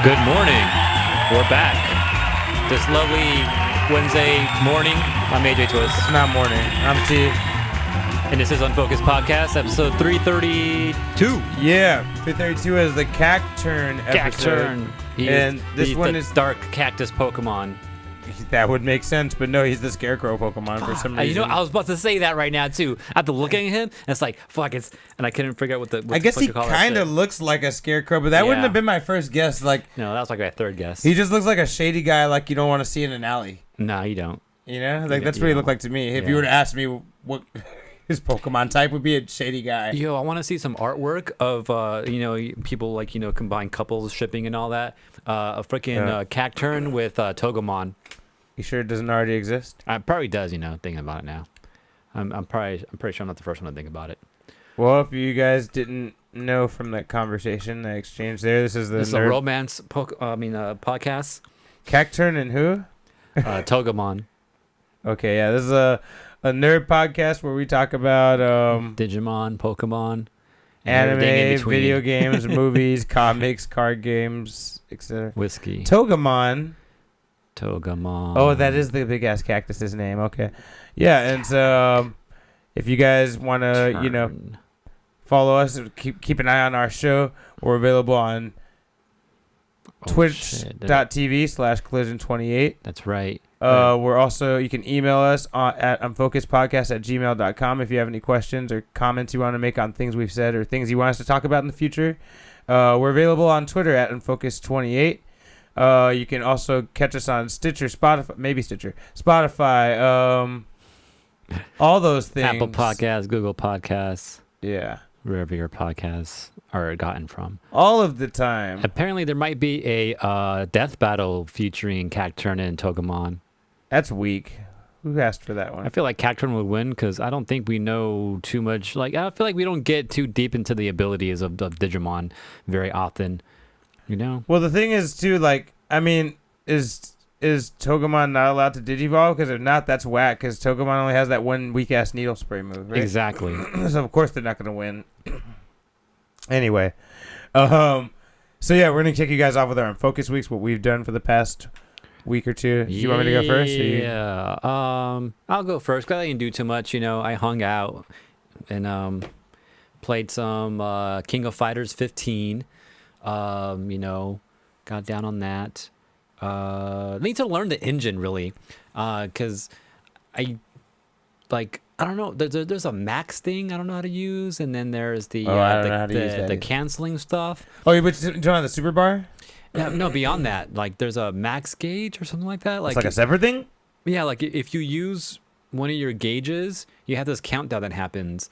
Good morning. We're back. This lovely Wednesday morning. I'm AJ Twist. It's not morning. I'm T. And this is Unfocused Podcast, episode 332. Yeah, 332 is the Cacturn episode. Cacturn. And this one the is dark cactus Pokemon. That would make sense, but no, he's the Scarecrow Pokemon for some reason. You know, I was about to say that right now too. After looking at him, and it's like, fuck, and I couldn't figure out what the. I guess he kind of looks like a Scarecrow, but that wouldn't have been my first guess. Like, no, that was like my third guess. He just looks like a shady guy, like you don't want to see in an alley. No, you don't. You know, like that's what he looked like to me. If you were to ask me what his Pokemon type would be, a shady guy. Yo, I want to see some artwork of people like combine couples shipping and all that. A freaking Cacturn with Togemon. You sure it doesn't already exist? It probably does, thinking about it now. I'm pretty sure I'm not the first one to think about it. Well, if you guys didn't know from that conversation, that exchange there, this is a romance podcast. Cacturn and who? Togemon. Okay, yeah, this is a nerd podcast where we talk about Digimon, Pokemon, anime, video games, movies, comics, card games, etc. Whiskey. Togemon. Oh, that is the big ass cactus's name. Okay, yeah, and so if you guys want to, follow us, keep an eye on our show. We're available on twitch.tv/collision28. That's right. We're also, you can email us at unfocusedpodcast@gmail.com if you have any questions or comments you want to make on things we've said or things you want us to talk about in the future. We're available on Twitter at unfocused28. You can also catch us on Stitcher, Spotify, all those things. Apple Podcasts, Google Podcasts. Yeah. Wherever your podcasts are gotten from. All of the time. Apparently, there might be a death battle featuring Cacturn and Togemon. That's weak. Who asked for that one? I feel like Cacturn would win because I don't think we know too much. Like, I feel like we don't get too deep into the abilities of Digimon very often. Well, the thing is, too, like, I mean, is Togemon not allowed to Digivolve? Because if not, that's whack, because Togemon only has that one weak-ass needle spray move, right? Exactly. So, of course, they're not going to win. Anyway. So, yeah, we're going to kick you guys off with our Focus Weeks, what we've done for the past week or two. Do you want me to go first? Yeah. I'll go first, because I didn't do too much. I hung out and played some King of Fighters 15. Got down on that. Need to learn the engine really, because I don't know. There's a max thing I don't know how to use, and then there's the canceling stuff. Oh, you talking about the super bar? Yeah, no, beyond that, like there's a max gauge or something like that. It's like a separate thing. Yeah, like if you use one of your gauges, you have this countdown that happens,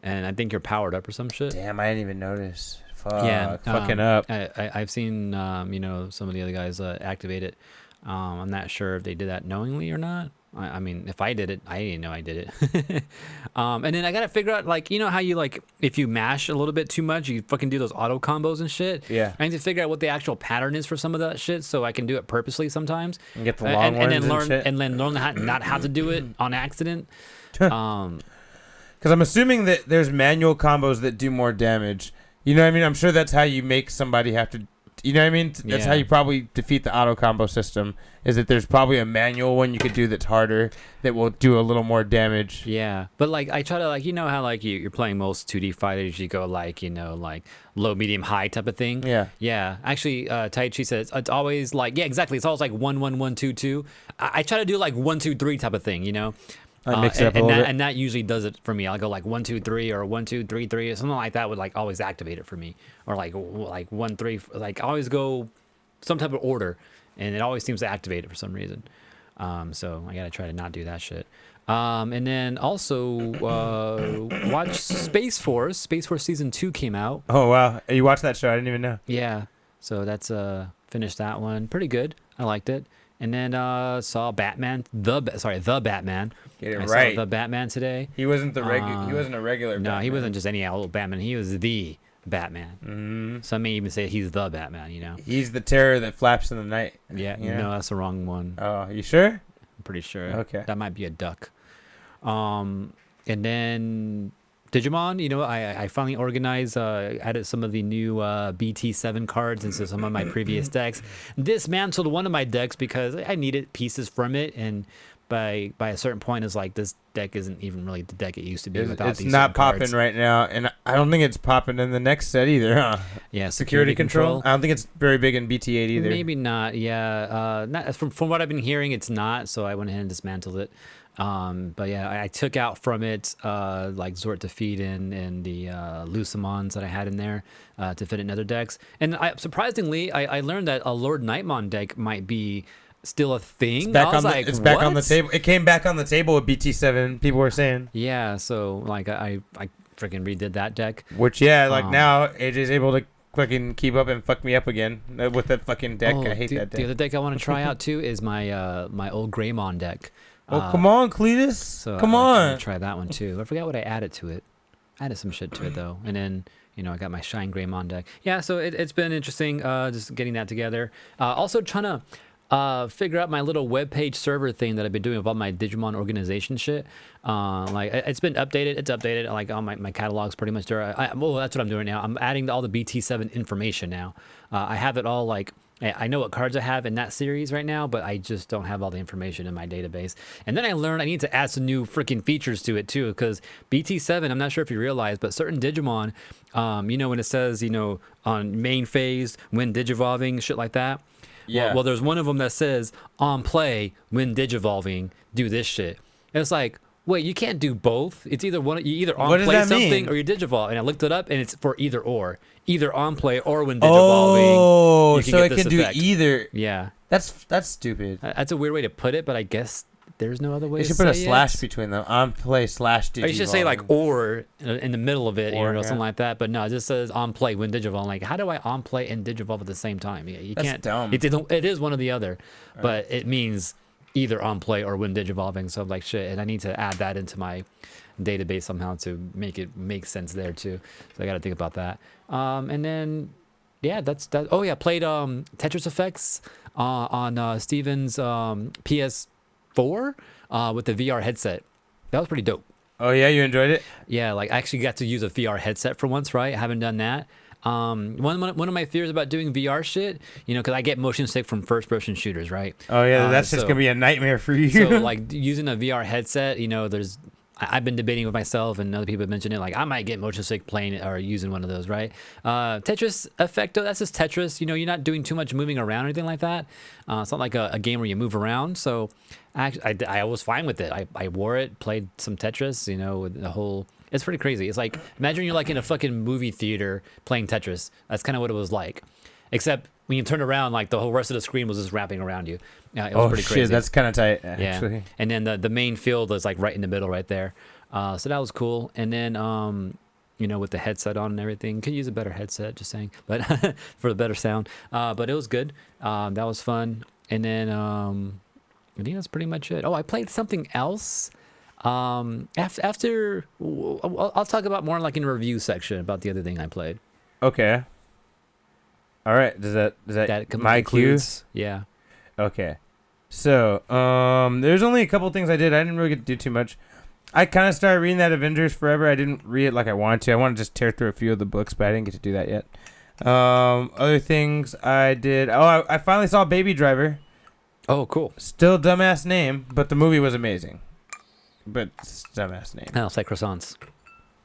and I think you're powered up or some shit. Damn, I didn't even notice. Fuck, yeah, fucking up. I've seen some of the other guys activate it. I'm not sure if they did that knowingly or not. I mean, if I did it, I didn't know I did it. And then I gotta figure out, like, how you, like, if you mash a little bit too much, you fucking do those auto combos and shit. Yeah. I need to figure out what the actual pattern is for some of that shit, so I can do it purposely sometimes. And get the long ones and then learn how to do it on accident. Because I'm assuming that there's manual combos that do more damage. You know what I mean? I'm sure that's how you make somebody have to... You know what I mean? That's how you probably defeat the auto combo system, is that there's probably a manual one you could do that's harder, that will do a little more damage. Yeah. But, like, I try to, like, how, like, you're playing most 2D fighters, you go, like, like, low, medium, high type of thing. Yeah. Yeah. Actually, Tai Chi says it's always, like... Yeah, exactly. It's always, like, 1, 1, 1, 2, 2. I try to do, like, 1, 2, 3 type of thing, I mix it up a little bit. And that usually does it for me. I'll go like 1, 2, 3 or 1, 2, 3, 3 or something like that would like always activate it for me. Or like 1, 3, like I always go some type of order, and it always seems to activate it for some reason. So I gotta try to not do that shit. And then also watch Space Force. Space Force season 2 came out. Oh wow, you watched that show? I didn't even know. Yeah, so that's finished that one. Pretty good. I liked it. And then saw Batman, the Batman. Get it I right. saw the Batman today. He wasn't he wasn't a regular. No, Batman. he wasn't just any old Batman. He was the Batman. Mm-hmm. Some may even say he's the Batman. He's the terror that flaps in the night. Yeah. No, that's the wrong one. Oh, you sure? I'm pretty sure. Okay. That might be a duck. And then Digimon, I finally organized, added some of the new BT7 cards into some of my previous decks. Dismantled one of my decks because I needed pieces from it, and by a certain point, it's like this deck isn't even really the deck it used to be without these. It's not popping cards right now, and I don't think it's popping in the next set either, huh? Yeah, Security control. I don't think it's very big in BT8 either. Maybe not. Yeah, not from what I've been hearing, it's not. So I went ahead and dismantled it. But yeah, I took out from it like Zort Defeat and the Lucimons that I had in there to fit in other decks. And surprisingly, I learned that a Lord Nightmon deck might be still a thing. It's back on the table. It came back on the table with BT7. People were saying. Yeah, so like I freaking redid that deck. Which now AJ's able to fucking keep up and fuck me up again with that fucking deck. I hate that deck. The other deck I want to try out too is my old Greymon deck. Oh, come on, Cletus. So come on. Try that one too. I forgot what I added to it. I added some shit to it though. And then, I got my Shine Greymon deck. Yeah, so it's been interesting just getting that together. Also trying to figure out my little webpage server thing that I've been doing with all my Digimon organization shit. Like it's been updated. It's updated. Like all my catalog's pretty much there. Well, that's what I'm doing now. I'm adding all the BT7 information now. I have it all like, I know what cards I have in that series right now, but I just don't have all the information in my database. And then I learned I need to add some new freaking features to it too, because BT7, I'm not sure if you realize, but certain Digimon, when it says, on main phase, when Digivolving, shit like that. Yeah. Well, there's one of them that says on play, when Digivolving, do this shit. And it's like, wait, you can't do both. It's either one. You either on play something or you Digivolve. And I looked it up, and it's for either or. Either on play or when Digivolving. Oh, you can so get it this can effect. do either. Yeah. That's stupid. That's a weird way to put it, but I guess there's no other way They to should put a say slash it. between them. On play / Digivolve. Or you should say like or in the middle of it, Or, something like that. But no, it just says on play when Digivolve. Like, how do I on play and Digivolve at the same time? You That's can't. dumb. It is one or the other, but it means either on play or when Digivolving. So I'm like, shit, and I need to add that into my database somehow to make it make sense there too. So I got to think about that. And then yeah, that's that. Oh yeah, played Tetris Effects on Steven's PS4 with the VR headset. That was pretty dope. Oh yeah, you enjoyed it? Yeah, like I actually got to use a VR headset for once, right? I haven't done that. One of my fears about doing VR shit, because I get motion sick from first person shooters, right? Oh yeah, that's just gonna be a nightmare for you. So like using a VR headset, I've been debating with myself and other people have mentioned it. Like I might get motion sick playing it or using one of those, right? Tetris Effect, that's just Tetris. You're not doing too much moving around or anything like that. It's not like a game where you move around. So I was fine with it. I wore it, played some Tetris, with the whole. It's pretty crazy. It's like, imagine you're like in a fucking movie theater playing Tetris. That's kind of what it was like. Except when you turn around, like the whole rest of the screen was just wrapping around you. It was pretty crazy. That's kind of tight, actually. Yeah. And then the main field is like right in the middle right there. So that was cool. And then, with the headset on and everything, could use a better headset, just saying, but for the better sound. But it was good. That was fun. And then I think that's pretty much it. Oh, I played something else. After I'll talk about more like in the review section about the other thing I played. Okay. All right. Does that my includes, cues? Yeah. Okay. So, there's only a couple things I did. I didn't really get to do too much. I kind of started reading that Avengers Forever. I didn't read it like I wanted to. I wanted to just tear through a few of the books, but I didn't get to do that yet. Other things I did. Oh, I finally saw Baby Driver. Oh, cool. Still dumbass name, but the movie was amazing. But it's dumbass name. Oh, it's like croissants.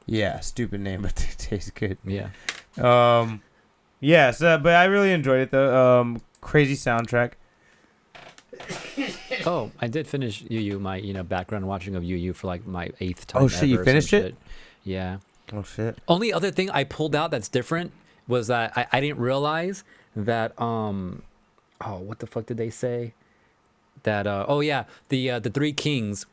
Yeah, stupid name, but they taste good. Yeah. Yeah, so, but I really enjoyed it though. Crazy soundtrack. Oh, I did finish Yu Yu, my background watching of YuYu for like my 8th time. Oh shit, you finished it? Yeah. Oh shit. Only other thing I pulled out that's different was that I didn't realize that what the fuck did they say? That the three kings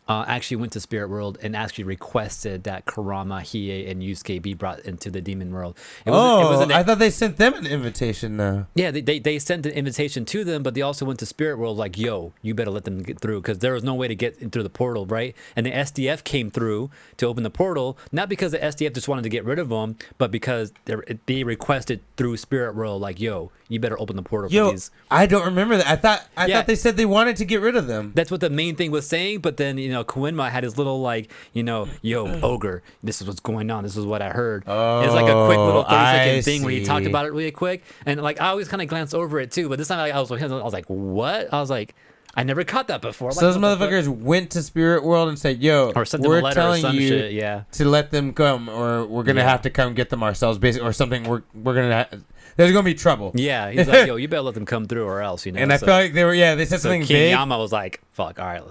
actually went to Spirit World and actually requested that Kurama, Hiei, and Yusuke be brought into the demon world. I thought they sent them an invitation though. Yeah, they sent an invitation to them, but they also went to Spirit World like, yo, you better let them get through because there was no way to get into the portal, right? And the SDF came through to open the portal, not because the SDF just wanted to get rid of them, but because they requested through Spirit World like, yo, you better open the portal for these. I don't remember that. I thought they said they wanted to get rid of them. That's what the main thing was saying, but then Koenma had his little like, yo, ogre, this is what's going on. This is what I heard. It's like a quick little 30-second thing where he talked about it really quick. And like, I always kind of glance over it too. But this time I was like, what? I was like, I never caught that before. So those motherfuckers went to Spirit World and said, yo, or sent them a we're letter or telling some you shit, yeah. to let them come, or we're going to have to come get them ourselves, basically, or something. We're going to... There's going to be trouble. Yeah, he's like, yo, you better let them come through or else, And I felt like they said something King vague. Yama was like, fuck, all right,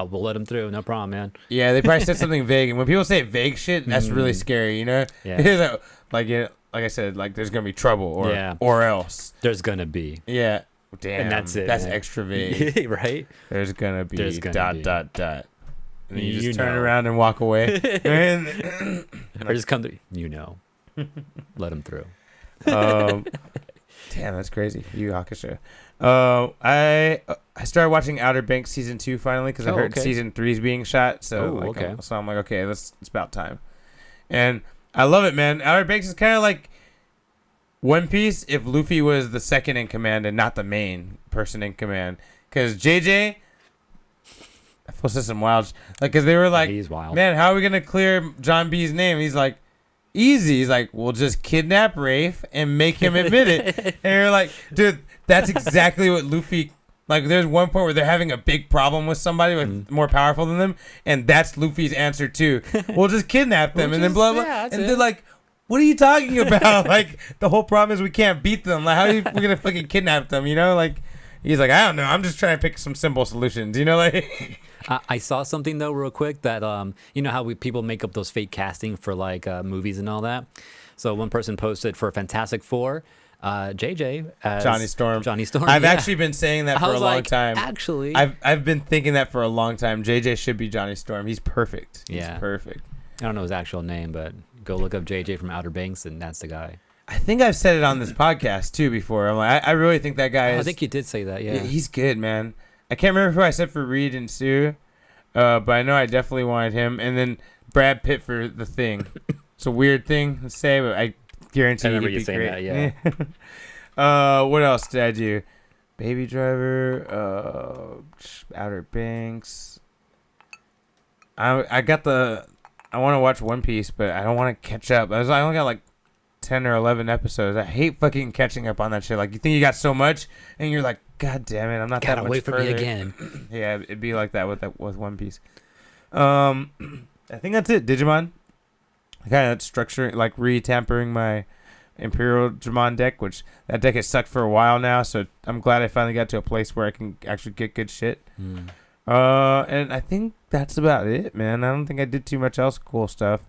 we'll let him through. No problem, man. Yeah, they probably said something vague. And when people say vague shit, that's really scary, Yeah. like I said, like there's going to be trouble or else. There's going to be. Yeah. Damn. And that's it. That's man. extra vague. Right? There's going to be dot. And then you just turn know. around and walk away. Or just come through. Let him through. Damn, that's crazy. Yu Hakusho. I started watching Outer Banks season 2 finally because I heard season 3 is being shot. So so I'm like, okay, it's about time. And I love it, man. Outer Banks is kind of like One Piece if Luffy was the second in command and not the main person in command. Because JJ, I posted some wild, like, because they were like, he's wild. Man, how are we gonna clear John B's name? He's like, easy. He's like, we'll just kidnap Rafe and make him admit it. And you're like, dude, that's exactly what Luffy. Like, there's one point where they're having a big problem with somebody more powerful than them, and that's Luffy's answer too. We'll just kidnap them, and then blah blah. And they're like, what are you talking about? Like, the whole problem is we can't beat them. Like, how are we gonna fucking kidnap them? Like, he's like, I don't know. I'm just trying to pick some simple solutions. Like. I saw something though real quick that you know how people make up those fake casting for like movies and all that. So one person posted for Fantastic Four, JJ as Johnny Storm. I've actually been saying that for a long time. Actually, I've been thinking that for a long time. JJ should be Johnny Storm. He's perfect. He's perfect. I don't know his actual name, but go look up JJ from Outer Banks, and that's the guy. I think I've said it on this podcast too before. I'm like, I really think that guy is. I think you did say that. Yeah, he's good, man. I can't remember who I said for Reed and Sue, but I know I definitely wanted him. And then Brad Pitt for The Thing. It's a weird thing to say, but I guarantee I remember he'd you be saying great. that, yeah. What else did I do? Baby Driver, Outer Banks. I want to watch One Piece, but I don't want to catch up. I only got like 10 or 11 episodes. I hate fucking catching up on that shit. Like, you think you got so much, and you're like, God damn it, I'm not that much wait for further. me again. Yeah, it'd be like that with One Piece. I think that's it. Digimon. I kind of structuring, like re-tampering my Imperial Dramon deck, which that deck has sucked for a while now. So I'm glad I finally got to a place where I can actually get good shit. And I think that's about it, man. I don't think I did too much else cool stuff.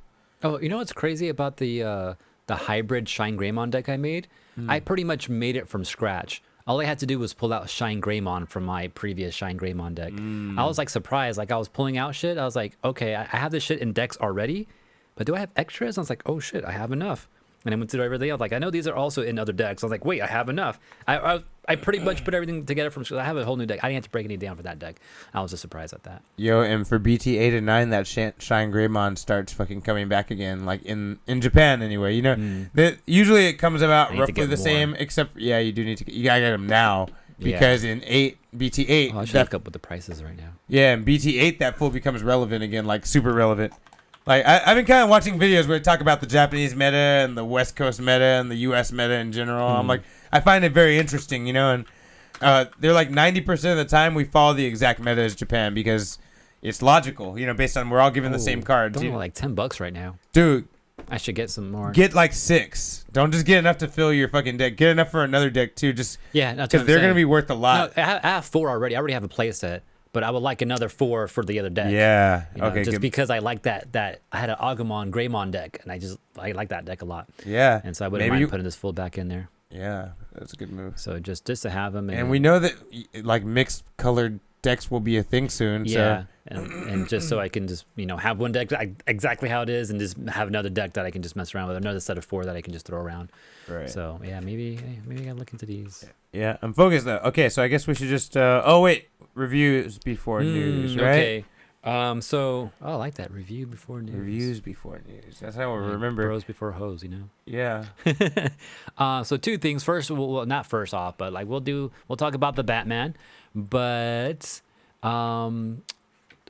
Oh, you know what's crazy about the hybrid Shine Greymon deck I made? I pretty much made it from scratch. All I had to do was pull out Shine Greymon from my previous Shine Greymon deck. I was like surprised. Like, I was pulling out shit. I was like, okay, I have this shit in decks already, but do I have extras? I was like, oh shit, I have enough. And I went through everything. I was like, I know these are also in other decks. I was like, wait, I have enough. I pretty much put everything together from scratch. I have a whole new deck. I didn't have to break any down for that deck. I was just surprised at that. Yo, and for BT 8 and 9, that Shine Greymon starts fucking coming back again, like in Japan anyway. You know, usually it comes about roughly the same, except you do need to. You gotta get them now because in BT 8, I should look up what the price is right now. Yeah, in BT 8, that fool becomes relevant again, like super relevant. Like, I've been kind of watching videos where they talk about the Japanese meta and the West Coast meta and the U.S. meta in general. I'm like, I find it very interesting, you know, and they're like 90% of the time we follow the exact meta as Japan because it's logical, you know, based on we're all given the same cards. They're like $10 right now. Dude. I should get some more. Get like 6. Don't just get enough to fill your fucking deck. Get enough for another deck too. Just because they're going to be worth a lot. No, I have 4 already. I already have a play set. But I would like another 4 for the other deck. Yeah. You know, just because I like that I had an Agumon Greymon deck, and I like that deck a lot. Yeah. And so I wouldn't mind putting this full back in there. Yeah, that's a good move. So just to have them. And we know that like mixed colored decks will be a thing soon. Yeah. So. And just so I can just, you know, have one deck exactly how it is and just have another deck that I can just mess around with, another set of 4 that I can just throw around. Right. So, yeah, maybe I gotta look into these. Yeah, I'm focused though. Okay, so I guess we should just reviews before news, right? Okay. So I like that, review before news. Reviews before news. That's how we remember. Bros before hoes, you know. Yeah. So 2 things. First, well, not first off, but like we'll talk about the Batman, but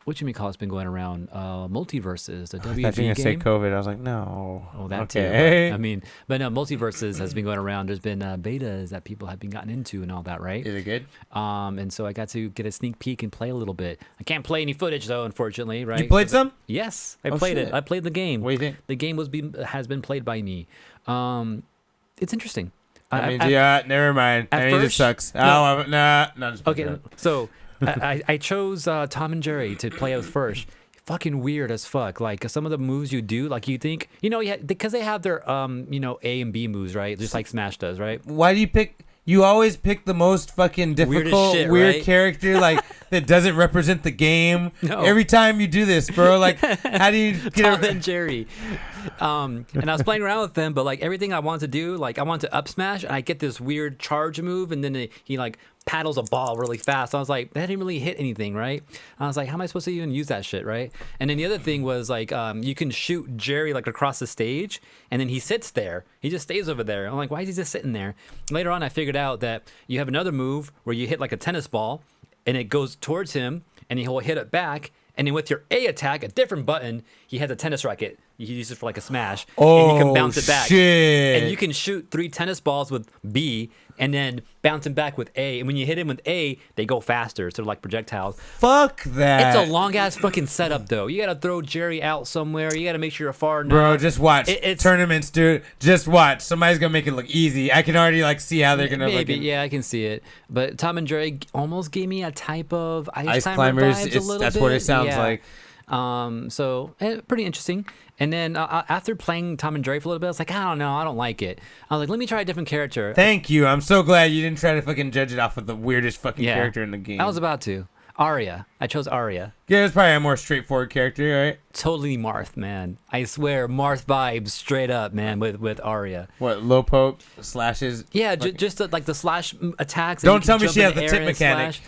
what whatchamacallit's been going around, Multiverses, the I thought you were WG gonna say game. COVID. I was like, no. Oh, that okay. too. I mean, but no, Multiverses has been going around. There's been betas that people have been gotten into and all that, right? Is it good? And so I got to get a sneak peek and play a little bit. I can't play any footage though, unfortunately, right? You played some? Yes, I Oh, played shit. it. I played the game. What do you think? The game has been played by me. It's interesting. I mean, yeah, never mind. at I mean, it first- sucks. no. Oh, nah. Just Okay, so I chose Tom and Jerry to play with first. Fucking weird as fuck. Like some of the moves you do, like you think, because they have their A and B moves, right? Just like Smash does, right? Why do you pick? You always pick the most fucking difficult, shit, weird right? character, like that doesn't represent the game. No. Every time you do this, bro, like, how do you get Tom and Jerry. And I was playing around with them, but like everything I wanted to do, like I wanted to up smash, and I get this weird charge move, and then he like paddles a ball really fast. I was like, that didn't really hit anything, right? I was like, how am I supposed to even use that shit, right? And then the other thing was like, you can shoot Jerry like across the stage, and then he sits there. He just stays over there. I'm like, why is he just sitting there? Later on, I figured out that you have another move where you hit like a tennis ball, and it goes towards him, and he'll hit it back. And then with your A attack, a different button, he has a tennis racket. You can use it for like a smash, and you can bounce it back. Shit. And you can shoot 3 tennis balls with B, and then bounce them back with A. And when you hit him with A, they go faster, sort of like projectiles. Fuck that. It's a long ass fucking setup, though. You gotta throw Jerry out somewhere. You gotta make sure you're far enough. Bro, just watch. It's tournaments, dude. Just watch. Somebody's gonna make it look easy. I can already like see how they're gonna maybe, fucking... yeah, I can see it. But Tom and Jerry almost gave me a type of ice climber climbers. vibes a little That's bit. what it sounds Yeah. like. So pretty interesting. And then after playing Tom and Jerry for a little bit, I was like, I don't know, I don't like it. I was like, let me try a different character. Thank you. I'm so glad you didn't try to fucking judge it off of the weirdest fucking Yeah. character in the game. I was about to. Arya. I chose Arya. Yeah, it's probably a more straightforward character, right? Totally Marth, man. I swear, Marth vibes straight up, man, with Arya. What, low poke, slashes? Yeah, just like the slash attacks. Don't and you tell can me jump she in has the air tip and mechanic. slash.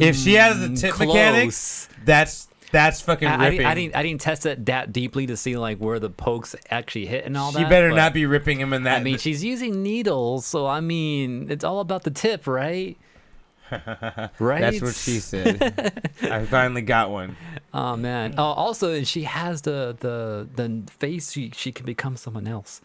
If she has the tip mechanic, close. that's fucking ripping. I didn't test it that deeply to see like where the pokes actually hit and all that. She better but, not be ripping him in that. I mean, she's using needles, so I mean, it's all about the tip, right? Right. That's what she said. I finally got one. Oh man. Oh, also, she has the face. She can become someone else.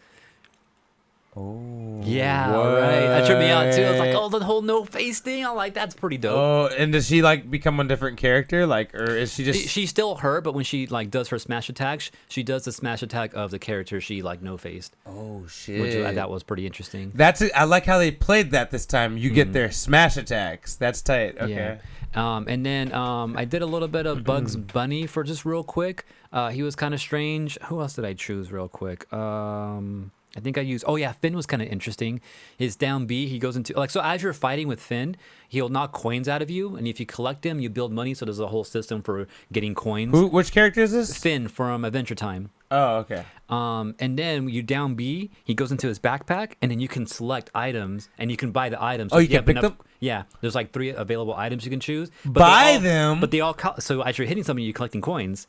Oh. Yeah, what? right. That tripped me out too. I was like, oh, the whole no face thing. I'm like, that's pretty dope. Oh, and does she like become a different character, like, or is she just? She's still her, but when she like does her smash attacks, she does the smash attack of the character she like no faced. Oh shit! Which I thought was pretty interesting. That's it. I like how they played that this time. You get their smash attacks. That's tight. Okay. Yeah. And then I did a little bit of Bugs Bunny for just real quick. He was kind of strange. Who else did I choose real quick? I think I used... Oh, yeah, Finn was kind of interesting. His down B, he goes into... Like, so as you're fighting with Finn, he'll knock coins out of you, and if you collect them, you build money, so there's a whole system for getting coins. Which character is this? Finn from Adventure Time. Oh, okay. And then you down B, he goes into his backpack, and then you can select items, and you can buy the items. Oh, you if can have pick enough, them? Yeah, there's like 3 available items you can choose. But Buy them? But they all... So as you're hitting something, you're collecting coins.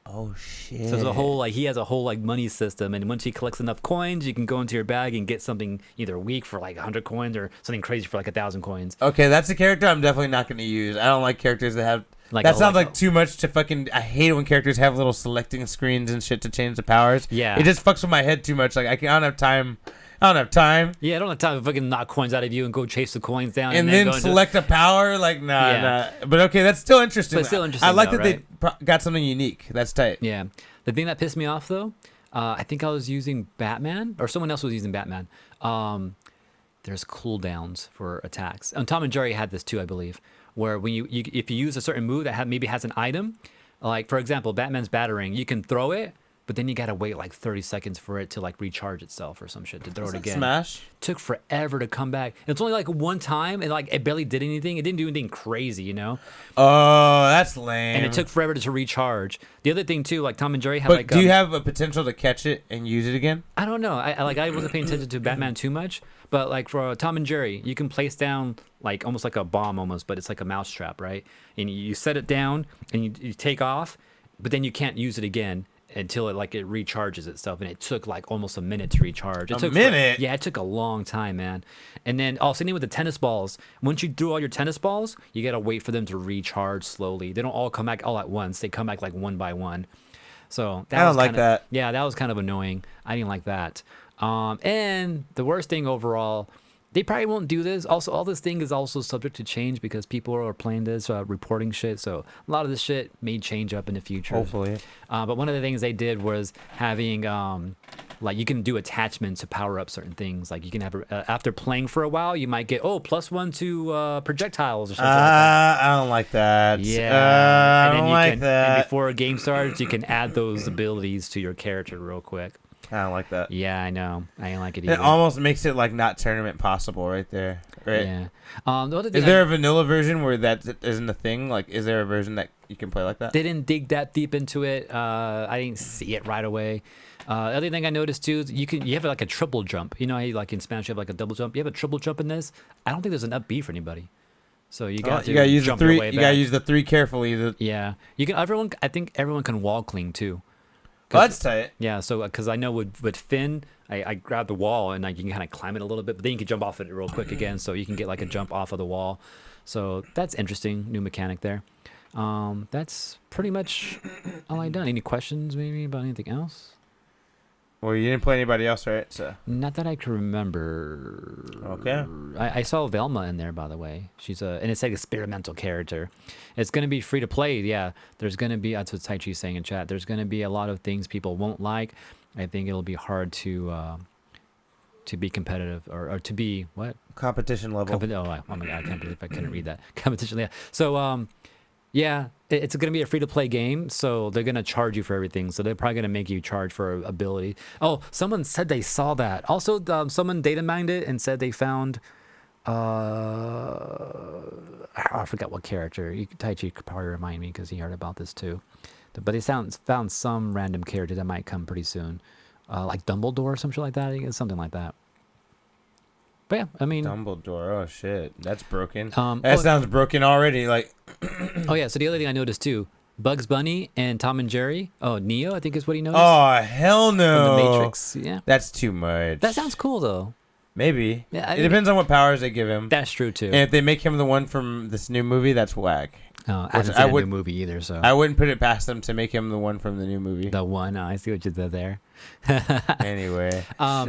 Oh shit! So there's a whole he has a whole like money system, and once he collects enough coins, you can go into your bag and get something either weak for like 100 coins or something crazy for like 1,000 coins. Okay, that's a character I'm definitely not going to use. I don't like characters that have. Like that sounds like too much to fucking. I hate it when characters have little selecting screens and shit to change the powers. Yeah, it just fucks with my head too much. Like I don't have time. I don't have time. Yeah, I don't have time to fucking knock coins out of you and go chase the coins down. And then select a power. Like, nah. But okay, that's still interesting. But still interesting. I like though, that right? they got something unique. That's tight. Yeah. The thing that pissed me off though, I think I was using Batman or someone else was using Batman. There's cooldowns for attacks. And Tom and Jerry had this too, I believe, where when you if you use a certain move that maybe has an item, like for example, Batman's batarang, you can throw it, but then you gotta wait like 30 seconds for it to like recharge itself or some shit to throw it again. Smash? Took forever to come back. It's only like one time, and like it barely did anything. It didn't do anything crazy, you know. Oh, that's lame. And it took forever to recharge. The other thing too, like Tom and Jerry had but like. Do you have a potential to catch it and use it again? I don't know. I wasn't paying attention to Batman too much, but like for Tom and Jerry, you can place down like almost like a bomb almost, but it's like a mousetrap, right? And you set it down and you take off, but then you can't use it again. until it recharges itself, and it took like almost a minute to recharge. It took minute? Yeah, it took a long time, man. And then same thing with the tennis balls. Once you threw all your tennis balls, you gotta wait for them to recharge slowly. They don't all come back all at once. They come back like one by one. So I don't like that. Yeah, that was kind of annoying. I didn't like that. And the worst thing overall, they probably won't do this. Also, all this thing is also subject to change because people are playing this, reporting shit. So a lot of this shit may change up in the future. Hopefully. But one of the things they did was having, like, you can do attachments to power up certain things. Like, you can have, after playing for a while, you might get, +1 to projectiles or something like that. I don't like that. Yeah. I don't like that. And before a game starts, you can add those abilities to your character real quick. I don't like that. Yeah, I know. I didn't like it either. It almost makes it like not tournament possible right there. Right? Yeah. The other thing is there a vanilla version where that isn't a thing? Like, is there a version that you can play like that? They didn't dig that deep into it. I didn't see it right away. The other thing I noticed too is you have like a triple jump. You know how like in Spanish you have like a double jump. You have a triple jump in this. I don't think there's an up B for anybody. So you got to use jump the three. your way You back. gotta use the three carefully. Yeah, you can. I think everyone can wall cling too. Oh, that's tight. Yeah, so because I know with Finn, I grab the wall and like you can kind of climb it a little bit, but then you can jump off it real quick again, so you can get like a jump off of the wall. So that's interesting, new mechanic there. That's pretty much all I've done. Any questions maybe about anything else? Well, you didn't play anybody else, right? So Not that I can remember. Okay. I saw Velma in there, by the way. And it's like an experimental character. It's going to be free to play. Yeah, there's going to be, that's what Tai Chi's saying in chat. There's going to be a lot of things people won't like. I think it'll be hard to be competitive or to be what? competition level. Oh my God, I can't believe I couldn't read that. Competition, yeah. So, yeah, it's going to be a free-to-play game, so they're going to charge you for everything. So they're probably going to make you charge for ability. Oh, someone said they saw that. Also, someone data mined it and said they found, I forgot what character. Tai Chi could probably remind me because he heard about this too. But they found some random character that might come pretty soon, like Dumbledore or something like that. I think it's something like that. But yeah, I mean, Dumbledore. Oh shit, that's broken. that sounds broken already. Like, oh yeah. So the other thing I noticed too, Bugs Bunny and Tom and Jerry. Oh, Neo, I think is what he noticed. oh hell no. From the Matrix. Yeah, That's too much. that sounds cool though. Maybe. Yeah, it depends on what powers they give him. That's true too. And if they make him the one from this new movie, that's whack. I haven't seen a new movie either, so I wouldn't put it past them to make him the one from the new movie. the one. I see what you did there. Anyway.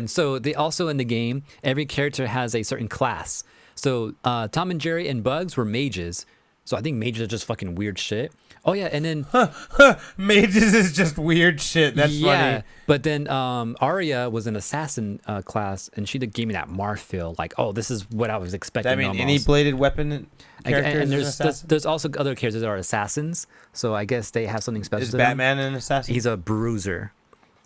So they also in the game, every character has a certain class. So Tom and Jerry and Bugs were mages. So I think mages are just fucking weird shit. Oh yeah, and then Mages is just weird shit. That's funny. But then Arya was an assassin class, and she gave me that Marth feel. Like, oh, this is what I was expecting. I mean, almost. any bladed weapon characters. And there's also other characters that are assassins. So I guess they have something special. Is to them. Batman an assassin? He's a bruiser.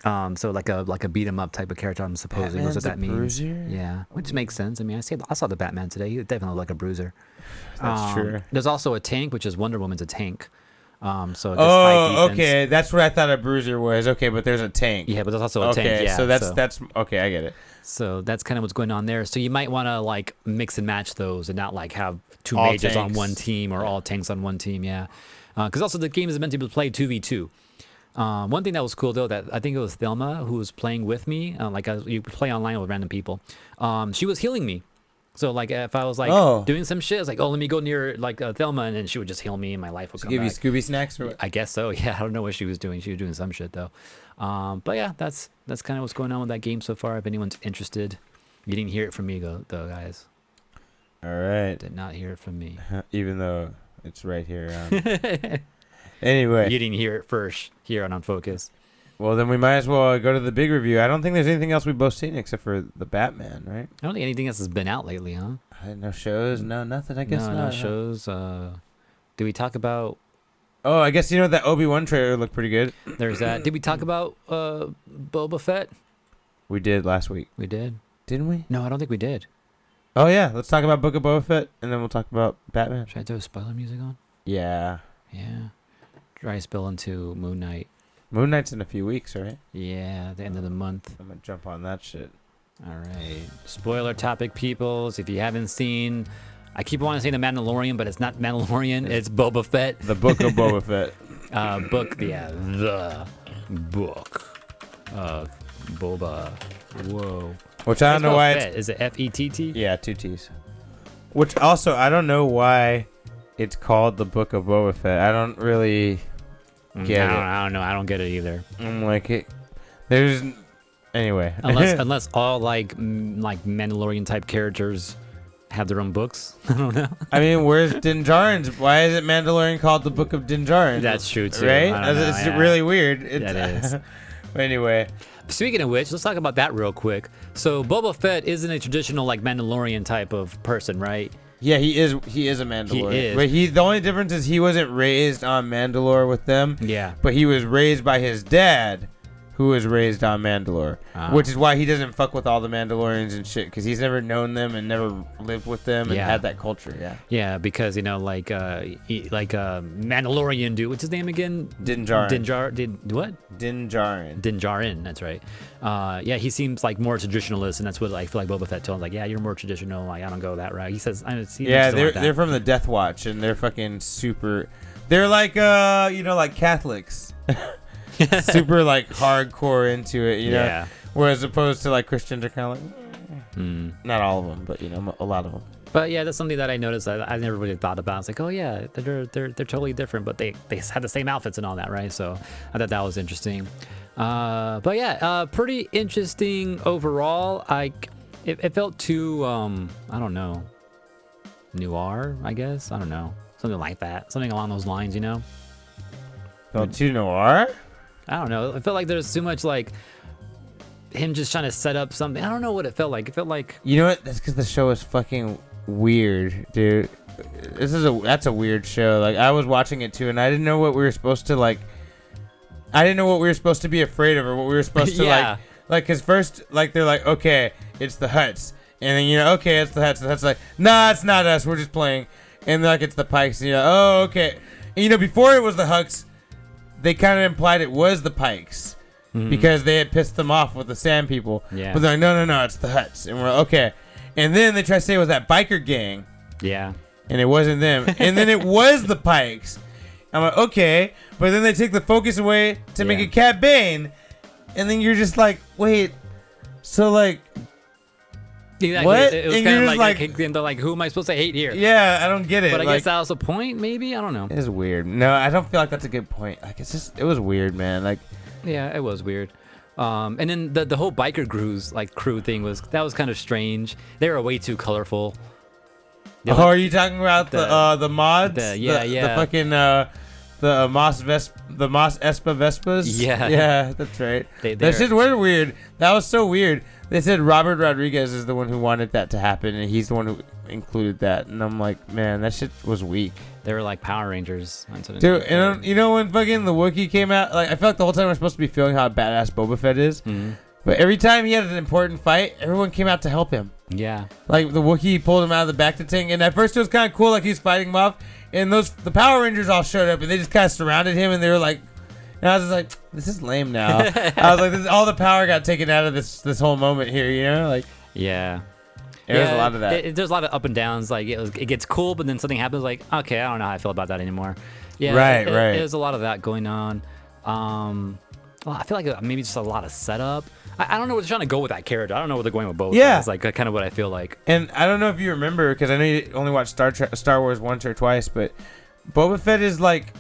So like a beat 'em up type of character. I'm supposing that's what that means. Bruiser? Yeah, which makes sense. I mean, I saw the Batman today. He definitely looked like a bruiser. That's true. There's also a tank, which is Wonder Woman's a tank. So high defense. Okay, that's what I thought a bruiser was. Okay, but there's a tank. Yeah, but there's also a tank. Okay, Yeah, so that's okay. I get it. So that's kind of what's going on there. So you might want to like mix and match those and not like have two All mages on tanks. one team or all tanks on one team. Yeah, because also the game is meant to be played 2v2. One thing that was cool though, that I think it was Thelma who was playing with me. You play online with random people. She was healing me. So like if I was like doing some shit, it's like, oh, let me go near like Thelma, and then she would just heal me, and my life would come Give you back. Scooby snacks or what? I guess so. Yeah, I don't know what she was doing. She was doing some shit though. But yeah, that's kind of what's going on with that game so far. If anyone's interested, you didn't hear it from me though, guys. All right. Did not hear it from me. Even though it's right here. Anyway. You didn't hear it first here on Unfocused. Well, then we might as well go to the big review. I don't think there's anything else we've both seen except for the Batman, right? I don't think anything else has been out lately, huh? No shows, no nothing. I guess no, not. no shows. Do we talk about? Oh, I guess that Obi Wan trailer looked pretty good. There's that. Did we talk about Boba Fett? We did last week. We did. Didn't we? No, I don't think we did. Oh yeah, let's talk about Book of Boba Fett, and then we'll talk about Batman. Should I throw spoiler music on? Yeah. Yeah. Try to spill into Moon Knight. Moon Knight's in a few weeks, right? Yeah, the end of the month. I'm gonna jump on that shit. All right. Spoiler topic, peoples. If you haven't seen, I keep wanting to say The Mandalorian, but it's not Mandalorian. It's Boba Fett. The Book of Boba Fett. Book, yeah. book of Boba. Whoa. Which I don't know why Fett. Is it Fett? Yeah, 2 T's. Which also, I don't know why it's called the Book of Boba Fett. I don't really get it. I don't know. I don't get it either. I'm like, there's... Anyway. Unless all like Mandalorian type characters have their own books. I don't know. I mean, where's Din Djarin's? Why is it Mandalorian called the Book of Din Djarin? That's true too. Right? It's really weird. That is. But anyway. Speaking of which, let's talk about that real quick. So Boba Fett isn't a traditional like Mandalorian type of person, right? Yeah, he is. He is a Mandalorian. He is. But the only difference is he wasn't raised on Mandalore with them. Yeah. But he was raised by his dad, who was raised on Mandalore, which is why he doesn't fuck with all the Mandalorians and shit, because he's never known them and never lived with them and had that culture. Yeah. Yeah, because like Mandalorian dude, what's his name again? Din Djarin. Din Djarin. Din Djarin. That's right. Yeah, he seems like more traditionalist, and that's what I feel like Boba Fett told him. Like, yeah, you're more traditional. Like, I don't go that route. He says, they're from the Death Watch, and they're fucking super. They're like like Catholics. Super like hardcore into it, you know. Yeah. Whereas opposed to like Christians are kind of like, not all of them, but a lot of them. But yeah, that's something that I noticed that I never really thought about. It's like, oh yeah, they're totally different, but they had the same outfits and all that, right? So I thought that was interesting. But yeah, pretty interesting overall. It felt too I don't know, noir, I guess. I don't know, something like that, something along those lines, you know. Felt too noir. I don't know. It felt like there's too much like him just trying to set up something. I don't know what it felt like. It felt like, you know what? That's because the show is fucking weird, dude. That's a weird show. Like, I was watching it too, and I didn't know what we were supposed to like. I didn't know what we were supposed to be afraid of, or what we were supposed to like. Cause first, like, they're like, okay, it's the Hutts, and then okay, it's the Hutts. The Hutts like, nah, it's not us. We're just playing, and like it's the Pikes, and you're like, oh, okay. And, before it was the Hux, they kind of implied it was the Pikes because they had pissed them off with the Sand People. Yeah. But they're like, no, it's the Hutts. And we're like, okay. And then they try to say it was that biker gang. Yeah. And it wasn't them. And then it was the Pikes. I'm like, okay. But then they take the focus away to make it Cat Bane. And then you're just like, wait. So, like, exactly. what? It was and kind you're of just like, who am I supposed to hate here? Yeah, I don't get it. But I guess that was the point, maybe? I don't know. It's weird. No, I don't feel like that's a good point. Like, it was weird, man. Like, yeah, it was weird. And then the whole biker crew thing was kind of strange. They were way too colorful. Are you talking about the mods? The fucking the Moss Espa Vespas? Yeah. Yeah, that's right. That shit was weird. That was so weird. They said Robert Rodriguez is the one who wanted that to happen, and he's the one who included that. And I'm like, man, that shit was weak. They were like Power Rangers. Dude, and when fucking the Wookiee came out, like, I felt like the whole time we're supposed to be feeling how badass Boba Fett is. Mm-hmm. But every time he had an important fight, everyone came out to help him. Yeah. Like, the Wookiee pulled him out of the back to tank, and at first it was kind of cool, like he was fighting him off. And the Power Rangers all showed up, and they just kind of surrounded him, and they were like, and I was just like, this is lame now. I was like, all the power got taken out of this whole moment here, you know? Like, yeah. There's a lot of that. There's a lot of up and downs. Like, it gets cool, but then something happens, like, okay, I don't know how I feel about that anymore. Yeah. Right. There's a lot of that going on. Well, I feel like maybe just a lot of setup. I don't know where they're trying to go with that character. I don't know where they're going with Boba. Yeah. It's like kind of what I feel like. And I don't know if you remember, because I know you only watched Star Wars once or twice, but Boba Fett is like,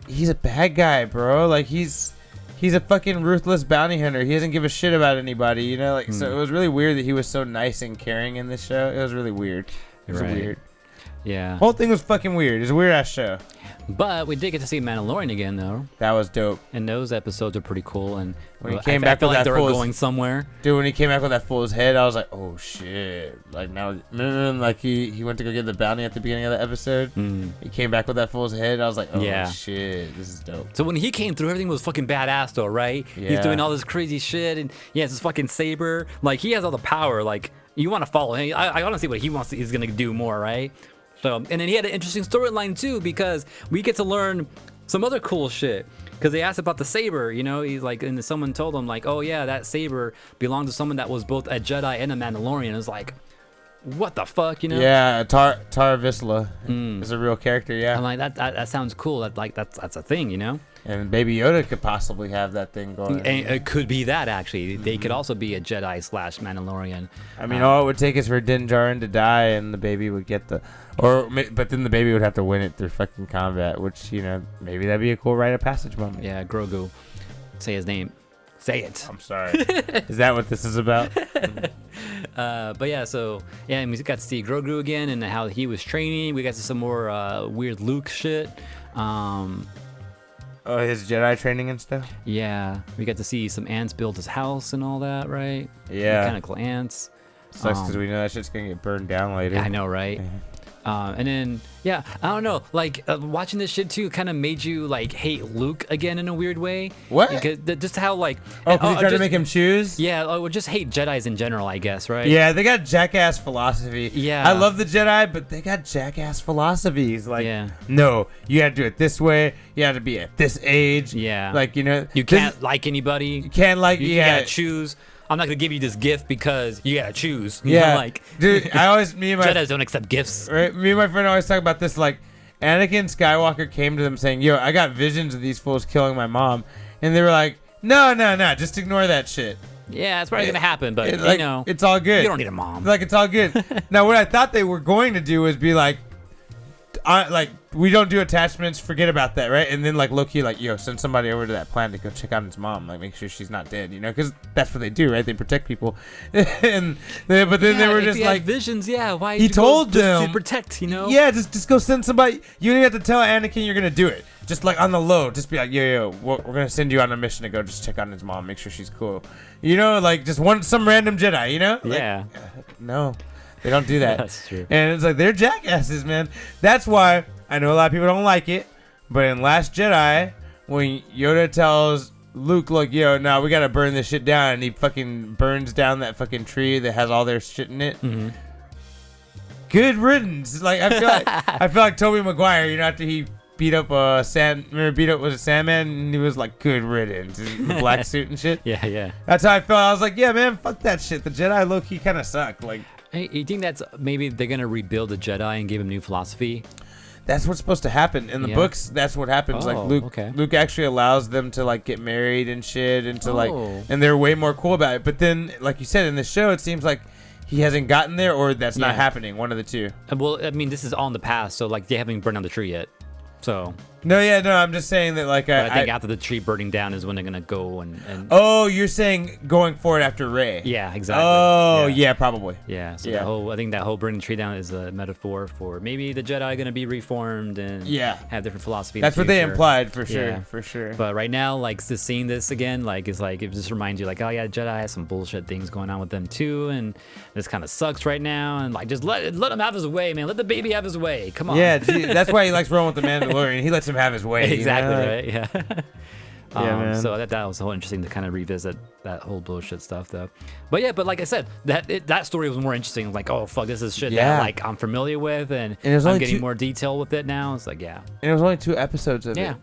he's a bad guy, bro. Like, he's a fucking ruthless bounty hunter. He doesn't give a shit about anybody, you know? Like, so it was really weird that he was so nice and caring in this show. It was really weird. It was weird. Yeah. Whole thing was fucking weird. It's a weird ass show. But we did get to see Mandalorian again, though. That was dope. And those episodes are pretty cool. And when he came back with that, they were going somewhere. Dude, when he came back with that fool's head, I was like, oh shit! Like, now, like he went to go get the bounty at the beginning of the episode. He came back with that fool's head. I was like, oh shit, this is dope. So when he came through, everything was fucking badass, though, right? Yeah. He's doing all this crazy shit, and he has this fucking saber. Like, he has all the power. Like, you want to follow him. I want to see what he's gonna do more, right? So, and then he had an interesting storyline too, because we get to learn some other cool shit. Because they asked about the saber, you know, he's like, and someone told him like, oh yeah, that saber belonged to someone that was both a Jedi and a Mandalorian. It was like, what the fuck, you know? Yeah, Tara Vizsla is a real character. Yeah, I'm like that sounds cool. That's a thing, you know. and Baby Yoda could possibly have that thing going. And it could be that actually. They could also be a Jedi / Mandalorian. I mean, all it would take is for Din Djarin to die, and the baby would get but then the baby would have to win it through fucking combat, which, you know, maybe that'd be a cool rite of passage moment. Yeah, Grogu. Say his name. Say it. I'm sorry. Is that what this is about? But yeah, so yeah, and we got to see Grogu again and how he was training. We got to see some more weird Luke shit. Oh, his Jedi training and stuff? Yeah, we got to see some ants build his house and all that, right? Yeah. Mechanical ants. Sucks because we know that shit's gonna get burned down later. I know, right? And then, yeah, I don't know, like, watching this shit too kind of made you, like, hate Luke again in a weird way. What? Because just how, like... Oh, because he tried to make him choose? Yeah, or just hate Jedis in general, I guess, right? Yeah, they got jackass philosophy. Yeah. I love the Jedi, but they got jackass philosophies. Like, Yeah. no, you had to do it this way. You had to be at this age. Yeah. Like, you know. You can't like anybody. You can't like, You yeah. gotta choose. I'm not gonna give you this gift because you gotta choose. You Yeah. know, like, Dude, me and my Jedis don't accept gifts. Right? Me and my friend always talk about this. Like, Anakin Skywalker came to them saying, "Yo, I got visions of these fools killing my mom," and they were like, "No, just ignore that shit. Yeah, it's probably gonna happen, but you Like, know, it's all good. you don't need a mom." Like, it's all good." Now, what I thought they were going to do was be like, we don't do attachments, forget about that, right? And then, like, low-key, like, yo, send somebody over to that planet to go check on his mom, like, make sure she's not dead, you know? Because that's what they do, right? They protect people. But then they were if just you had like, visions. Yeah, why? He you go told just them to protect. You know. yeah, just go send somebody. You don't even have to tell Anakin you're gonna do it. Just like on the low, just be like, yo, we're gonna send you on a mission to go just check on his mom, make sure she's cool. You know, like just some random Jedi. You know? Like, Yeah. no, they don't do that. That's true. And it's like they're jackasses, man. That's why I know a lot of people don't like it. But in Last Jedi, when Yoda tells Luke, like, yo, no, we gotta burn this shit down, and he fucking burns down that fucking tree that has all their shit in it. Mm-hmm. Good riddance. Like I feel like Tobey Maguire, you know, after he beat up was it Sandman, and he was like, good riddance in the black suit and shit. Yeah. That's how I felt. I was like, yeah, man, fuck that shit. The Jedi low-key kind of suck. Like, Hey, you think that's maybe they're gonna rebuild the Jedi and give him new philosophy? that's what's supposed to happen in the Yeah. books. That's what happens. Oh, Like Luke actually allows them to like get married and shit, and to like, and they're way more cool about it. But then, like you said in the show, it seems like he hasn't gotten there, or that's not happening. One of the two. Well, I mean, this is all in the past, so like they haven't burned down the tree yet. So No, I'm just saying that like I think after the tree burning down is when they're gonna go and Oh, you're saying going forward after Rey? Yeah, exactly. Oh, yeah, probably. Yeah, so Yeah. I think that whole burning the tree down is a metaphor for maybe the Jedi gonna be reformed and have different philosophy. That's what they implied for sure, Yeah. for sure. But right now, like just seeing this again, like it's like it just reminds you, like, oh yeah, Jedi has some bullshit things going on with them too, and this kind of sucks right now. And like just let him have his way, man. Let the baby have his way. Come on. Yeah, that's why he likes rolling with the Mandalorian. He lets him have his way. Exactly, you know? right? Yeah. Man. So that was so interesting to kind of revisit that whole bullshit stuff, though. But yeah, but like I said, that story was more interesting. Like, oh fuck, this is shit that like I'm familiar with, and I'm getting more detail with it now. It's like, yeah. And it was only 2 episodes of it.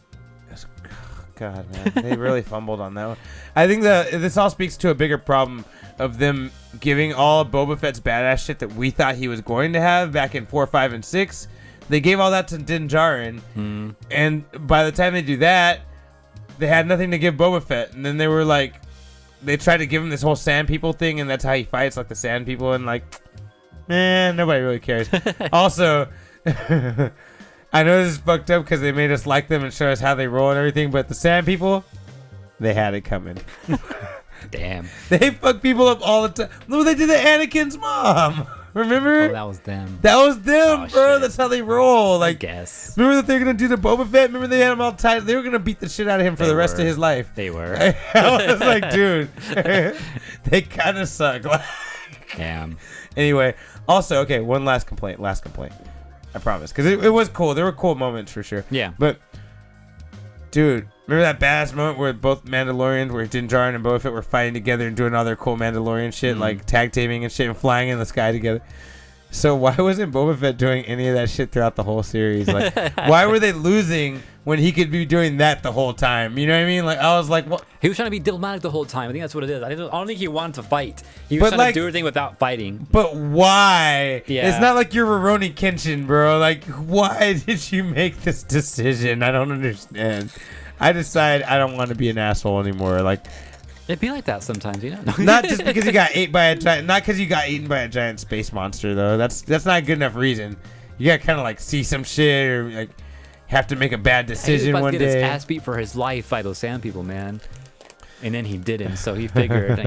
God, man, they really fumbled on that one. I think this all speaks to a bigger problem of them giving all of Boba Fett's badass shit that we thought he was going to have back in 4, 5, and 6. They gave all that to Din Djarin, and by the time they do that, they had nothing to give Boba Fett. And then they were like, they tried to give him this whole Sand People thing, and that's how he fights, like the Sand People, and like, man, nobody really cares. Also, I know this is fucked up because they made us like them and show us how they roll and everything, but the Sand People, they had it coming. Damn. They fuck people up all the time. Look what they did to Anakin's mom. Remember? Oh, that was them. That was them, Oh, bro. shit. That's how they roll. Like, I guess. remember that they're gonna do to Boba Fett? Remember they had him all tied? They were gonna beat the shit out of him for the rest of his life. They were. I was like, dude, they kind of suck. Damn. Anyway, also, okay, one last complaint. I promise, because it was cool. There were cool moments for sure. Yeah. But, dude, remember that badass moment where both Mandalorians, where Din Djarin and Boba Fett were fighting together and doing all their cool Mandalorian shit, like tag teaming and shit, and flying in the sky together? So why wasn't Boba Fett doing any of that shit throughout the whole series? Like, why were they losing when he could be doing that the whole time. You know what I mean? Like I was like, what? He was trying to be diplomatic the whole time. I think that's what it is. I don't think he wanted to fight. He was But, trying like- to do everything without fighting. But why? Yeah. It's not like you're Rurouni Kenshin, bro. Like, why did you make this decision? I don't understand. I decide I don't want to be an asshole anymore. Like, It'd be like that sometimes, you know? not just because you got ate by a giant, not because you got eaten by a giant space monster, though. That's not a good enough reason. You gotta kind of like see some shit or like have to make a bad He was decision about one to get his day. ass beat for his life by those sand people, man. And then he didn't, so he figured,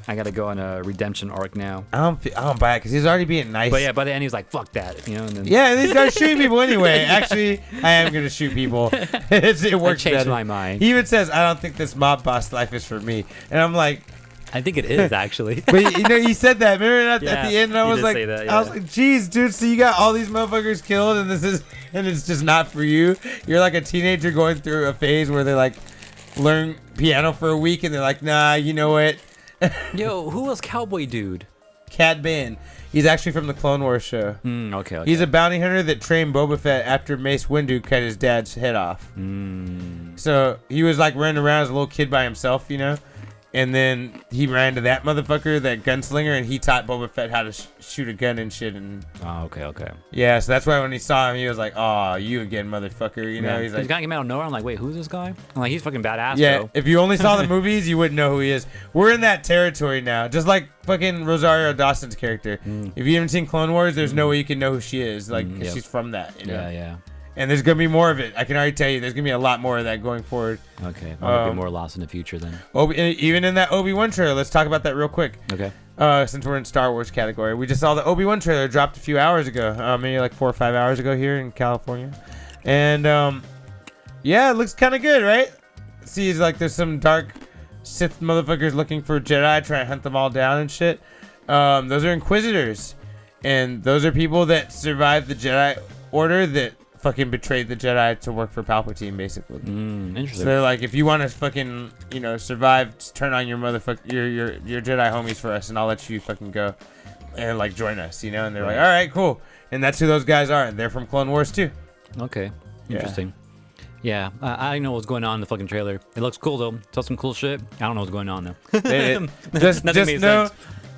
I gotta go on a redemption arc now. I don't buy it because he's already being nice. But yeah, by the end he was like, "Fuck that," And then Yeah, and he started shooting people anyway. Actually, I am gonna shoot people. It I works changed better. my mind. He even says, "I don't think this mob boss life is for me," and I'm like, I think it is actually. but he said that. Remember at Yeah, the end, and I he was did like, say that, I was yeah. like, "Geez, dude, so you got all these motherfuckers killed, and it's just not for you. You're like a teenager going through a phase where they like learn piano for a week, and they're like, nah, you know what." Yo, who was Cowboy Dude? Cad Bane. He's actually from the Clone Wars show. Okay. He's a bounty hunter that trained Boba Fett after Mace Windu cut his dad's head off. So he was like running around as a little kid by himself, and then he ran to that motherfucker, that gunslinger, and he taught Boba Fett how to shoot a gun and shit. And Oh, okay. yeah, so that's why when he saw him, he was like, "Oh, you again, motherfucker!" Yeah. He's He's like, kind of came out of nowhere. I'm like, wait, who's this guy? I'm like, he's fucking badass, "Yeah." though. If you only saw the movies, you wouldn't know who he is. We're in that territory now, just like fucking Rosario Dawson's character. If you haven't seen Clone Wars, there's no way you can know who she is. Like, 'cause yep. she's from that. Yeah. And there's gonna be more of it. I can already tell you. There's gonna be a lot more of that going forward. Okay. I'll be more lost in the future then. Even in that Obi Wan trailer, let's talk about that real quick. Okay. Since we're in Star Wars category, we just saw the Obi Wan trailer dropped a few hours ago, maybe like 4 or 5 hours ago here in California, and yeah, it looks kind of good, right? See, it's like there's some dark Sith motherfuckers looking for Jedi, trying to hunt them all down and shit. Those are Inquisitors, and those are people that survived the Jedi Order that fucking betrayed the Jedi to work for Palpatine, basically. Interesting. So they're like, if you want to fucking, survive, just turn on your your Jedi homies for us, and I'll let you fucking go and like join us, And they're like, all right, cool. And that's who those guys are. And they're from Clone Wars too. Okay. Yeah. Interesting. Yeah, I know what's going on in the fucking trailer. It looks cool though. Tell some cool shit. I don't know what's going on though. Just Nothing made know, sense.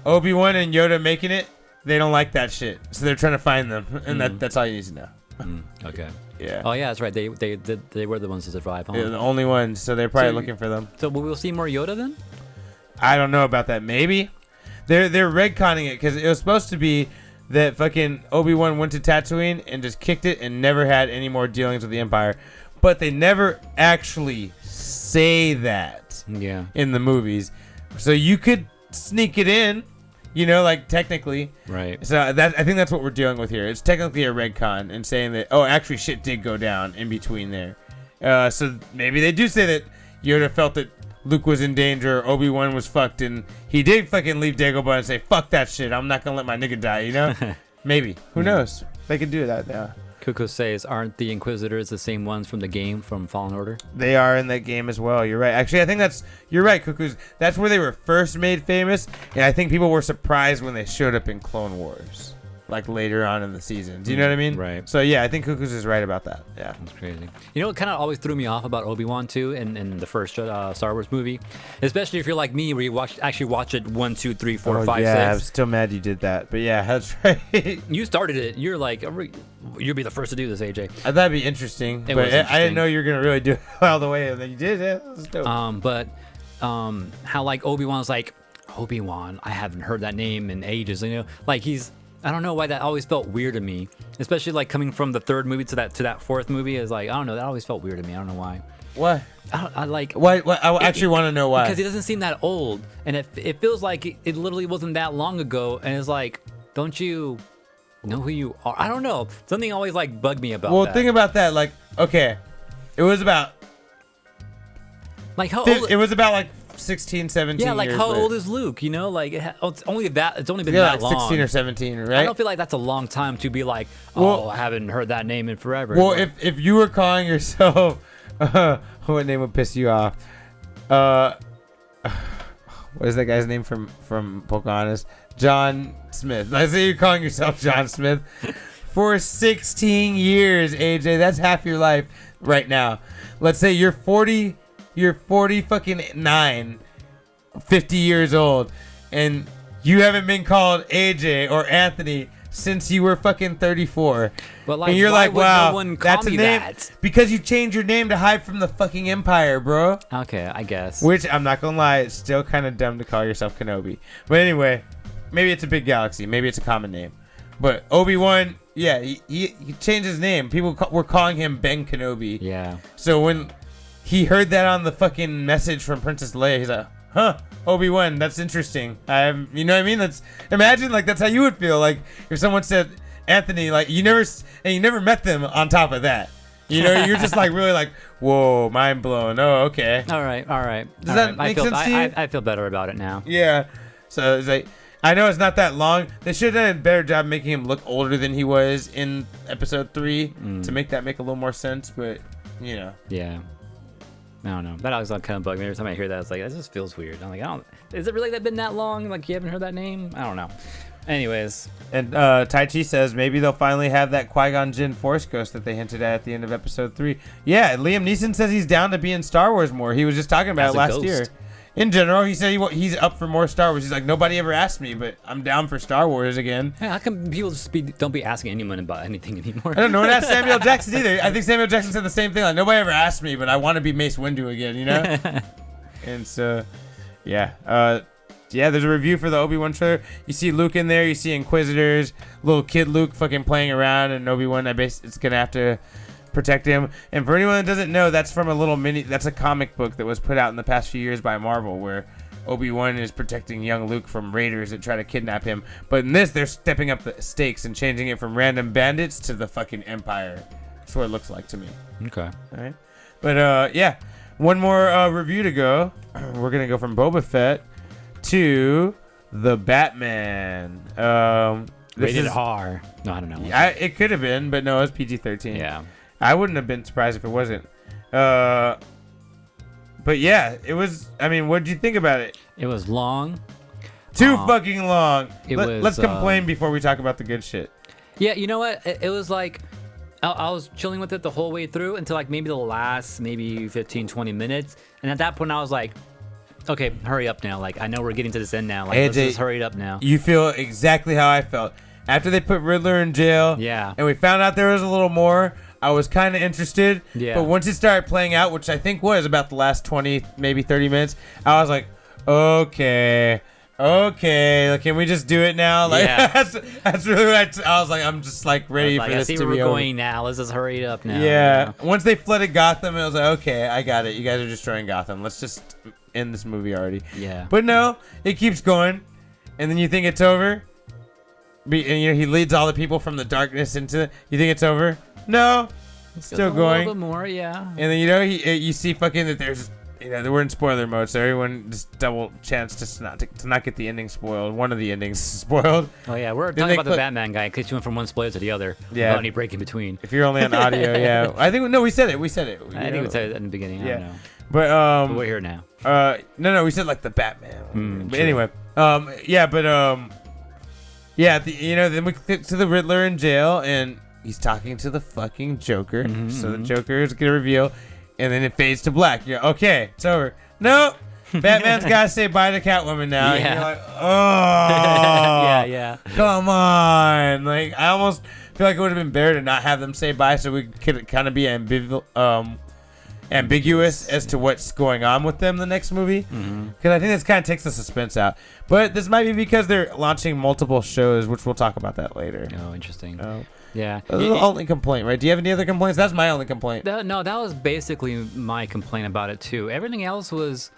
Obi-Wan and Yoda making it. They don't like that shit, so they're trying to find them, and that's all you need to know. Okay. Yeah. Oh yeah, that's right. They were the ones to survive. Huh? They're the only ones, so they're probably So looking for them. So we'll see more Yoda then? I don't know about that. Maybe they're retconning it because it was supposed to be that fucking Obi-Wan went to Tatooine and just kicked it and never had any more dealings with the Empire, but they never actually say that Yeah. in the movies. So you could sneak it in, like technically. Right. So that I think that's what we're dealing with here. It's technically a retcon and saying that actually shit did go down in between there. So maybe they do say that Yoda felt that Luke was in danger, Obi-Wan was fucked, and he did fucking leave Dagobah and say, "Fuck that shit. I'm not gonna let my nigga die." Maybe. Who knows? They could do that now. Kuko says, aren't the Inquisitors the same ones from the game from Fallen Order? They are in that game as well. You're right. Actually, I think you're right, Cuckoo's. That's where they were first made famous, and I think people were surprised when they showed up in Clone Wars, like later on in the season. Do you know what I mean? Right. So yeah, I think Cuckoo's is right about that. Yeah. That's crazy. You know what kind of always threw me off about Obi-Wan too in the first Star Wars movie? Especially if you're like me where you actually watch it 1, 2, 3, 4, 5, yeah, 6. I'm still mad you did that, but yeah, that's right. You started it. You're like, you'll be the first to do this, AJ. I thought it'd be interesting, It but was I interesting. didn't know you were gonna really do it all the way, and then you did. Yeah, that was dope. But how like Obi-Wan's like, Obi-Wan, I haven't heard that name in ages. Like I don't know why that always felt weird to me, especially like coming from the third movie to that fourth movie is like, I don't know, that always felt weird to me. I don't know why. What? I like. Why? I actually want to know why. Because he doesn't seem that old, and it feels like it literally wasn't that long ago, and it's like, don't you know who you are? I don't know. Something always like bugged me about Well, that. think about that. Like, okay, it was about like how old? it was about like 16, 17 Yeah, like years how later. old is Luke? Like it's only that. It's only been Yeah, that like long. 16 or 17, right? I don't feel like that's a long time to be like, Well- I haven't heard that name in forever. Well, Like, if you were calling yourself, what name would piss you off? What is that guy's name from Pocahontas? John Smith. Let's say you're calling yourself John Smith. for 16 years, AJ. That's half your life right now. Let's say you're 40 fucking 50 years old, and you haven't been called AJ or Anthony since you were fucking 34. But like, and you're why like, would wow, no one call that's a me name? that? Because you changed your name to hide from the fucking Empire, bro. Okay, I guess. Which, I'm not gonna lie, it's still kind of dumb to call yourself Kenobi. But anyway, maybe it's a big galaxy. Maybe it's a common name. But Obi Wan, yeah, he changed his name. People were calling him Ben Kenobi. Yeah. So when he heard that on the fucking message from Princess Leia, he's like, huh, Obi Wan, that's interesting. You know what I mean? Imagine like that's how you would feel like if someone said Anthony, like you never met them. On top of that, you know, you're just like really like, whoa, mind blown. Oh, okay. All right. Does that make sense to you? I feel better about it now. Yeah. So it's like, I know it's not that long. They should have done a better job making him look older than he was in episode 3 to make that make a little more sense. But you know. Yeah. I don't know. That always kind of bugged me. Every time I hear that, it's like, that just feels weird. I'm like, is it really been that long? Like, you haven't heard that name? I don't know. Anyways. And Tai Chi says maybe they'll finally have that Qui-Gon Jinn Force Ghost that they hinted at the end of episode 3. Yeah, Liam Neeson says he's down to be in Star Wars more. He was just talking about it last year. In general, he said he's up for more Star Wars. He's like, nobody ever asked me, but I'm down for Star Wars again. Hey, how come people just don't be asking anyone about anything anymore? I don't know. No one asked Samuel Jackson either. I think Samuel Jackson said the same thing. Like, nobody ever asked me, but I want to be Mace Windu again, you know? And so, yeah. Yeah, there's a review for the Obi-Wan trailer. You see Luke in there. You see Inquisitors. Little kid Luke fucking playing around, and Obi-Wan is going to have to protect him. And for anyone that doesn't know, that's from that's a comic book that was put out in the past few years by Marvel, where Obi-Wan is protecting young Luke from raiders that try to kidnap him. But in this, they're stepping up the stakes and changing it from random bandits to the fucking Empire. That's what it looks like to me. Okay. All right. But yeah, one more review to go. We're gonna go from Boba Fett to the Batman. Rated R. No, I don't know. It could have been, but no, it was PG-13. Yeah. I wouldn't have been surprised if it wasn't. But yeah, it was. I mean, what did you think about it? It was long. Too fucking long. Let's was, complain before we talk about the good shit. Yeah, you know what? It was like, I was chilling with it the whole way through until like maybe the last 15, 20 minutes. And at that point, I was like, okay, hurry up now. Like, I know we're getting to this end now. Like, let's just hurry it up now. You feel exactly how I felt. After they put Riddler in jail, yeah, and we found out there was a little more, I was kind of interested. Yeah. But once it started playing out, which I think was about the last 20, maybe 30 minutes, I was like, okay, like, can we just do it now? Like, yeah. that's really what I was like, I'm just like ready for this to be over. I see where we're going now. Let's just hurry it up now. Yeah. You know? Once they flooded Gotham, I was like, okay, I got it. You guys are destroying Gotham. Let's just end this movie already. Yeah. But no, it keeps going, and then you think it's over. And you know, he leads all the people from the darkness into. You think it's over? No, it's still going. A little bit more, yeah. And then you know you see fucking that there's we're in spoiler mode, so everyone just double chance to not get the ending spoiled. One of the endings spoiled. Oh yeah, we're talking about the Batman guy in case you went from one spoiler to the other. Yeah. Without any break in between. If you're only on audio, yeah. I think we said it. I think we said it in the beginning. I don't know. But we're here now. No, we said like the Batman. But true. anyway, then we get to the Riddler in jail, and he's talking to the fucking Joker. So the Joker is gonna reveal, and then it fades to black. You're okay, it's over. No, Batman's gotta say bye to Catwoman now. Yeah. And you're like, oh, yeah. Come on, like I almost feel like it would have been better to not have them say bye, so we could kind of be ambiguous as to what's going on with them the next movie, because I think this kind of takes the suspense out. But this might be because they're launching multiple shows, which we'll talk about that later. Oh, interesting. Yeah. That's the only complaint, right? Do you have any other complaints? That's my only complaint. No, that was basically my complaint about it too. Everything else was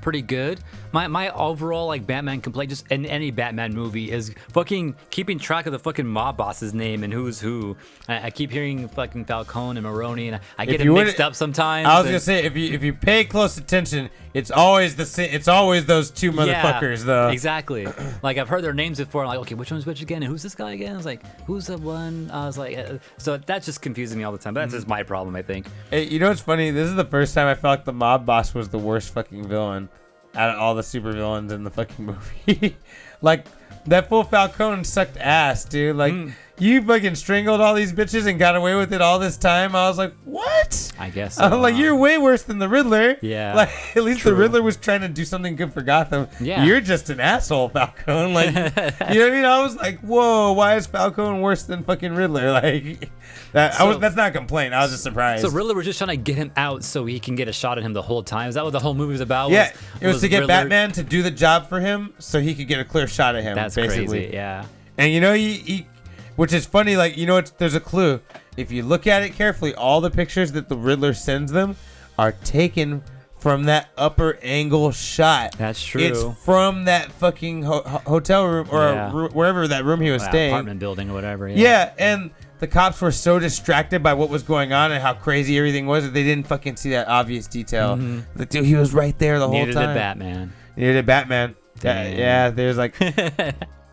pretty good. My overall like Batman complaint just in any Batman movie is fucking keeping track of the fucking mob boss's name and who's who. I keep hearing fucking Falcone and Maroney, and I get it mixed up sometimes. I was gonna say if you pay close attention, it's always the same. It's always those two motherfuckers, though. Exactly. Like I've heard their names before. I'm like, okay, which one's which again? And who's this guy again? I was like, who's the one? I was like, so that's just confusing me all the time. But that's just my problem, I think. Hey, you know what's funny? This is the first time I felt like the mob boss was the worst fucking villain out of all the super villains in the fucking movie. Like that fool Falcone sucked ass, dude. Like you fucking strangled all these bitches and got away with it all this time. I was like, what? I guess I'm like, you're way worse than the Riddler. Yeah. Like, at least True. the Riddler was trying to do something good for Gotham. Yeah. You're just an asshole, Falcone. Like, you know what I mean? I was like, whoa, why is Falcone worse than fucking Riddler? Like, that's not a complaint. I was just surprised. So Riddler was just trying to get him out so he can get a shot at him the whole time. Is that what the whole movie was about? Yeah, it was to get Riddler? Batman to do the job for him so he could get a clear shot at him. That's basically. crazy. Yeah. And you know, he which is funny, like, you know, there's a clue. If you look at it carefully, all the pictures that the Riddler sends them are taken from that upper angle shot. That's true. It's from that fucking hotel room or wherever that room he was staying. Apartment building or whatever. Yeah, and the cops were so distracted by what was going on and how crazy everything was that they didn't fucking see that obvious detail. Mm-hmm. The dude, he was right there the whole time. Needed a Batman. Needed a Batman. Yeah, there's like...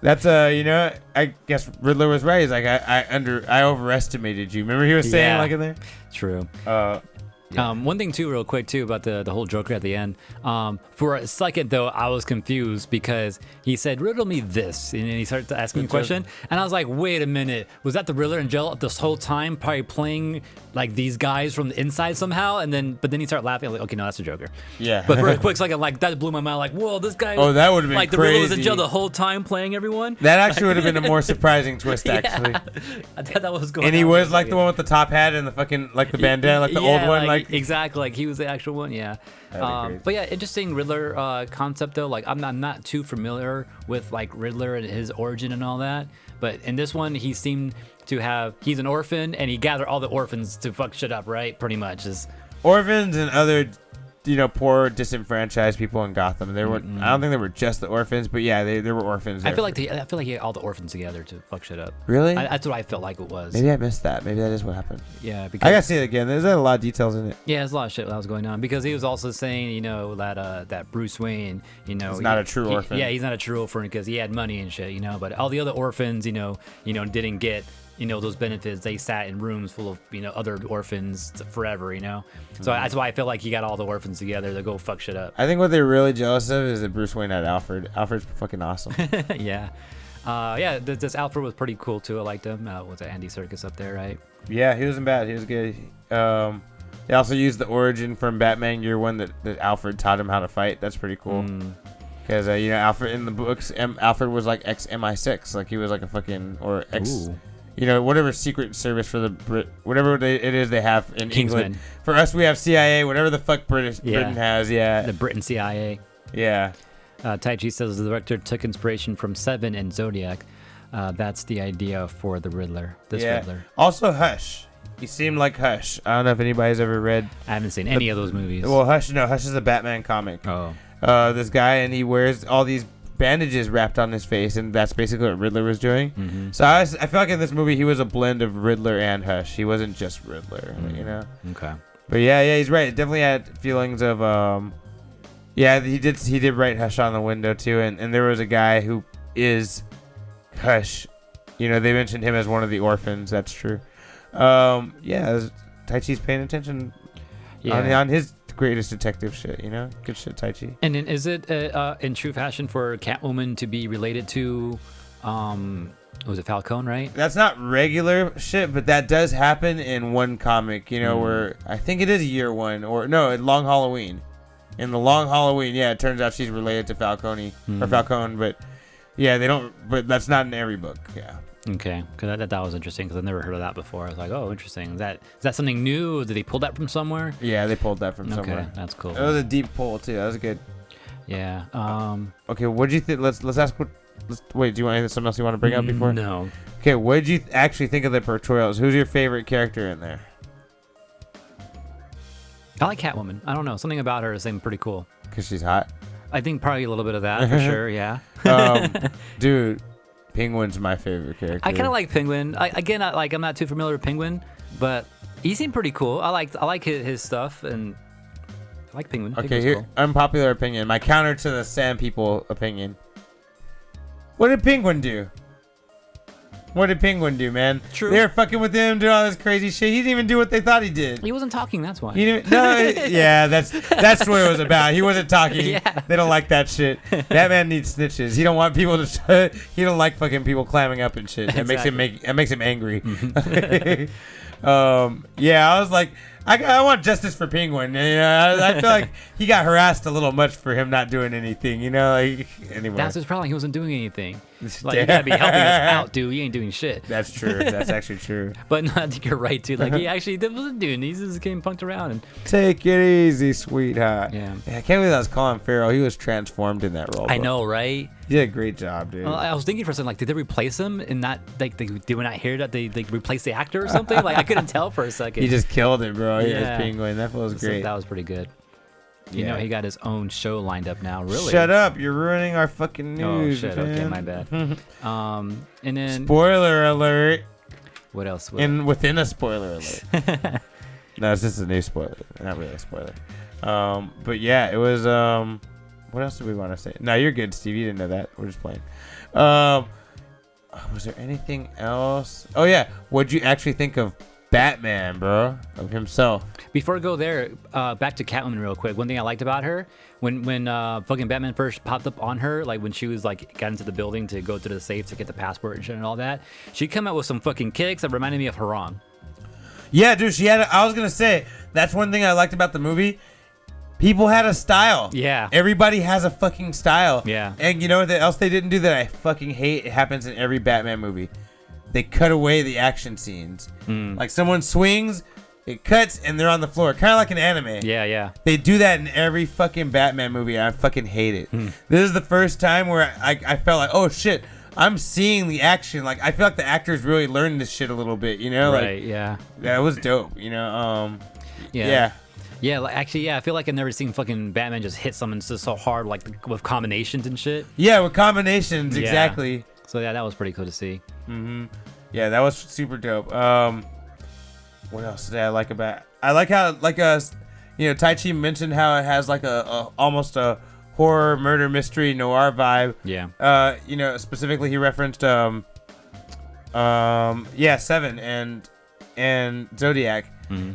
That's you know, I guess Riddler was right. He's like, I overestimated you. Remember he was saying like in there. True. Yeah. One thing too, real quick too, about the whole Joker at the end. For a second though, I was confused because he said, "Riddle me this," and then he started asking me a question, and I was like, "Wait a minute, was that the Riddler in jail this whole time, probably playing like these guys from the inside somehow?" And then, but then he started laughing. Like, okay, no, that's the Joker. Yeah. But for a quick second, like that blew my mind. Like, whoa, this guy. Oh, that would have been like crazy. the Riddler was in jail the whole time playing everyone. That actually would have been a more surprising twist, actually. I thought that was going. And he was like the one with the top hat and the fucking like the bandana, like the old one, like exactly, like he was the actual one. Yeah. But yeah, interesting Riddler concept though. Like I'm not too familiar with like Riddler and his origin and all that. But in this one, he seemed to have, he's an orphan and he gathered all the orphans to fuck shit up, right? Pretty much is orphans and other, you know, poor disenfranchised people in Gotham. They were, I don't think they were just the orphans, but yeah, there were orphans. I feel like he had all the orphans together to fuck shit up. Really? That's what I felt like it was. Maybe I missed that. Maybe that is what happened. Yeah, because I gotta see it again. There's a lot of details in it. Yeah, there's a lot of shit that was going on because he was also saying, you know, that Bruce Wayne, you know, he's not a true orphan. Yeah, he's not a true orphan because he had money and shit, you know. But all the other orphans, you know, didn't get, you know, those benefits. They sat in rooms full of, you know, other orphans forever, you know. So that's why I feel like he got all the orphans together to go fuck shit up. I think what they're really jealous of is that Bruce Wayne had Alfred. Alfred's fucking awesome. Yeah. Yeah, this Alfred was pretty cool too. I liked him. Was it Andy Serkis up there, right? Yeah, he wasn't bad. He was good. They also used the origin from Batman Year One that Alfred taught him how to fight. That's pretty cool. Because you know, Alfred in the books, Alfred was like ex MI6, like he was like a fucking or ex. Ooh. You know, whatever secret service for the whatever it is they have in Kingsman. England. For us, we have CIA. Whatever the fuck Britain has, yeah. The Britain CIA. Yeah. Tai Chi says the director took inspiration from Seven and Zodiac. That's the idea for the Riddler. Riddler. Also, Hush. He seemed like Hush. I don't know if anybody's ever read. I haven't seen any of those movies. Well, Hush is a Batman comic. Oh. This guy, and he wears all these bandages wrapped on his face, and that's basically what Riddler was doing. So I feel like in this movie he was a blend of Riddler and Hush. He wasn't just Riddler, you know. Okay. But yeah, he's right. It definitely had feelings of yeah, he did write Hush on the window too, and there was a guy who is Hush. You know, they mentioned him as one of the orphans. That's true. Yeah, Tai Chi's paying attention on his greatest detective shit, you know? Good shit, Tai Chi. And then is it in true fashion for Catwoman to be related to was it Falcone, right? That's not regular shit, but that does happen in one comic, you know, where I think it is Year One or no, Long Halloween. In the Long Halloween, yeah, it turns out she's related to Falcone or Falcone, but yeah, they don't, but that's not in every book. Yeah. Okay, because that was interesting because I've never heard of that before. I was like, oh, interesting. Is that something new? Did they pull that from somewhere? Yeah, they pulled that from somewhere. Okay, that's cool. It was a deep pull too. That was good. Yeah. Okay, what did you think? Let's ask. Wait, do you want something else you want to bring up before? No. Okay, what did you actually think of the portrayals? Who's your favorite character in there? I like Catwoman. I don't know, something about her seemed pretty cool. Because she's hot. I think probably a little bit of that for sure. Yeah. Dude. Penguin's my favorite character. I kind of like Penguin. I'm not too familiar with Penguin, but he seemed pretty cool. I like his stuff, and I like Penguin. Okay, Penguin's here, cool. unpopular opinion. My counter to the Sand People opinion. What did Penguin do? What did Penguin do, man? True. They were fucking with him, doing all this crazy shit. He didn't even do what they thought he did. He wasn't talking. That's why. He didn't. No, yeah, that's what it was about. He wasn't talking. Yeah. They don't like that shit. That man needs snitches. He don't want people to. He don't like fucking people climbing up and shit. That makes him angry. Yeah, I was like, I want justice for Penguin. You know, I feel like he got harassed a little much for him not doing anything. You know, like anyway. That's his problem. He wasn't doing anything. Like, you gotta be helping us out, dude. You ain't doing shit. That's true. That's actually true. But no, I think you're right, too. Like, he actually wasn't doing. He's just getting punked around. And take it easy, sweetheart. Yeah. I can't believe that was Colin Farrell. He was transformed in that role. I know, right? He did a great job, dude. Well, I was thinking for a second, like, did they replace him? And not like did we not hear that they replaced the actor or something? Like, I couldn't tell for a second. He just killed it, bro. He was Yeah. Penguin. That was So great. that was pretty good. You Yeah. know, he got his own show lined up now. Really? Shut up! You're ruining our fucking news. Oh shit! Man. Okay, my bad. And then Spoiler alert! what else? And within a spoiler alert. No, it's just a new spoiler. Not really a spoiler. But yeah, it was. What else do we want to say? No, you're good, Steve. You didn't know that. We're just playing. Was there anything else? Oh yeah, what'd you actually think of Batman, bro? Of himself? Before we go there, back to Catwoman real quick. One thing I liked about her, when fucking Batman first popped up on her, like when she was like got into the building to go to the safe to get the passport and shit and all that, she'd come out with some fucking kicks that reminded me of Harang. Yeah, dude. I was gonna say that's one thing I liked about the movie. People had a style. Yeah. Everybody has a fucking style. Yeah. And you know what else they didn't do that I fucking hate? It happens in every Batman movie. They cut away the action scenes. Like someone swings, it cuts, and they're on the floor. Kind of like an anime. Yeah, yeah. They do that in every fucking Batman movie, and I fucking hate it. This is the first time where I felt like, oh shit, I'm seeing the action. Like, I feel like the actors really learned this shit a little bit, you know? Right, Like, yeah. yeah, it was dope, you know? Yeah. Yeah, like, actually, yeah, I feel like I've never seen fucking Batman just hit someone so hard, like with combinations and shit. Yeah, with combinations, Yeah. exactly. So yeah, that was pretty cool to see. Yeah, that was super dope. What else did I like about? I like how Tai Chi mentioned how it has like a almost a horror murder mystery noir vibe. Yeah. Specifically he referenced Seven and Zodiac.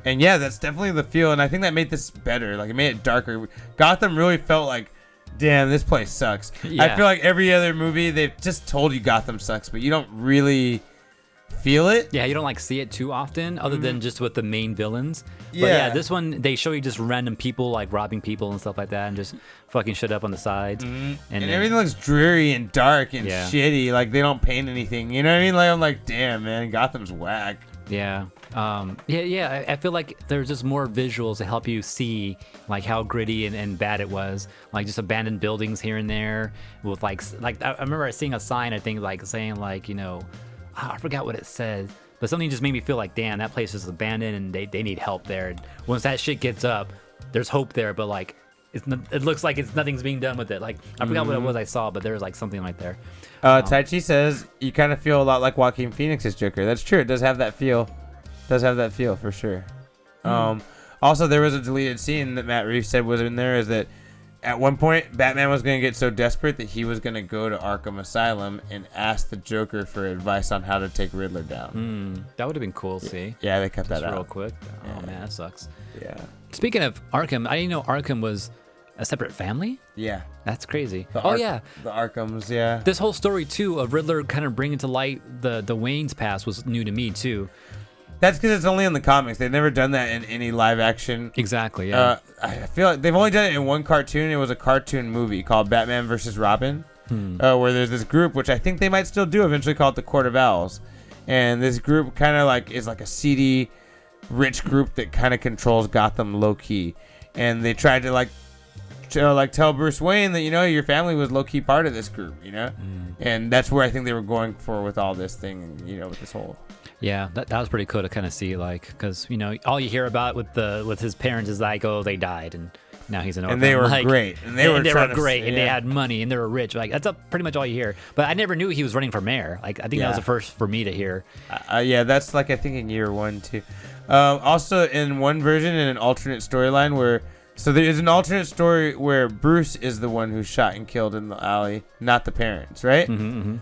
And yeah, that's definitely the feel, and I think that made this better. Like, it made it darker. Gotham really felt like, damn, this place sucks. Yeah. I feel like every other movie they've just told you Gotham sucks, but you don't really feel it. Yeah, you don't like see it too often, other than just with the main villains. But Yeah. yeah, this one they show you just random people like robbing people and stuff like that, and just fucking shit up on the sides. And then- everything looks dreary and dark and Yeah. shitty. Like, they don't paint anything. You know what I mean? Like, I'm like, damn, man, Gotham's whack. Yeah. I feel like there's just more visuals to help you see like how gritty and bad it was. Like just abandoned buildings here and there with like I remember seeing a sign, I think, like saying like, I forgot what it says, but something just made me feel like, damn, that place is abandoned and they need help there. And once that shit gets up, there's hope there, but like it looks like nothing's being done with it. Like I forgot what it was I saw, but there was like something like there. Tai Chi says you kind of feel a lot like Joaquin Phoenix's Joker. That's true. It does have that feel. For sure. Also, there was a deleted scene that Matt Reeves said was in there, is that at one point Batman was going to get so desperate that he was going to go to Arkham Asylum and ask the Joker for advice on how to take Riddler down. That would have been cool. See? Yeah, they cut that Just out real quick. Oh man, that sucks. Yeah. Speaking of Arkham, I didn't know Arkham was a separate family. Yeah. That's crazy. The Arkhams. Yeah. This whole story too of Riddler kind of bringing to light the Wayne's past was new to me too. That's because it's only in the comics. They've never done that in any live action. Exactly. Yeah. I feel like they've only done it in one cartoon. It was a cartoon movie called Batman vs. Robin, where there's this group, which I think they might still do eventually, called the Court of Owls. And this group kind of like is like a seedy, rich group that kind of controls Gotham low key. And they tried to tell Bruce Wayne that, your family was low key part of this group, And that's where I think they were going for with all this thing, and with this whole. Yeah, that was pretty cool to kind of see, like, because all you hear about with his parents is like, oh, they died, and now he's an orphan. And they were like, great, and they were great, and they had money, and they were rich. Like that's pretty much all you hear. But I never knew he was running for mayor. Like I think that was the first for me to hear. Yeah, that's like I think in year 1 too. Also, in one version, in an alternate storyline where. So there is an alternate story where Bruce is the one who's shot and killed in the alley, not the parents, right? And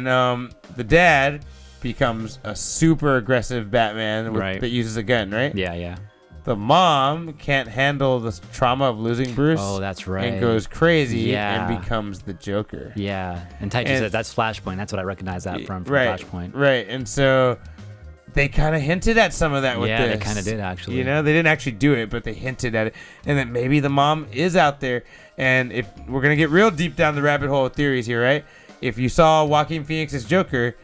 the dad becomes a super aggressive Batman that uses a gun, right? Yeah. The mom can't handle the trauma of losing Bruce. Oh, that's right. And goes crazy Yeah. and becomes the Joker. Yeah. And Taichi said that's Flashpoint. That's what I recognize that from Flashpoint. Right. And so they kind of hinted at some of that with this. Yeah, they kind of did, actually. You know, they didn't actually do it, but they hinted at it. And that maybe the mom is out there. And if we're going to get real deep down the rabbit hole of theories here, right? If you saw Joaquin Phoenix's Joker,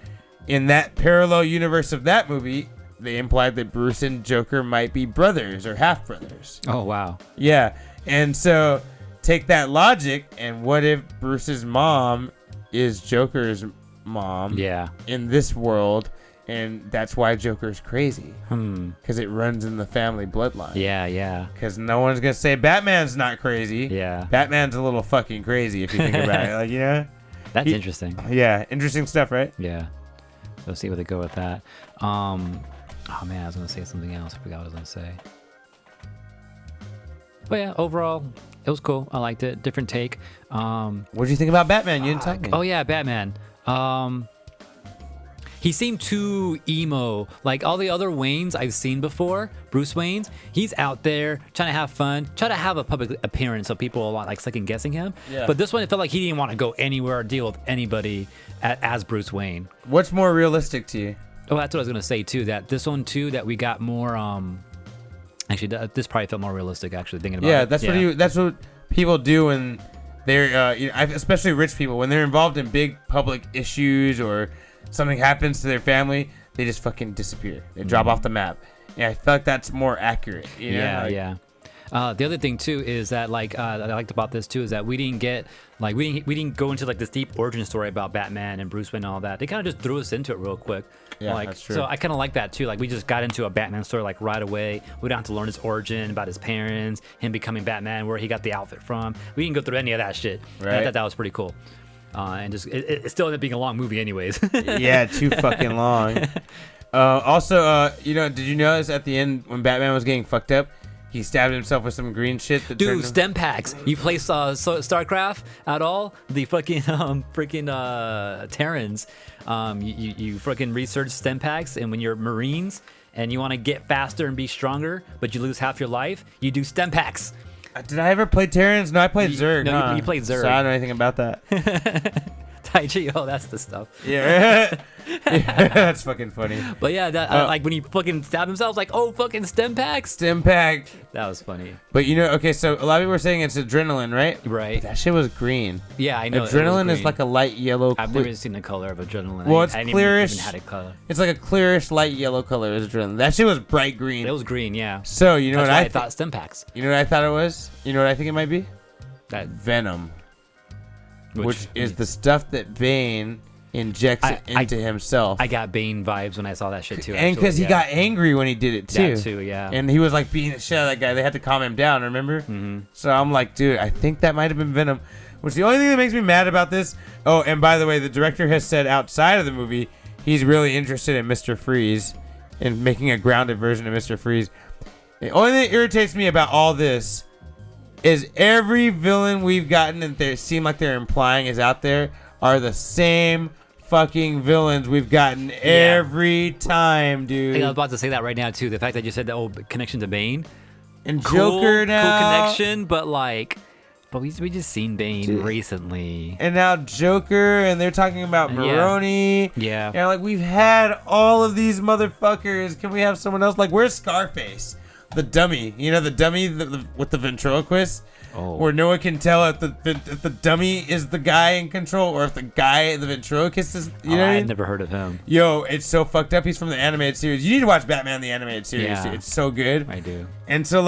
in that parallel universe of that movie, they implied that Bruce and Joker might be brothers or half brothers. Oh, wow. Yeah. And so take that logic, and what if Bruce's mom is Joker's mom in this world, and that's why Joker's crazy? Because it runs in the family bloodline. Yeah. Because no one's going to say Batman's not crazy. Yeah. Batman's a little fucking crazy if you think about it. Like, you know? That's interesting. Yeah. Interesting stuff, right? Yeah. Let's see where they go with that. Oh man, I was gonna say something else. I forgot what I was gonna say. But yeah, overall, it was cool. I liked it. Different take. What did you think about Batman? You didn't tell me. Oh yeah, Batman. He seemed too emo. Like all the other Waynes I've seen before, Bruce Wayne's, he's out there trying to have fun, trying to have a public appearance so people are like second guessing him. Yeah. But this one, it felt like he didn't want to go anywhere or deal with anybody as Bruce Wayne. What's more realistic to you? Oh, that's what I was gonna say too. That this one too, that we got more. Actually, this probably felt more realistic. Actually, thinking about it. That's what people do when they're, especially rich people, when they're involved in big public issues or something happens to their family, they just fucking disappear. They drop off the map. Yeah, I feel like that's more accurate. You know? Yeah. The other thing too is that that I liked about this too is that we didn't get we didn't go into like this deep origin story about Batman and Bruce Wayne and all that. They kind of just threw us into it real quick. Yeah, that's true. So I kind of like that too. Like we just got into a Batman story like right away. We don't have to learn his origin, about his parents, him becoming Batman, where he got the outfit from. We didn't go through any of that shit. Right. I thought that was pretty cool. And just it still ended up being a long movie anyways. Yeah, too fucking long. Also, did you notice at the end when Batman was getting fucked up, he stabbed himself with some green shit? Dude, stem packs. You play StarCraft at all? The fucking Terrans. You fucking research stem packs, and when you're Marines and you want to get faster and be stronger, but you lose half your life, you do stem packs. Did I ever play Terrans? No, I played Zerg. No, you played Zerg. So I don't know anything about that. Tai Chi, that's the stuff. Yeah. That's fucking funny. But yeah, like when he fucking stabbed himself, like, oh, fucking stem packs. Stem pack. That was funny. But okay, so a lot of people were saying it's adrenaline, right? Right. But that shit was green. Yeah, I know. Adrenaline is like a light yellow. I've never seen the color of adrenaline. Well, it's I clearish. Even had a color. It's like a clearish light yellow color is adrenaline. That shit was bright green. It was green, yeah. So you know That's what why I thought stem packs. You know what I thought it was? You know what I think it might be? That Venom. Which is the stuff that Bane injects into himself. I got Bane vibes when I saw that shit too. And because he got angry when he did it too. That too, yeah. And he was like beating the shit out of that guy. They had to calm him down, remember? Mm-hmm. So I'm like, dude, I think that might have been Venom. Which the only thing that makes me mad about this. Oh, and by the way, the director has said outside of the movie, he's really interested in Mr. Freeze and making a grounded version of Mr. Freeze. The only thing that irritates me about all this is every villain we've gotten and they seem like they're implying is out there are the same fucking villains we've gotten every time, dude. I was about to say that right now too. The fact that you said the connection to Bane and Joker now, cool connection, but we just seen Bane recently, and now Joker, and they're talking about Maroni. Yeah, and like we've had all of these motherfuckers. Can we have someone else? Like, where's Scarface? The dummy, the dummy with the ventriloquist, where no one can tell if the dummy is the guy in control or if the ventriloquist is. You know what I mean? I'd never heard of him. Yo, it's so fucked up. He's from the animated series. You need to watch Batman the animated series. Yeah. It's so good. I do. And so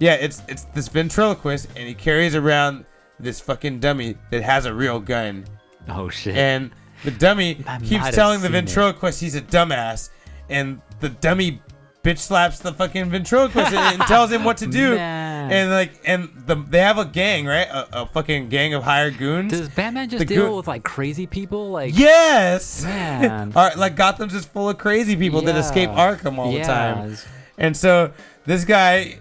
it's this ventriloquist, and he carries around this fucking dummy that has a real gun. Oh shit! And the dummy keeps telling the ventriloquist he's a dumbass, and the dummy bitch slaps the fucking ventriloquist and tells him what to do. Man. And they have a gang, right? A fucking gang of hired goons. Does Batman just deal with like crazy people? Like, yes, man. All right, like Gotham's just full of crazy people that escape Arkham all the time. And so this guy,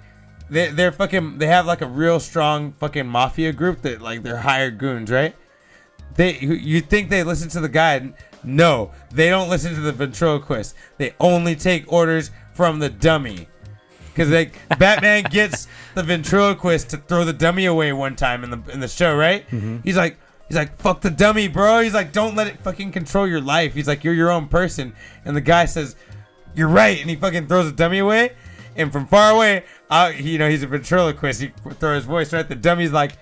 they have like a real strong fucking mafia group that like they're hired goons, right? You think they listen to the guy. No, they don't listen to the ventriloquist. They only take orders from the dummy. Because Batman gets the ventriloquist to throw the dummy away one time in the show, right? Mm-hmm. He's like, fuck the dummy, bro. He's like, don't let it fucking control your life. He's like, you're your own person. And the guy says, you're right. And he fucking throws the dummy away. And from far away, he's a ventriloquist. He throws his voice right. The dummy's like,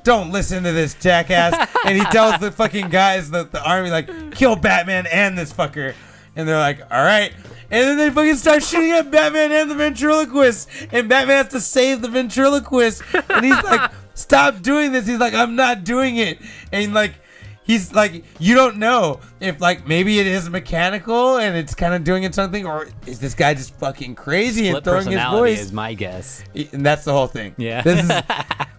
don't listen to this jackass. And he tells the fucking guys, the army, like, kill Batman and this fucker. And they're like, all right. And then they fucking start shooting at Batman and the ventriloquist. And Batman has to save the ventriloquist. And he's like, stop doing this. He's like, I'm not doing it. And like, he's like, you don't know if like maybe it is mechanical and it's kind of doing it something, or is this guy just fucking crazy and throwing his voice? Is my guess. And that's the whole thing. Yeah. This is,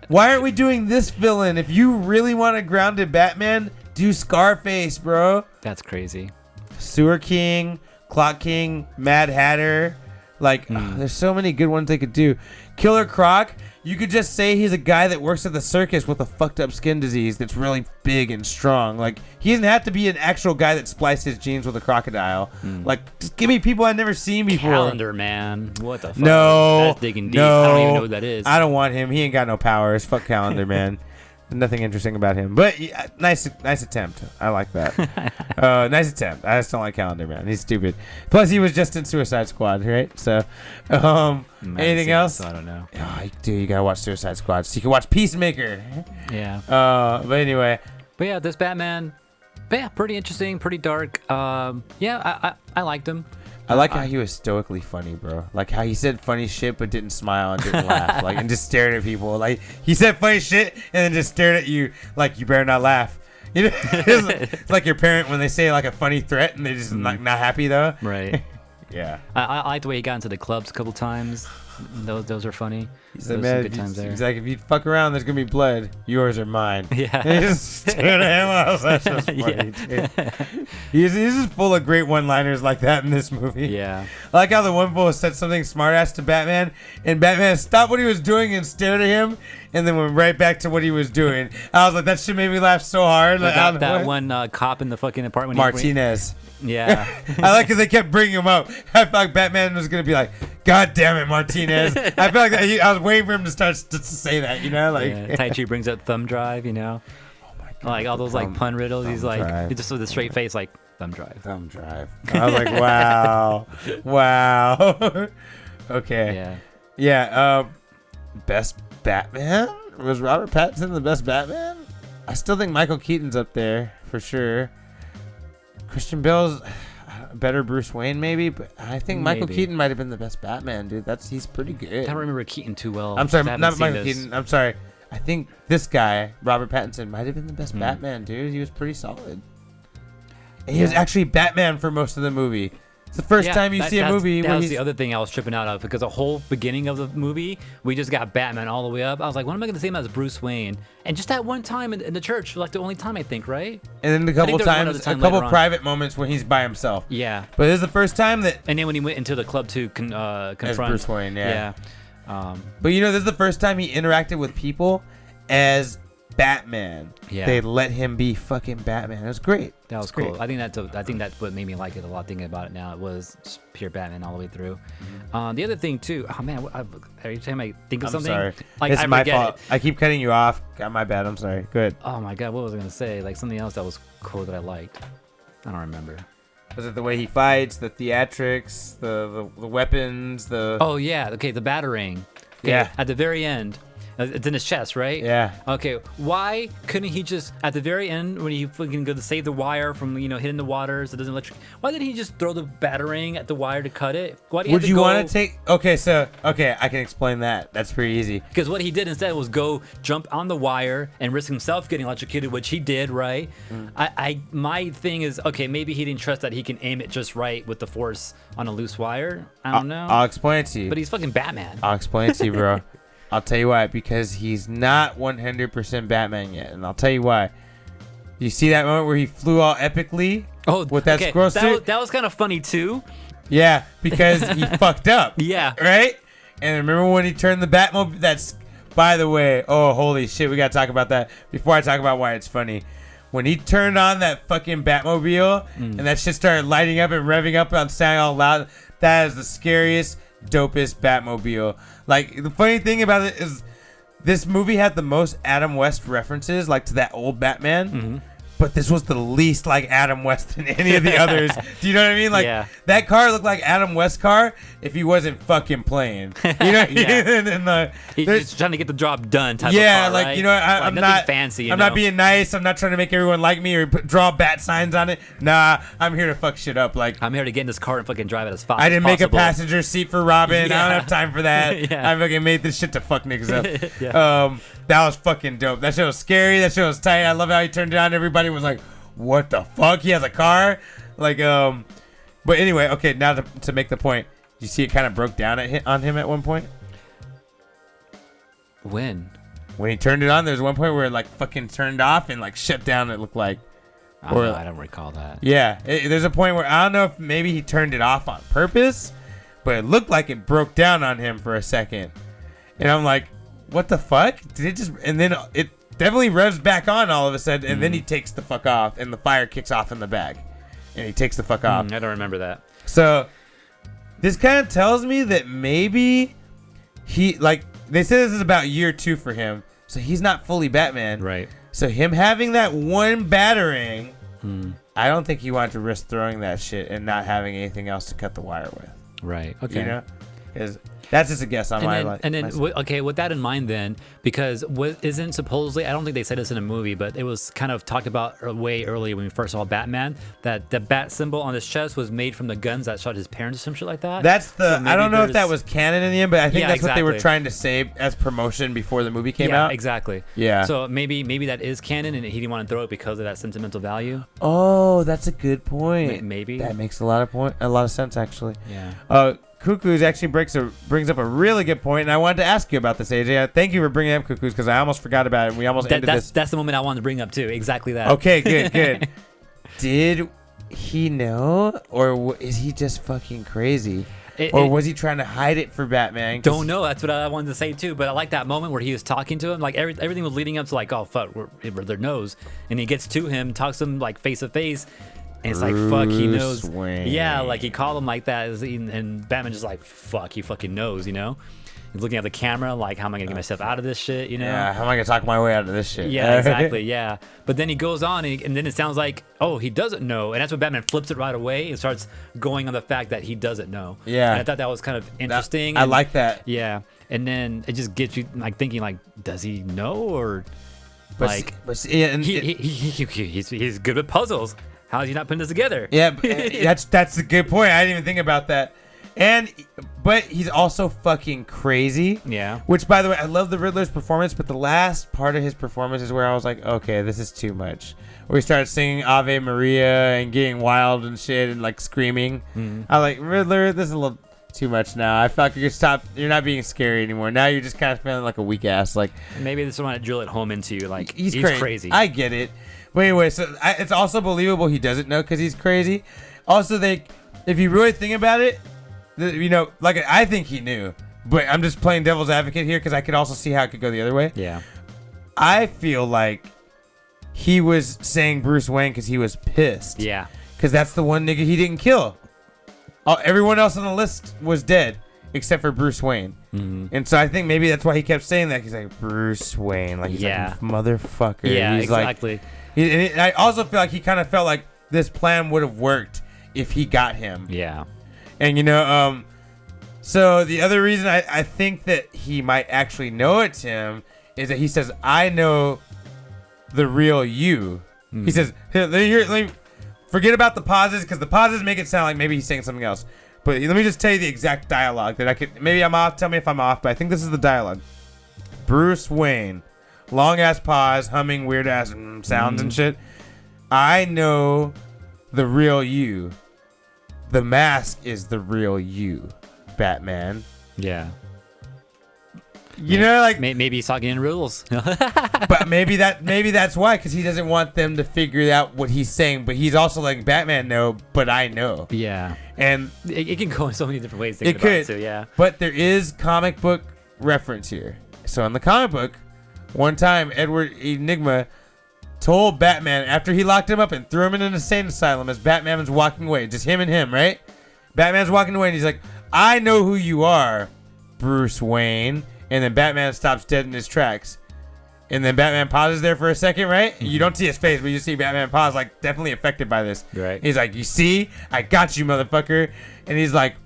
why aren't we doing this villain? If you really want a grounded Batman, do Scarface, bro. That's crazy. Sewer King, Clock King, Mad Hatter. Like, there's so many good ones they could do. Killer Croc, you could just say he's a guy that works at the circus with a fucked up skin disease that's really big and strong. Like, he doesn't have to be an actual guy that spliced his genes with a crocodile. Like, just give me people I've never seen before. Calendar Man. What the fuck? No. That's digging deep. I don't even know who that is. I don't want him. He ain't got no powers. Fuck Calendar Man. Nothing interesting about him, but yeah, nice attempt. I like that. Nice attempt. I just don't like Calendar Man. He's stupid. Plus, he was just in Suicide Squad, right? So, anything else? I don't know. Oh, dude, you gotta watch Suicide Squad. So you can watch Peacemaker. Yeah. But anyway. But yeah, this Batman. But yeah, pretty interesting, pretty dark. Yeah, I liked him. I like how he was stoically funny, bro. Like how he said funny shit but didn't smile and didn't laugh, like, and just stared at people. Like he said funny shit and then just stared at you like you better not laugh. You know, it's like your parent when they say like a funny threat and they just like not happy though. Right. Yeah. I like the way he got into the clubs a couple times. Those are funny. He said, man, he's like, if you fuck around, there's gonna be blood. Yours or mine. Yeah. And he just stared at him. I was like, that's just funny, dude. He's just full of great one-liners like that in this movie. Yeah. I like how the one fool said something smart-ass to Batman, and Batman stopped what he was doing and stared at him, and then went right back to what he was doing. I was like, that shit made me laugh so hard. Like that one cop in the fucking apartment. Martinez. Yeah. I like because they kept bringing him up. I felt like Batman was going to be like, God damn it, Martinez. I felt like I was waiting for him to start to say that, you know? Like, yeah. Tai Chi brings up thumb drive, you know? Oh my God, like all those like pun riddles. He's like, drive. he just with a straight face, like, thumb drive. Thumb drive. I was like, wow. Wow. Okay. Yeah. Yeah. Best Batman? Was Robert Pattinson the best Batman? I still think Michael Keaton's up there for sure. Christian Bale's better Bruce Wayne maybe, but I think Michael Keaton might have been the best Batman, dude. He's pretty good. I don't remember Keaton too well. I'm sorry, not Michael Keaton. I'm sorry. I think this guy, Robert Pattinson, might have been the best Batman, dude. He was pretty solid. And he was actually Batman for most of the movie. It's the first time you see a movie where that's the other thing I was tripping out of, because the whole beginning of the movie, we just got Batman all the way up. I was like, when am I going to see him as Bruce Wayne? And just that one time in the church, like the only time I think, right? And then a couple private moments when he's by himself. Yeah. But this is the first time that... And then when he went into the club to confront... As Bruce Wayne, yeah. Yeah. But you know, this is the first time he interacted with people as Batman. Yeah. They let him be fucking Batman. It was great. That was cool. I think that's what made me like it a lot. Thinking about it now, it was just pure Batman all the way through. The other thing too, oh man, every time I think of something, sorry. like it's I my forget fault. it. I keep cutting you off. My bad. I'm sorry. Good. Oh my god, what was I gonna say? Like something else that was cool that I liked. I don't remember. Was it the way he fights, the theatrics, the weapons, the? Oh yeah, okay, the batarang. Okay, yeah. At the very end. It's in his chest, right? Yeah. Okay. Why couldn't he just at the very end when he fucking go to save the wire from hitting the water so it doesn't electric? Why didn't he just throw the batarang at the wire to cut it? Why do you Would you want to take? Okay, I can explain that. That's pretty easy. Because what he did instead was go jump on the wire and risk himself getting electrocuted, which he did, right? My thing is, okay, maybe he didn't trust that he can aim it just right with the force on a loose wire. I don't know. I'll explain it to you. But he's fucking Batman. I'll explain it to you, bro. I'll tell you why. Because he's not 100% Batman yet, and I'll tell you why. You see that moment where he flew all epically with that squirrel suit? That was kind of funny too. Yeah, because he fucked up. Yeah. Right? And remember when he turned the Batmobile? By the way, oh, holy shit, we got to talk about that before I talk about why it's funny. when he turned on that fucking Batmobile and that shit started lighting up and revving up and sounding all loud, that is the scariest, dopest Batmobile. Like, the funny thing about it is this movie had the most Adam West references, like, to that old Batman. But this was the least like Adam West than any of the others. Do you know what I mean? Like, that car looked like Adam West's car if he wasn't fucking playing. You know? He's just trying to get the job done type of yeah, car, like, right? you know, I'm not fancy. I'm not being nice. I'm not trying to make everyone like me or draw bat signs on it. Nah, I'm here to fuck shit up. Like, I'm here to get in this car and fucking drive it as fast I didn't as make a possible. passenger seat for Robin. I don't have time for that. I fucking made this shit to fuck niggas up. That was fucking dope. That shit was scary. That shit was tight. I love how he turned it on. Everybody was like, what the fuck? He has a car? Like, but anyway, okay, now to make the point, you see it kind of broke down on him at one point? When he turned it on, there's one point where it like fucking turned off and like shut down, it looked like. I don't recall that. Yeah, there's a point where I don't know if maybe he turned it off on purpose, but it looked like it broke down on him for a second. And I'm like, what the fuck? Did it just, and then it definitely revs back on all of a sudden, and then he takes the fuck off, and the fire kicks off in the back, and he takes the fuck off. I don't remember that. So this kind of tells me that maybe he, like, they say this is about year 2 for him, so he's not fully Batman. Right. So him having that one batarang, I don't think he wanted to risk throwing that shit and not having anything else to cut the wire with. Right. Okay. You know? 'Cause that's just a guess on my life. And then, okay, with that in mind, then, because what isn't supposedly, I don't think they said this in a movie, but it was kind of talked about way earlier when we first saw Batman, that the bat symbol on his chest was made from the guns that shot his parents or some shit like that. That's the, So I don't know if that was canon in the end, but I think that's what they were exactly. trying to say as promotion before the movie came out. Exactly. Yeah. So maybe that is canon, and he didn't want to throw it because of that sentimental value. Oh, that's a good point. Maybe that makes a lot of sense, actually. Yeah. Cuckoos actually brings up a really good point, and I wanted to ask you about this, AJ. Thank you for bringing up Cuckoos, because I almost forgot about it, and we almost ended this. That's the moment I wanted to bring up too. Exactly that. Okay, good. Did he know, or is he just fucking crazy? Or was he trying to hide it for Batman? Don't know. That's what I wanted to say too. But I like that moment where he was talking to him. Like everything was leading up to like, oh fuck, we're their nose, and he gets to him, talks to him like face to face. And it's like, fuck, he knows. Wayne. Yeah, like he called him like that. And Batman just like, fuck, he fucking knows, you know? He's looking at the camera like, how am I going to get myself out of this shit, you know? Yeah, how am I going to talk my way out of this shit? Yeah, exactly, yeah. But then he goes on, and then it sounds like, oh, he doesn't know. And that's when Batman flips it right away and starts going on the fact that he doesn't know. Yeah. And I thought that was kind of interesting. I like that. Yeah. And then it just gets you like thinking, like, does he know? Or like, he's good with puzzles. How is he not putting this together? Yeah, that's a good point. I didn't even think about that. But he's also fucking crazy. Yeah. Which, by the way, I love the Riddler's performance, but the last part of his performance is where I was like, okay, this is too much. Where he started singing Ave Maria and getting wild and shit and like screaming. I was like, Riddler, this is a little too much now. I felt like you're not being scary anymore. Now you're just kind of feeling like a weak ass. Like, maybe this want to drill it home into you. Like, he's crazy. I get it. But anyway, so it's also believable he doesn't know because he's crazy. Also, if you really think about it, you know, like I think he knew, but I'm just playing devil's advocate here because I could also see how it could go the other way. Yeah. I feel like he was saying Bruce Wayne because he was pissed. Yeah. Because that's the one nigga he didn't kill. Everyone else on the list was dead except for Bruce Wayne. And so I think maybe that's why he kept saying that. He's like, Bruce Wayne. Like, he's like, motherfucker. Yeah, he's exactly. And I also feel like he kind of felt like this plan would have worked if he got him. Yeah. And, you know, so the other reason I think that he might actually know it's him is that he says, I know the real you. He says, here, let me forget about the pauses because the pauses make it sound like maybe he's saying something else. But let me just tell you the exact dialogue that I could. Maybe I'm off. Tell me if I'm off. But I think this is the dialogue. Bruce Wayne. Long ass pause, humming weird ass sounds and shit. I know the real you. The mask is the real you, Batman. Yeah. You know, like maybe he's talking in riddles. But maybe that's why, because he doesn't want them to figure out what he's saying. But he's also like, Batman, no, but I know. Yeah. And it can go in so many different ways. It could. So yeah. But there is comic book reference here. So in the comic book, one time Edward Enigma told Batman after he locked him up and threw him in an insane asylum as Batman was walking away, just him and him, right? Batman's walking away and he's like, I know who you are, Bruce Wayne. And then Batman stops dead in his tracks. And then Batman pauses there for a second, right? You don't see his face, but you see Batman pause, like, definitely affected by this. Right. He's like, you see? I got you, motherfucker. And he's like,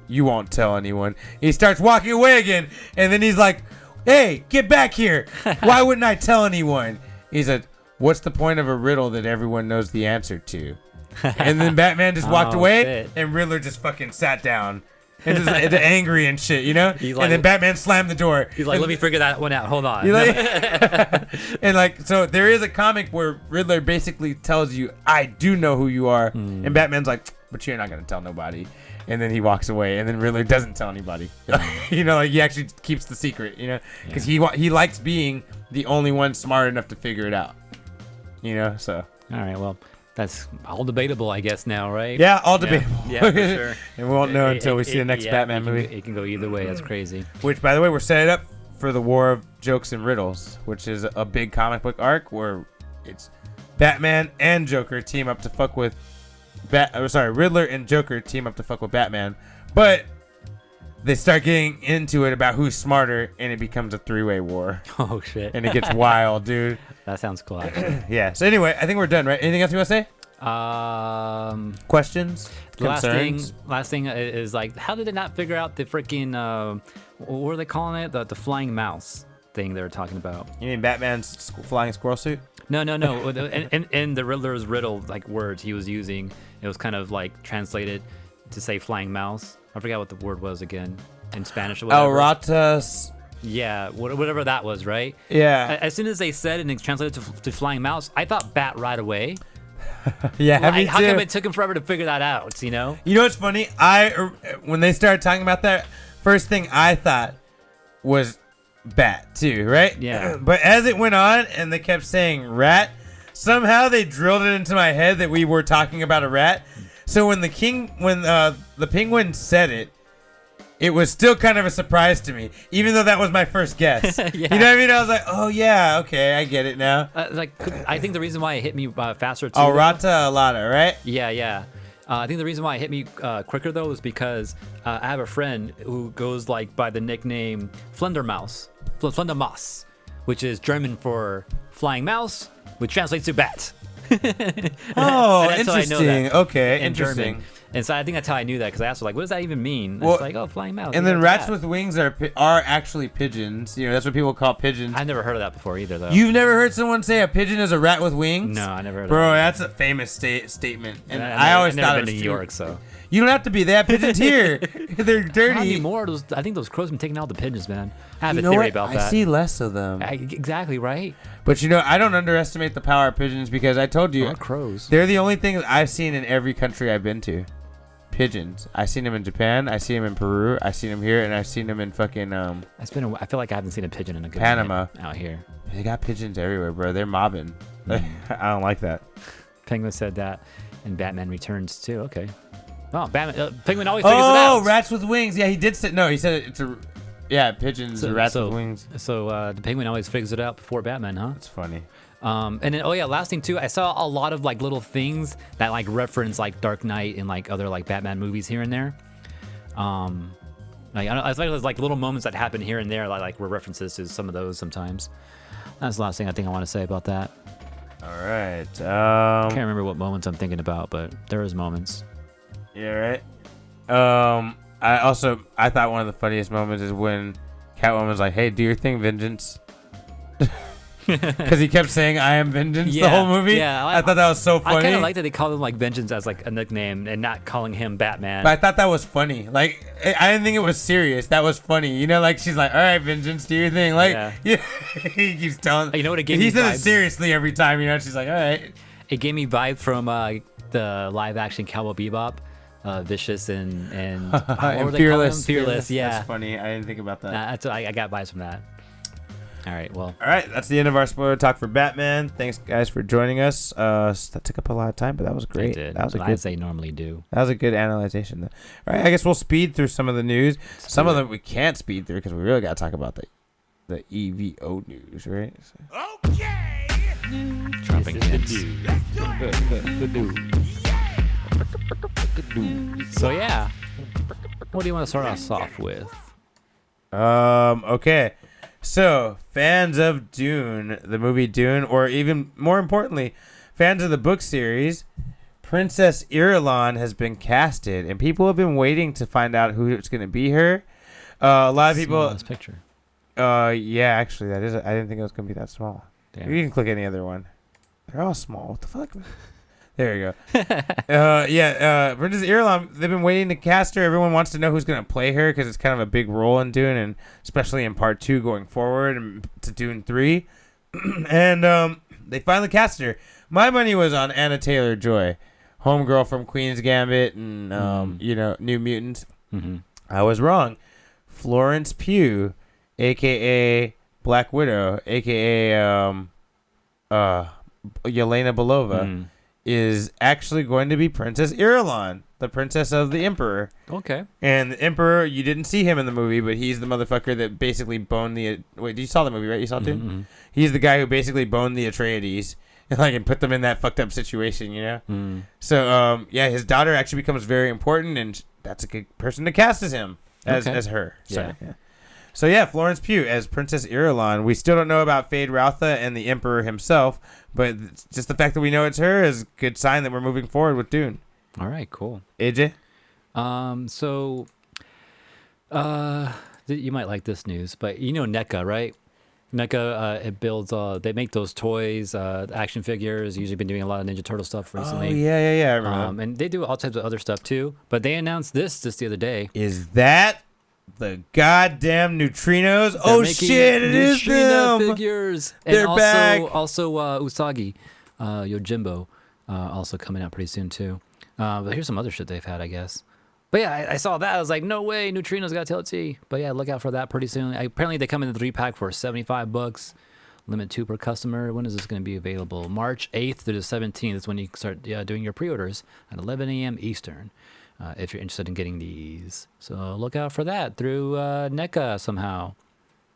you won't tell anyone. He starts walking away again. And then he's like, hey, get back here. Why wouldn't I tell anyone? He said, what's the point of a riddle that everyone knows the answer to? And then Batman just walked away, shit. and Riddler just fucking sat down. And just angry and shit, you know? He's like, and then Batman slammed the door. He's like, let me figure that one out. Hold on. And like, so there is a comic where Riddler basically tells you, I do know who you are. And Batman's like, but you're not going to tell nobody. And then he walks away, and then Riddler doesn't tell anybody. You know, like he actually keeps the secret, you know? Because he likes being the only one smart enough to figure it out. You know, so. All right, well. That's all debatable, I guess, now, right? Yeah, all debatable. Yeah, for sure. And we won't know until we see the next Batman movie. It can go either way. That's crazy. Which, by the way, we're setting up for the War of Jokes and Riddles, which is a big comic book arc where it's Batman and Joker team up to fuck with Riddler and Joker team up to fuck with Batman. But they start getting into it about who's smarter, and it becomes a three-way war. Oh, shit. And it gets wild, dude. That sounds cool, actually. Yeah. So anyway, I think we're done, right? Anything else you want to say? Questions? Concerns? Last thing is like, how did they not figure out the freaking, what were they calling it? The flying mouse thing they were talking about. You mean Batman's flying squirrel suit? No. and the Riddler's riddle, like words he was using, it was kind of like translated to say flying mouse. I forgot what the word was again in Spanish or whatever. Ratas. Yeah, whatever that was, right? Yeah. As soon as they said and it translated to flying mouse, I thought bat right away. Yeah, like, me how too. come it took him forever to figure that out, you know? You know what's funny? When they started talking about that, first thing I thought was bat too, right? Yeah. But as it went on and they kept saying rat, somehow they drilled it into my head that we were talking about a rat. So when the penguin said it, it was still kind of a surprise to me, even though that was my first guess. Yeah. You know what I mean? I was like, oh yeah, okay, I get it now. I think the reason why it hit me faster too. Rata alata, right? Yeah. I think the reason why it hit me quicker though is because I have a friend who goes like by the nickname Flundermaus, which is German for flying mouse, which translates to bat. Oh, interesting. Okay, in interesting. German. And so I think that's how I knew that, because I asked her, like, what does that even mean? Well, it's like, oh, flying mouse. And then rats with wings are actually pigeons. You know, that's what people call pigeons. I've never heard of that before either, though. You've never heard someone say a pigeon is a rat with wings? No, I never heard Bro, of that. that's a famous statement. And I always never thought been it was to New York, so. You don't have to be. They have pigeons here. They're dirty. Not anymore. I think those crows have been taking out the pigeons, man. I have You a know theory what? about that. I see less of them. Exactly, right? But you know, I don't underestimate the power of pigeons because I told you, crows. They're the only things I've seen in every country I've been to. Pigeons. I've seen them in Japan. I've seen them in Peru. I've seen them here, and I've seen them in fucking I feel like I haven't seen a pigeon in a good Panama minute out here. They got pigeons everywhere, bro. They're mobbing. I don't like that. Penguin said that, and Batman Returns too. Okay. Oh, Batman. Penguin always figures it out. Oh, rats with wings. Yeah, he did say. No, he said it's a. Yeah, pigeons, rats with wings. So the Penguin always figures it out before Batman, huh? That's funny. And then last thing too, I saw a lot of like little things that like reference like Dark Knight and like other like Batman movies here and there. I feel like there's like little moments that happen here and there like were references to some of those sometimes. That's the last thing I think I want to say about that. All right. I can't remember what moments I'm thinking about, but there is moments. Yeah, right. I thought one of the funniest moments is when Catwoman's like, "Hey, do your thing, Vengeance." Because he kept saying "I am Vengeance" the whole movie. Yeah, I thought that was so funny. I kind of like that they called him like Vengeance as like a nickname and not calling him Batman. But I thought that was funny. Like I didn't think it was serious. That was funny. You know, like she's like, "All right, Vengeance, do your thing." Like yeah. He keeps telling. You know what it gave me? He says it seriously every time. You know, she's like, "All right." It gave me vibe from the live action Cowboy Bebop. Vicious and Fearless. Fearless, yeah. That's funny. I didn't think about that. I got vibes from that. All right, that's the end of our spoiler talk for Batman. Thanks, guys, for joining us. That took up a lot of time, but that was great. It did. That was as they normally do. That was a good analyzation. All right, I guess we'll speed through some of the news. Some of them we can't speed through because we really got to talk about the EVO news, right? Okay. Dropping hints. So yeah, what do you want to start us off with? Okay. So, fans of Dune, the movie Dune, or even more importantly, fans of the book series, Princess Irulan has been casted, and people have been waiting to find out who it's going to be her. A lot of people. Smallest picture. Yeah, actually, that is. I didn't think it was going to be that small. Damn. You can click any other one. They're all small. What the fuck? There you go. Princess Irulan, they've been waiting to cast her. Everyone wants to know who's going to play her because it's kind of a big role in Dune, and especially in part 2 going forward and to Dune 3. And they finally casted her. My money was on Anna Taylor-Joy, homegirl from Queen's Gambit and, New Mutants. Mm-hmm. I was wrong. Florence Pugh, a.k.a. Black Widow, a.k.a. Yelena Belova, is actually going to be Princess Irulan, the princess of the Emperor. Okay. And the Emperor, you didn't see him in the movie, but he's the motherfucker that basically boned the... Wait, you saw the movie, right? You saw it too? Mm-hmm. He's the guy who basically boned the Atreides and put them in that fucked up situation, you know? Mm. So, his daughter actually becomes very important, and that's a good person to cast as him, as her. So, Yeah. So yeah, Florence Pugh as Princess Irulan. We still don't know about Fade Routha and the Emperor himself, but just the fact that we know it's her is a good sign that we're moving forward with Dune. All right, cool. AJ? You might like this news, but you know NECA, right? NECA, it builds, they make those toys, action figures. Usually been doing a lot of Ninja Turtle stuff recently. Oh, yeah, I remember. And they do all types of other stuff too, but they announced this just the other day. Is that the goddamn neutrinos? Oh shit, it is them! Figures. They're and back! Also Usagi, Yojimbo, also coming out pretty soon too. But here's some other shit they've had, I guess. But yeah, I saw that. I was like, no way, Neutrinos got TLT. But yeah, look out for that pretty soon. Apparently, they come in the 3-pack for $75. Limit 2 per customer. When is this going to be available? March 8th through the 17th is when you start doing your pre-orders at 11 a.m. Eastern, if you're interested in getting these. So look out for that through NECA somehow.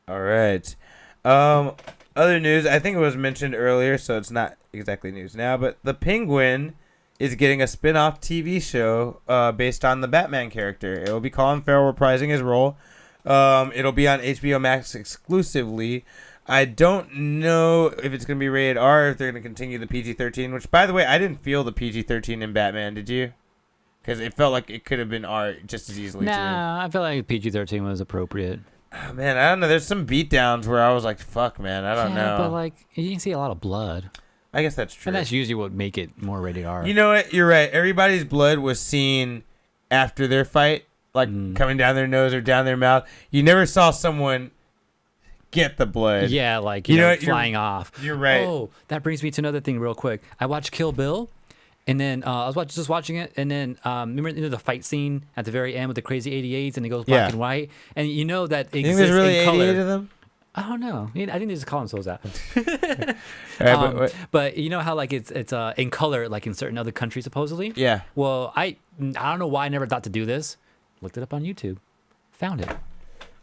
All right. Other news, I think it was mentioned earlier, so it's not exactly news now, but the Penguin is getting a spin-off TV show based on the Batman character. It will be Colin Farrell reprising his role. It'll be on HBO Max exclusively. I don't know if it's going to be rated R, if they're going to continue the PG-13, which, by the way, I didn't feel the PG-13 in Batman, did you? Because it felt like it could have been R just as easily. Nah, I felt like PG-13 was appropriate. Oh, man, I don't know. There's some beatdowns where I was like, fuck, man, I don't know. But, like, you can see a lot of blood. I guess that's true. And that's usually what make it more rated R. You know what? You're right. Everybody's blood was seen after their fight, like coming down their nose or down their mouth. You never saw someone get the blood. Yeah, like, you know flying off. You're right. Oh, that brings me to another thing real quick. I watched Kill Bill, and then I was just watching it, and then remember the fight scene at the very end with the crazy 88s, and it goes black and white, and you know that it exists there's really in color. 88 of them? I don't know. I think they just call themselves that. Right, but you know how like it's in color like in certain other countries supposedly. Yeah. Well, I don't know why I never thought to do this. Looked it up on YouTube, found it.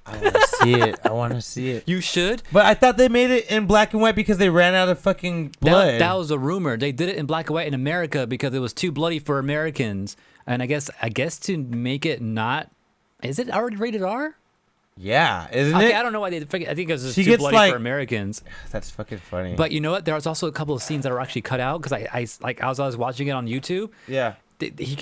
I want to see it. I want to see it. You should. But I thought they made it in black and white because they ran out of fucking blood. That was a rumor. They did it in black and white in America because it was too bloody for Americans. And I guess to make it not, is it already rated R? Yeah, isn't okay, it? I don't know why they. I think it was just She too gets, bloody like- for Americans. That's fucking funny. But you know what? There was also a couple of scenes that were actually cut out because I was watching it on YouTube. yeah.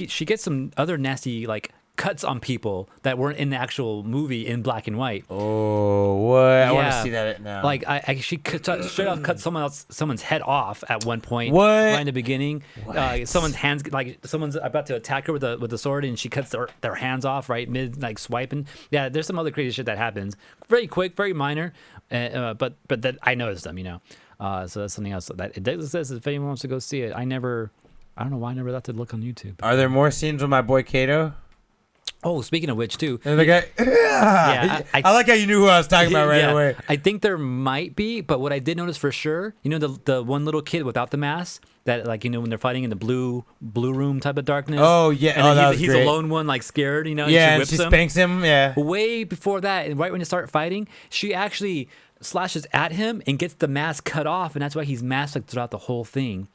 She gets some other nasty like cuts on people that weren't in the actual movie in black and white. Oh, what? I want to Yeah. see that now. Like she straight off cut someone's head off at one point. What? Right in the beginning. What? Someone's hands like someone's about to attack her with the sword and she cuts their hands off right mid like swiping. Yeah, there's some other crazy shit that happens. Very quick, very minor. But that I noticed them, you know. So that's something else that it says if anyone wants to go see it. I don't know why I never thought to look on YouTube. Are there more scenes with my boy Kato? Oh, speaking of which, too. And the guy, Yeah, I like how you knew who I was talking about right away. I think there might be, but what I did notice for sure, you know, the one little kid without the mask that like when they're fighting in the blue room type of darkness. Oh yeah, and then that was he's great. the lone one like scared, Yeah, and and she whips him. spanks him. Yeah. Way before that, and right when they start fighting, she actually slashes at him and gets the mask cut off, and that's why he's masked like, throughout the whole thing.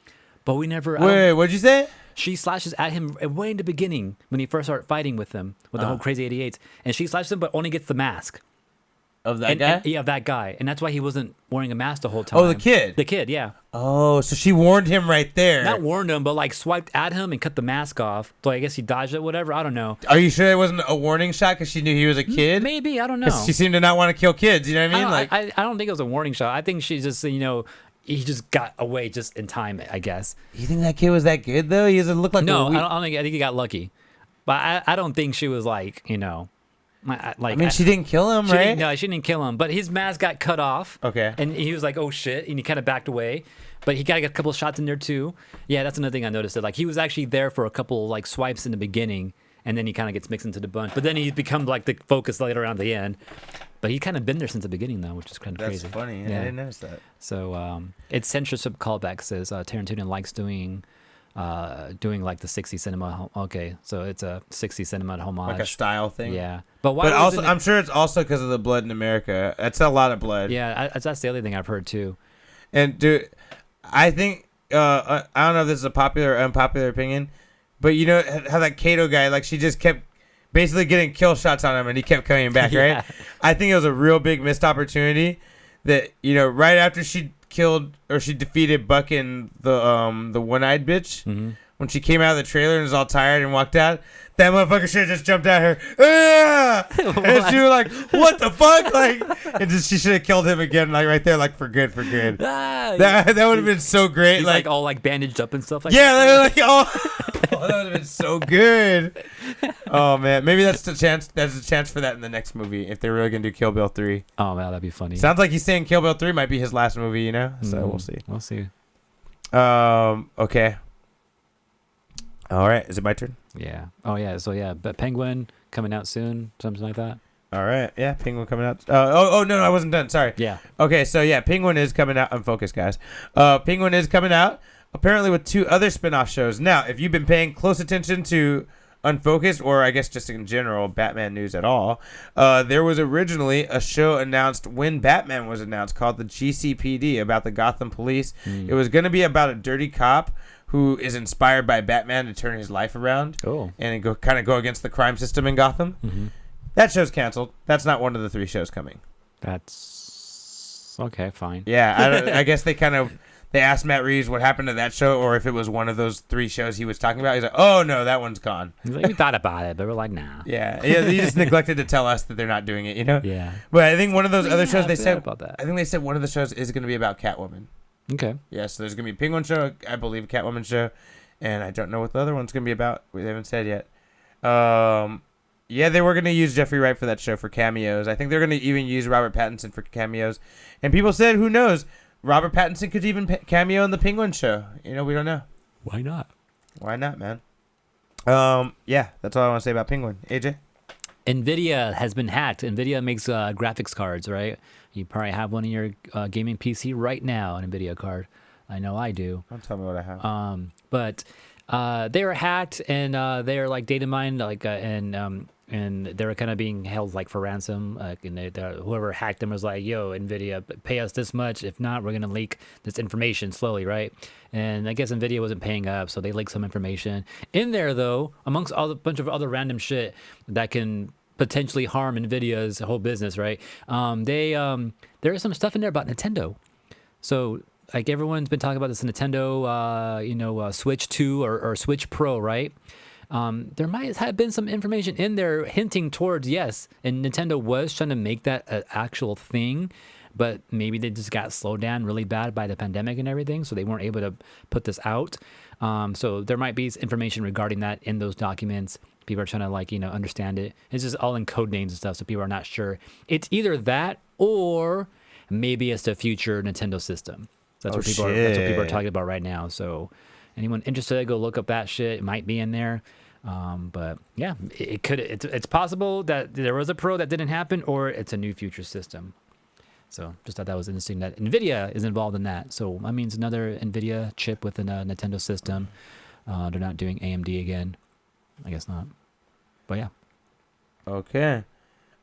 But we never. Wait, what'd you say? She slashes at him way in the beginning when he first started fighting with him with the whole crazy 88s, and she slashes him, but only gets the mask. Of that guy? Yeah, of that guy, and that's why he wasn't wearing a mask the whole time. Oh, the kid. The kid, yeah. Oh, so she warned him right there. Not warned him, but like swiped at him and cut the mask off. So I guess he dodged it, whatever. I don't know. Are you sure it wasn't a warning shot because she knew he was a kid? Maybe, I don't know. She seemed to not want to kill kids. You know what I mean? I don't think it was a warning shot. I think she just, he just got away just in time, I guess. You think that kid was that good though? He doesn't look like No, I think he got lucky, but I don't think she was like I mean, she didn't kill him, right? No, she didn't kill him, but his mask got cut off. Okay. And he was like, "Oh shit!" and he kind of backed away. But he got a couple of shots in there too. Yeah, that's another thing I noticed. That like he was actually there for a couple like swipes in the beginning, and then he kind of gets mixed into the bunch. But then he's become like the focus later on the end. But he kind of been there since the beginning though, which is kind of crazy. That's funny. Yeah. I didn't notice that. So it's censorship callback says Tarantino likes doing like the 60 cinema. Okay, so it's a 60 cinema homage, Like a style thing. Yeah, but why? But also, I'm sure it's also because of the blood in America. That's a lot of blood. Yeah, that's the other thing I've heard too. And dude, I think I don't know if this is a popular or unpopular opinion, but you know how that Kato guy, like she just kept basically getting kill shots on him, and he kept coming back, Yeah. right? I think it was a real big missed opportunity. That right after she killed or she defeated Buck and the one-eyed bitch, when she came out of the trailer and was all tired and walked out, that motherfucker should have just jumped at her. Ah! And she was like, "What the fuck?" Like, and just she should have killed him again, like right there, like for good. That would have been so great. He's like all like bandaged up and stuff like yeah, that. like that would have been so good. Oh man, maybe that's the chance. There's a chance for that in the next movie if they're really gonna do Kill Bill 3. Oh man, that'd be funny. Sounds like he's saying Kill Bill 3 might be his last movie. So we'll see. We'll see. Okay. All right, is it my turn? Yeah. Oh yeah. So yeah, but Penguin coming out soon, something like that. All right. Yeah, Penguin coming out. No, I wasn't done. Sorry. Yeah. Okay, so yeah, Penguin is coming out. Unfocused, guys. Penguin is coming out, apparently with 2 other spin-off shows. Now, if you've been paying close attention to Unfocused, or I guess just in general Batman news at all, there was originally a show announced when Batman was announced called the GCPD, about the Gotham police. It was going to be about a dirty cop who is inspired by Batman to turn his life around and go against the crime system in Gotham. That show's canceled. That's not one of the 3 shows coming. That's okay. Fine. Yeah, I guess they asked Matt Reeves what happened to that show, or if it was one of those 3 shows he was talking about. He's like, "Oh no, that one's gone." He's like, we thought about it, but we're like, nah. Yeah. He just neglected to tell us that they're not doing it. Yeah. But I think one of those other shows they said about that. I think they said one of the shows is going to be about Catwoman. Okay. Yeah, so there's going to be a Penguin show, I believe a Catwoman show, and I don't know what the other one's going to be about. They haven't said yet. Yeah, they were going to use Jeffrey Wright for that show for cameos. I think they're going to even use Robert Pattinson for cameos. And people said, who knows? Robert Pattinson could even cameo in the Penguin show. We don't know. Why not? Why not, man? Yeah, that's all I want to say about Penguin. AJ? NVIDIA has been hacked. NVIDIA makes graphics cards, right? You probably have one in your gaming PC right now, an NVIDIA card. I know I do. Don't tell me what I have. But they were hacked, and they're like data mined, and they were kind of being held like for ransom. And whoever hacked them was like, "Yo, NVIDIA, pay us this much. If not, we're gonna leak this information slowly, right?" And I guess NVIDIA wasn't paying up, so they leaked some information in there, though, amongst all the bunch of other random shit that can potentially harm NVIDIA's whole business, right? There is some stuff in there about Nintendo. So like everyone's been talking about this Nintendo, Switch 2 or Switch Pro, right? There might have been some information in there hinting towards yes, and Nintendo was trying to make that an actual thing, but maybe they just got slowed down really bad by the pandemic and everything, so they weren't able to put this out. So there might be information regarding that in those documents. People are trying to understand it. It's just all in code names and stuff, so people are not sure. It's either that or maybe it's the future Nintendo system. So that's what people are talking about right now. So anyone interested, go look up that shit. It might be in there. But yeah, it's possible that there was a Pro that didn't happen, or it's a new future system. So just thought that was interesting that NVIDIA is involved in that. So that means another NVIDIA chip within a Nintendo system. They're not doing AMD again. I guess not. But yeah. Okay.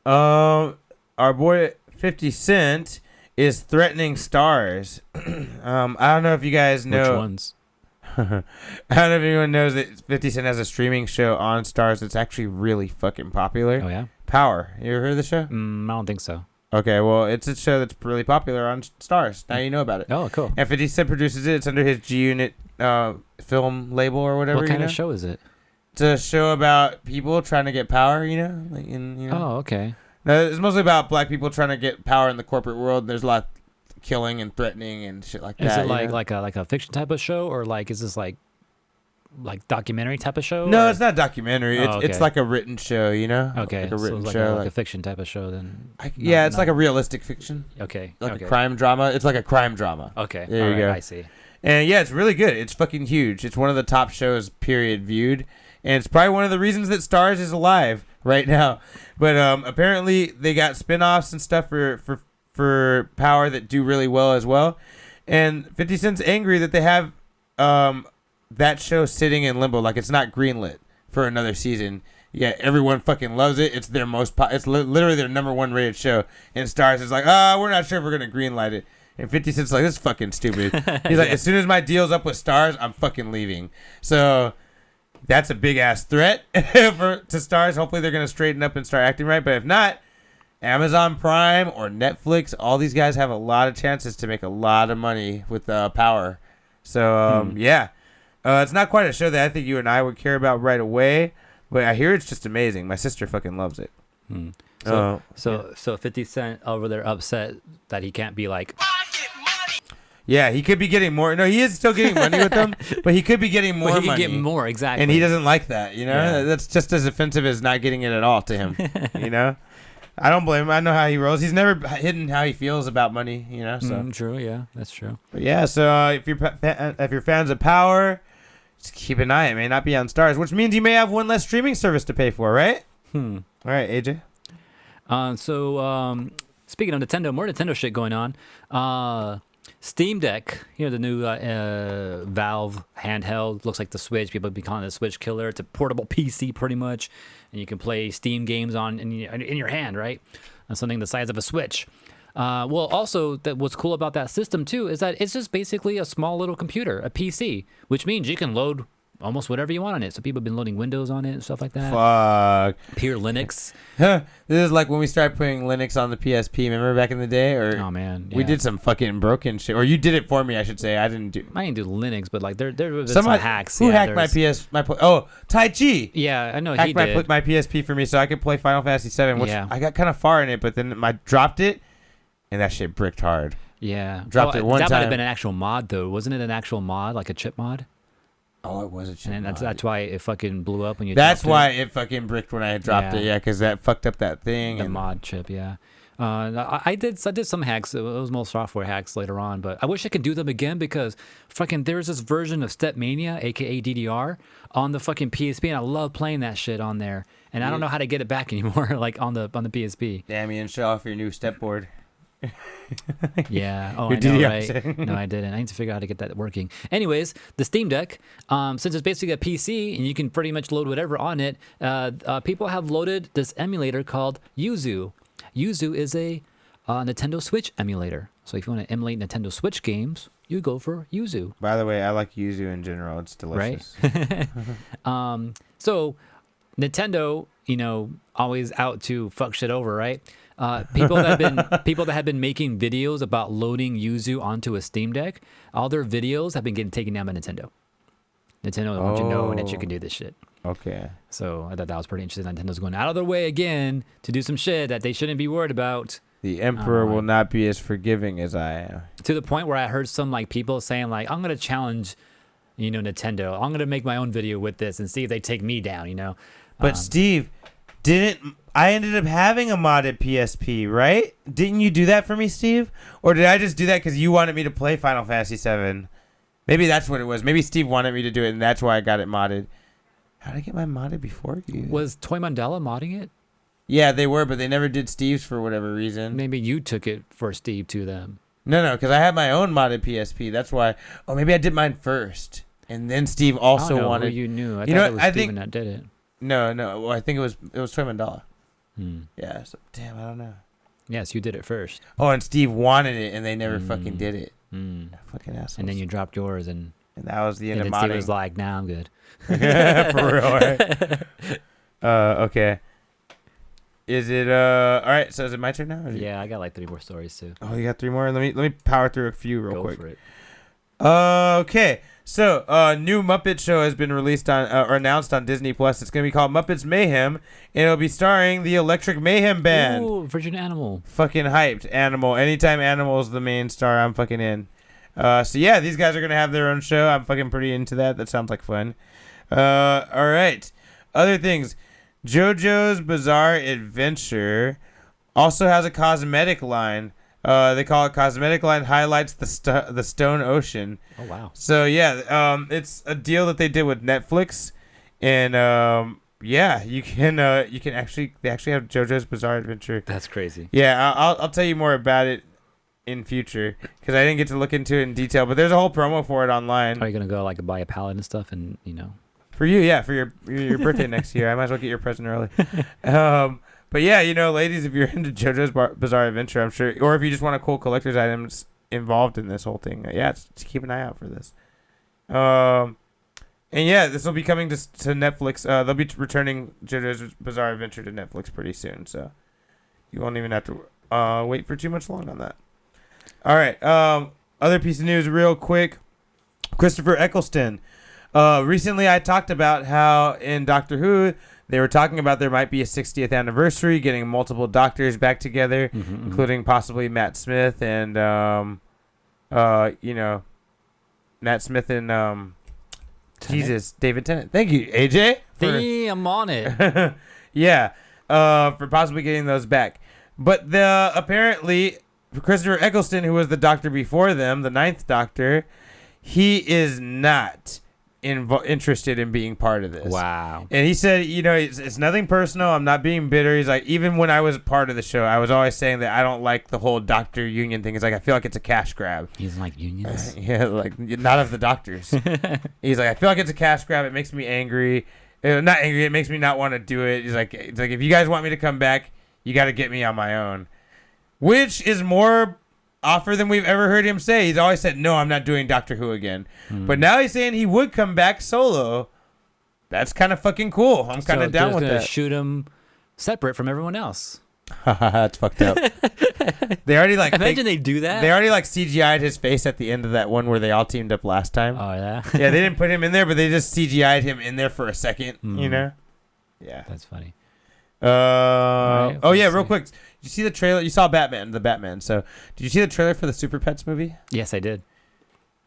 Our boy 50 Cent is threatening stars. I don't know if you guys know. Which ones? I don't know if anyone knows that 50 Cent has a streaming show on Stars that's actually really fucking popular. Oh, yeah? Power. You ever heard of the show? I don't think so. Okay, well, it's a show that's really popular on Stars. Now you know about it. Oh, cool. And 50 Cent produces it. It's under his G-Unit film label or whatever. What kind of show is it? It's a show about people trying to get power, Oh, okay. No, it's mostly about black people trying to get power in the corporate world. There's a lot of killing and threatening and shit like that. Is it like a fiction type of show, or like is this like documentary type of show? No, or? it's not documentary. It's like a written show, Okay, like a written so show, like a fiction type of show then. It's like a realistic fiction. Okay. Like a crime drama. It's like a crime drama. Okay. There you go. I see. And yeah, it's really good. It's fucking huge. It's one of the top shows, period, viewed. And it's probably one of the reasons that Stars is alive right now. But apparently they got spin-offs and stuff for Power that do really well as well. And 50 Cent's angry that they have that show sitting in limbo. Like, it's not greenlit for another season. Yeah, everyone fucking loves it. It's their it's literally their number one rated show. And Stars is like, we're not sure if we're going to greenlight it. And 50 Cent's like, this is fucking stupid. He's like, as soon as my deal's up with Stars, I'm fucking leaving. So that's a big ass threat to Stars. Hopefully they're going to straighten up and start acting right. But if not, Amazon Prime or Netflix, all these guys have a lot of chances to make a lot of money with Power. So, yeah. It's not quite a show that I think you and I would care about right away. But I hear it's just amazing. My sister fucking loves it. So 50 Cent over there upset that he can't be like, yeah, he could be getting more. No, he is still getting money with them, but he could be getting more money. He could get more, exactly. And he doesn't like that, Yeah. That's just as offensive as not getting it at all to him, I don't blame him. I know how he rolls. He's never hidden how he feels about money, so. True, yeah, that's true. But yeah, so if you're fans of Power, just keep an eye. It may not be on Stars, which means you may have one less streaming service to pay for, right? All right, AJ. Speaking of Nintendo, more Nintendo shit going on. Steam Deck, the new Valve handheld, looks like the Switch. People have been calling it the Switch killer. It's a portable PC pretty much, and you can play Steam games in your hand, right? On something the size of a Switch. Also, what's cool about that system too is that it's just basically a small little computer, a PC, which means you can load almost whatever you want on it. So people have been loading Windows on it and stuff like that. Fuck. Pure Linux. This is like when we started putting Linux on the PSP. Remember back in the day? Oh man, yeah. We did some fucking broken shit. Or you did it for me, I should say. I didn't do Linux, but like there was some hacks. Who hacked Tai Chi. Yeah, I know hacked he did. my PSP for me so I could play Final Fantasy 7, which I got kind of far in it, but then I dropped it, and that shit bricked hard. Yeah, dropped it one time. That might have been an actual mod though, wasn't it? An actual mod, like a chip mod. Oh, it was a chip. And that's why it fucking blew up when you. That's why it fucking bricked when I had dropped it. Yeah, because that fucked up that thing. The mod chip, yeah. I did some hacks. It was more software hacks later on, but I wish I could do them again because fucking there's this version of Stepmania, aka DDR, on the fucking PSP, and I love playing that shit on there. And I don't know how to get it back anymore, like on the PSP. Damn, you didn't show off your new step board. Yeah. Oh, I know, right? No, I didn't. I need to figure out how to get that working. Anyways, the Steam Deck, since it's basically a PC and you can pretty much load whatever on it, people have loaded this emulator called Yuzu. Yuzu is a Nintendo Switch emulator. So if you want to emulate Nintendo Switch games, you go for Yuzu. By the way, I like Yuzu in general. It's delicious. Right? So Nintendo, always out to fuck shit over, right? People that have been making videos about loading Yuzu onto a Steam Deck, all their videos have been getting taken down by Nintendo. Nintendo wants you to know that you can do this shit. Okay. So I thought that was pretty interesting. Nintendo's going out of their way again to do some shit that they shouldn't be worried about. The Emperor will not be as forgiving as I am. To the point where I heard some people saying I'm gonna challenge, Nintendo. I'm gonna make my own video with this and see if they take me down. But Steve, I ended up having a modded PSP, right? Didn't you do that for me, Steve? Or did I just do that because you wanted me to play Final Fantasy 7? Maybe that's what it was. Maybe Steve wanted me to do it, and that's why I got it modded. How did I get my modded before you? Was Toy Mandela modding it? Yeah, they were, but they never did Steve's for whatever reason. Maybe you took it for Steve to them. No, because I had my own modded PSP. That's why. Oh, maybe I did mine first, and then Steve also I don't know wanted. who you knew. I You thought know it was what? I Steven think- that did it. No. Well, I think it was Toy Mandala. Hmm. Yeah. So, damn, I don't know. Yes, you did it first. Oh, and Steve wanted it, and they never fucking did it. Fucking assholes. And then you dropped yours, and that was the end then of Steve modding. was like, "Nah, I'm good." For real, right? Okay. Is it all right? So is it my turn now? Or is it- Yeah, I got like 3 more stories too. Oh, you got 3 more. Let me power through a few real Go quick. for it. Okay. So, new Muppet show has been released on or announced on Disney Plus. It's gonna be called Muppets Mayhem, and it'll be starring the Electric Mayhem Band. Ooh, Virgin Animal. Fucking hyped. Animal. Anytime Animal's the main star, I'm fucking in. So yeah, these guys are gonna have their own show. I'm fucking pretty into that. That sounds like fun. All right. Other things. JoJo's Bizarre Adventure also has a cosmetic line. They call it Cosmetic Line Highlights the Stone Ocean. Oh wow. So yeah, it's a deal that they did with Netflix, and yeah, you can they actually have JoJo's Bizarre Adventure. That's crazy. Yeah, I'll tell you more about it in future because I didn't get to look into it in detail, but there's a whole promo for it online. Are you gonna go like buy a palette and stuff, and For you, yeah, for your birthday next year. I might as well get your present early. But yeah, ladies, if you're into JoJo's Bizarre Adventure, I'm sure, or if you just want a cool collector's items involved in this whole thing, yeah, just keep an eye out for this. And yeah, this will be coming to Netflix. They'll be returning JoJo's Bizarre Adventure to Netflix pretty soon, so you won't even have to wait for too much long on that. All right, other piece of news real quick. Christopher Eccleston. Recently I talked about how in Doctor Who they were talking about there might be a 60th anniversary, getting multiple doctors back together, including possibly Matt Smith and Matt Smith and David Tennant. Thank you, AJ. I'm on it. Yeah, for possibly getting those back. But apparently Christopher Eccleston, who was the Doctor before them, the 9th Doctor, he is not interested in being part of this. Wow. And he said, it's nothing personal. I'm not being bitter. He's like, even when I was part of the show, I was always saying that I don't like the whole doctor union thing. He's like, I feel like it's a cash grab. He's like unions. Yeah, like not of the doctors. He's like, I feel like it's a cash grab. It makes me angry. Not angry. It makes me not want to do it. He's like, it's like if you guys want me to come back, you got to get me on my own, which is more offer than we've ever heard him say. He's always said, no, I'm not doing Doctor Who again. But now he's saying he would come back solo. That's kind of fucking cool. I'm kind of down with that. Shoot him separate from everyone else. That's fucked up. They already Imagine they do that. They already CGI'd his face at the end of that one where they all teamed up last time. Oh yeah. Yeah, they didn't put him in there, but they just CGI'd him in there for a second. Yeah. That's funny. Oh yeah, real quick. Did you see the trailer? You saw the Batman. So, did you see the trailer for the Super Pets movie? Yes, I did.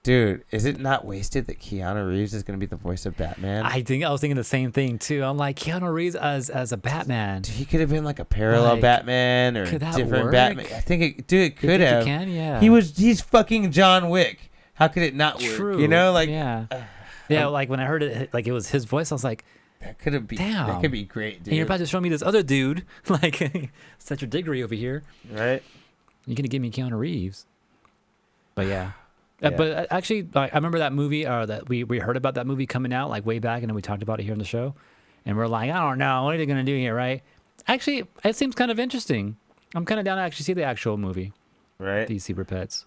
Dude, is it not wasted that Keanu Reeves is going to be the voice of Batman? I was thinking the same thing too. I'm like, Keanu Reeves as a Batman. Dude, he could have been like a parallel Batman or a different Batman. I think it could have. It can, yeah. He's fucking John Wick. How could it not work? True. Yeah. Yeah, like when I heard it, like it was his voice, I was like, that could be. Damn. That could be great, dude. and you're about to show me this other dude, like such a degree over here. Right. You're gonna give me Keanu Reeves. But yeah. Yeah. But actually, I remember that movie, that we heard about that movie coming out like way back, and then we talked about it here on the show, and we're like, I don't know, what are they gonna do here, right? Actually, it seems kind of interesting. I'm kind of down to actually see the actual movie, Right. these Super Pets.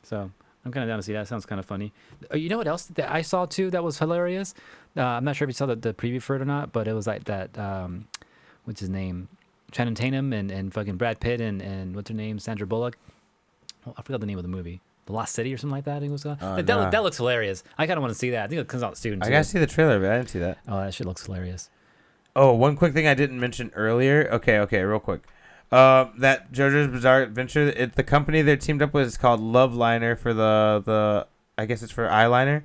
So I'm kind of down to see that. Sounds kind of funny. You know what else that I saw too that was hilarious? I'm not sure if you saw the preview for it or not, but it was like that. What's his name? Channing Tatum and fucking Brad Pitt and what's her name? Sandra Bullock. Oh, I forgot the name of the movie. The Lost City or something like that. I think it was. That looks hilarious. I kind of want to see that. I think it comes out soon. I gotta see the trailer, but I didn't see that. Oh, that shit looks hilarious. Oh, one quick thing I didn't mention earlier. Okay, real quick. That JoJo's Bizarre Adventure, the company they're teamed up with is called Love Liner for the I guess it's for eyeliner,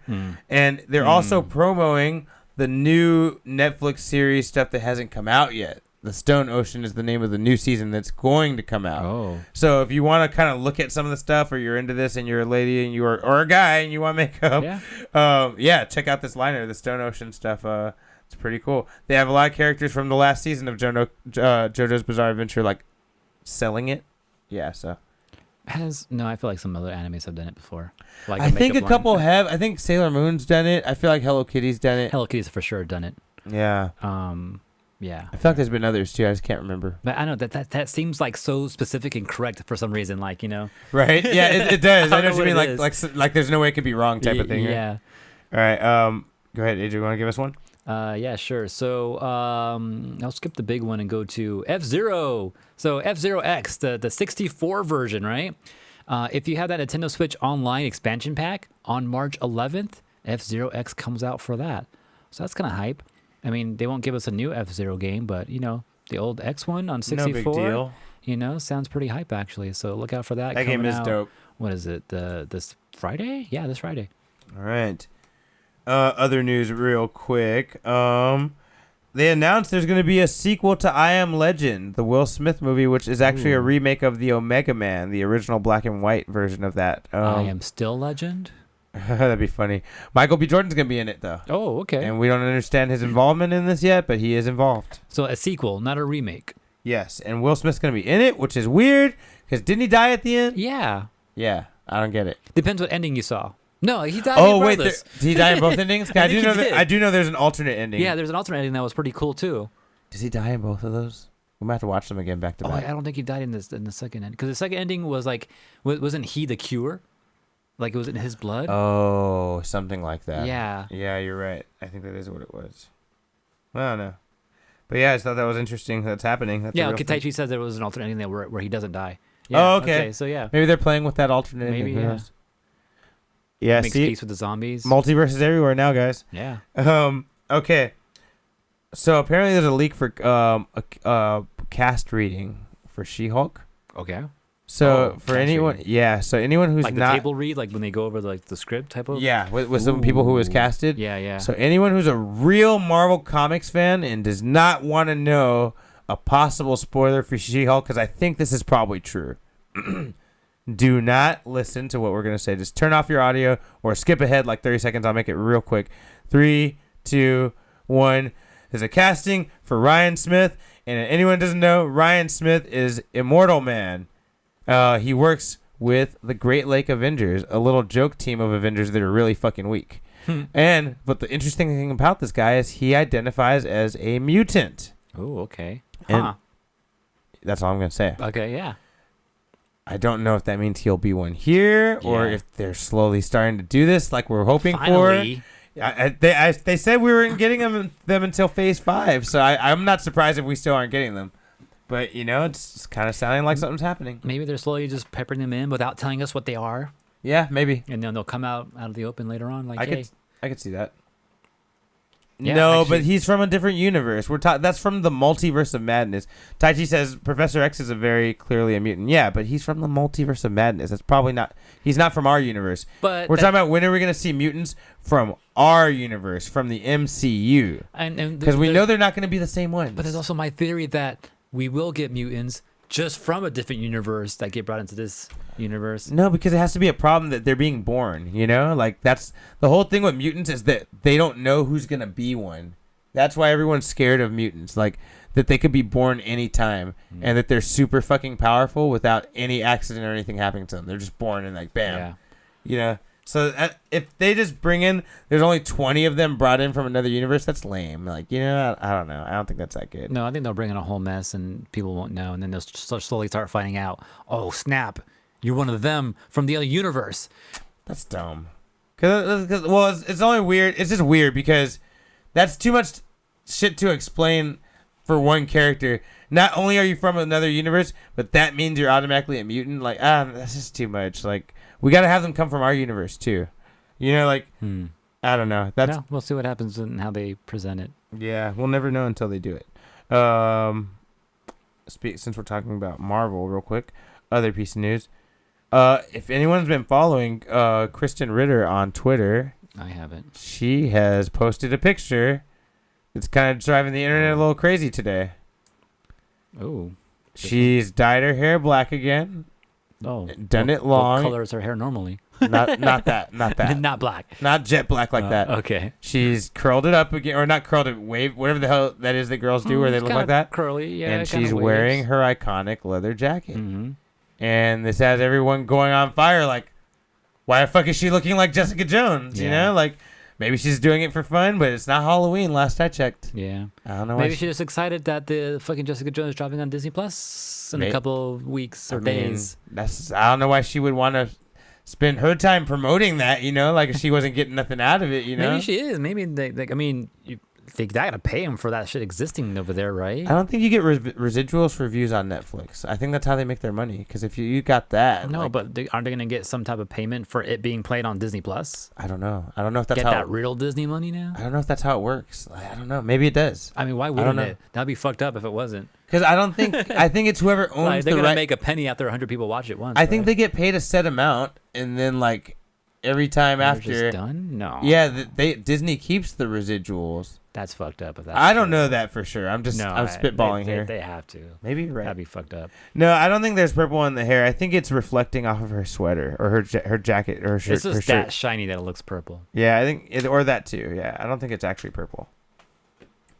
and they're also promoting the new Netflix series stuff that hasn't come out yet. The Stone Ocean is the name of the new season that's going to come out. Oh. So if you want to kind of look at some of the stuff, or you're into this and you're a lady and or a guy and you want makeup, check out this liner, the Stone Ocean stuff. It's It's pretty cool. They have a lot of characters from the last season of JoJo's Bizarre Adventure, like selling it. Yeah, so. No, I feel like some other animes have done it before. Like I think a couple have. I think Sailor Moon's done it. I feel like Hello Kitty's done it. Hello Kitty's for sure done it. Yeah. Yeah. I feel like there's been others too. I just can't remember. But I know that seems like so specific and correct for some reason. Like, you know. Right? Yeah, it does. I know what you mean. it Like there's no way it could be wrong type of thing. Yeah. Right? All right. Go ahead, AJ. You want to give us one? Yeah, sure. So I'll skip the big one and go to F-Zero. So F-Zero X, the 64 version, right? If you have that Nintendo Switch Online expansion pack on March 11th, F-Zero X comes out for that. So that's kind of hype. I mean, they won't give us a new F-Zero game, but, you know, the old X one on 64, no big deal. You know, sounds pretty hype, actually. So look out for that. That game is dope. What is it? This Friday? Yeah, this Friday. All right. Other news real quick. They announced there's going to be a sequel to I Am Legend, the Will Smith movie, which is actually a remake of the Omega Man, the original black and white version of that. I Am Still Legend? That'd be funny. Michael B. Jordan's going to be in it, though. Oh, okay. And we don't understand his involvement in this yet, but he is involved. So a sequel, not a remake. Yes, and Will Smith's going to be in it, which is weird, because didn't he die at the end? Yeah. Yeah, I don't get it. Depends what ending you saw. No, he died. Oh wait, did he die in both endings? I do know there's an alternate ending. Yeah, there's an alternate ending that was pretty cool too. Does he die in both of those? We might have to watch them again back to back. I don't think he died in the second ending, because the second ending was like, wasn't he the cure? Like it was in his blood. Oh, something like that. Yeah. Yeah, you're right. I think that is what it was. I don't know, but yeah, I just thought that was interesting. That's happening. That's Taichi says there was an alternate ending where he doesn't die. Yeah, oh, okay. So yeah, maybe they're playing with that alternate ending. Maybe. Yeah, makes peace with the zombies. Multiverse is everywhere now, guys. Yeah. Okay. So apparently there's a leak for a cast reading for She-Hulk. Okay. So for anyone, so anyone who's like not the table read, like when they go over the script type of. Yeah, with some people who was casted. Yeah. So anyone who's a real Marvel Comics fan and does not want to know a possible spoiler for She-Hulk, because I think this is probably true. Do not listen to what we're going to say. Just turn off your audio or skip ahead like 30 seconds. I'll make it real quick. 3, 2, 1. There's a casting for Ryan Smith. And if anyone doesn't know, Ryan Smith is Immortal Man. He works with the Great Lake Avengers, a little joke team of Avengers that are really fucking weak. But the interesting thing about this guy is he identifies as a mutant. Oh, okay. And that's all I'm going to say. Okay, yeah. I don't know if that means he'll be one here or if they're slowly starting to do this like we're hoping Finally. for. They said we weren't getting them until Phase 5, so I'm not surprised if we still aren't getting them. But, you know, it's kind of sounding like something's happening. Maybe they're slowly just peppering them in without telling us what they are. Yeah, maybe. And then they'll come out of the open later on. Like, I could see that. Yeah, no, actually, but he's from a different universe. That's from the multiverse of madness. Taichi says Professor X is very clearly a mutant. Yeah, but he's from the multiverse of madness. That's probably not. He's not from our universe. But we're talking about when are we going to see mutants from our universe, from the MCU? And because we know they're not going to be the same ones. But there's also my theory that we will get mutants just from a different universe that get brought into this universe. No, because it has to be a problem that they're being born, you know? Like, that's the whole thing with mutants is that they don't know who's going to be one. That's why everyone's scared of mutants. Like, that they could be born anytime and that they're super fucking powerful without any accident or anything happening to them. They're just born and, like, bam. Yeah. You know? So if they just bring in, there's only 20 of them brought in from another universe, that's lame. Like, you know, I don't know. I don't think that's that good. No, I think they'll bring in a whole mess and people won't know. And then they'll slowly start finding out, oh, snap, you're one of them from the other universe. That's dumb. Well, it's only weird. It's just weird because that's too much shit to explain for one character. Not only are you from another universe, but that means you're automatically a mutant. Like, that's just too much. Like, we got to have them come from our universe, too. You know, like, I don't know. We'll see what happens and how they present it. Yeah, we'll never know until they do it. Since we're talking about Marvel real quick, other piece of news. If anyone's been following Kristen Ritter on Twitter, I haven't. She has posted a picture. It's kind of driving the internet a little crazy today. Oh. She's dyed her hair black again. Oh. Done it long. What color is her hair normally? Not that. Not black. Not jet black like that. Okay. She's curled it up again, or not curled it, wave, whatever the hell that is that girls do, where they It's look kinda like that. curly, yeah. And kinda she's waves. wearing her iconic leather jacket. Mm-hmm. And this has everyone going on fire. Like, why the fuck is she looking like Jessica Jones? You Yeah. know, like maybe she's doing it for fun, but it's not Halloween. Last I checked. Yeah. I don't know. Maybe why she's just excited that the fucking Jessica Jones is dropping on Disney Plus in a couple of weeks or days. I don't know why she would want to spend her time promoting that. You know, like if she wasn't getting nothing out of it. You know, Maybe she is. Maybe I mean, they gotta pay him for that shit existing over there, right? I don't think you get residuals for views on Netflix. I think that's how they make their money. Because if you got that, No, like, but aren't they gonna get some type of payment for it being played on Disney Plus? I don't know. I don't know if that's Get how. that real Disney money now? I don't know if that's how it works. I don't know. Maybe it does. I mean, why don't wouldn't know. it? That'd be fucked up if it wasn't. Because I don't think. I think it's whoever owns Like, they're the gonna right. make a penny after 100 people watch it once. I think right? they get paid a set amount, and then like every time They're after. just done. No. Yeah, Disney keeps the residuals. That's fucked up. If that's I don't true. know that for sure. I'm spitballing here. They have to. Maybe you're right. That'd be fucked up. No, I don't think there's purple in the hair. I think it's reflecting off of her sweater or her jacket or her shirt. It's just her that shirt. shiny that it looks purple. Yeah, I think or that too. Yeah, I don't think it's actually purple.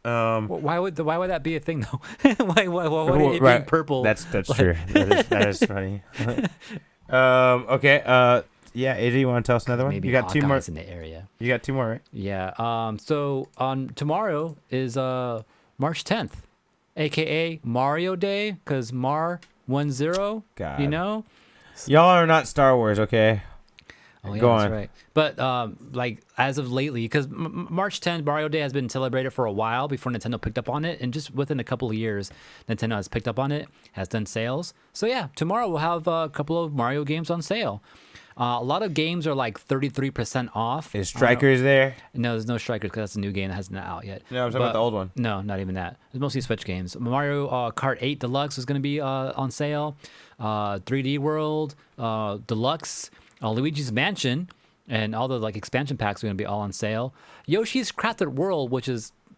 Why would that be a thing though? why would it right. being purple? That's true. That is funny. Okay. Yeah, AJ, you want to tell us another one? Maybe You got two more. Hawkeye's in the area. You got two more, right? Yeah. So on tomorrow is March 10th, aka Mario Day, because Mar 10. God. You know. Y'all are not Star Wars, okay? Oh yeah, Go that's on. right. But like as of lately, because March 10th, Mario Day has been celebrated for a while before Nintendo picked up on it, and just within a couple of years, Nintendo has picked up on it, has done sales. So yeah, tomorrow we'll have a couple of Mario games on sale. A lot of games are like 33% off. Is Strikers there? No, there's no Strikers because that's a new game that hasn't out yet. No, I'm talking about the old one. No, not even that. It's mostly Switch games. Mario Kart 8 Deluxe is going to be on sale. 3D World Deluxe, Luigi's Mansion, and all the like expansion packs are going to be all on sale. Yoshi's Crafted World,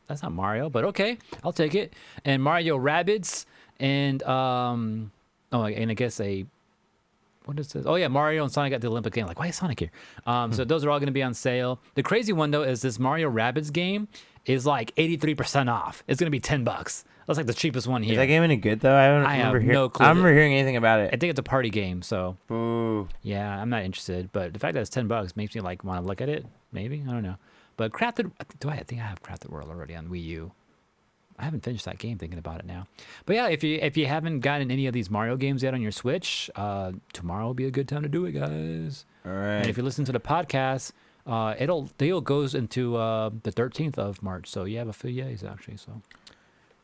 that's not Mario, but okay, I'll take it. And Mario Rabbids, and and I guess what is this? Oh yeah, Mario and Sonic at the Olympic game. Like, why is Sonic here? So those are all going to be on sale. The crazy one though is this Mario Rabbids game is like 83% off. It's going to be $10. That's like the cheapest one here. Is that game any good though? I have remember no clue. I remember hearing anything about I it. think it's a party game, so Boo. yeah, I'm not interested. But the fact that it's $10 makes me like want to look at it. Maybe, I don't know. But Crafted, I think I have Crafted World already on Wii U. I haven't finished that game, thinking about it now. But yeah, if you haven't gotten any of these Mario games yet on your Switch, tomorrow will be a good time to do it, guys. All right. And if you listen to the podcast, deal goes into the 13th of March, so you have a few days actually. So.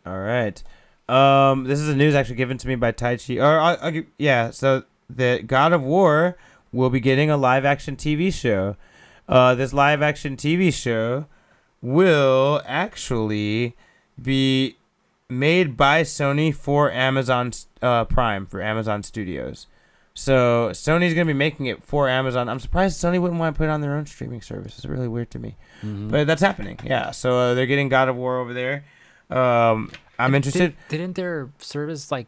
All right. This is a news actually given to me by Tai Chi. So the God of War will be getting a live action TV show. This live action TV show will actually be made by Sony for Amazon Prime, for Amazon Studios. So Sony's going to be making it for Amazon. I'm surprised Sony wouldn't want to put it on their own streaming service. It's really weird to me. Mm-hmm. But that's happening. Yeah. So they're getting God of War over there. I'm interested. Didn't their service like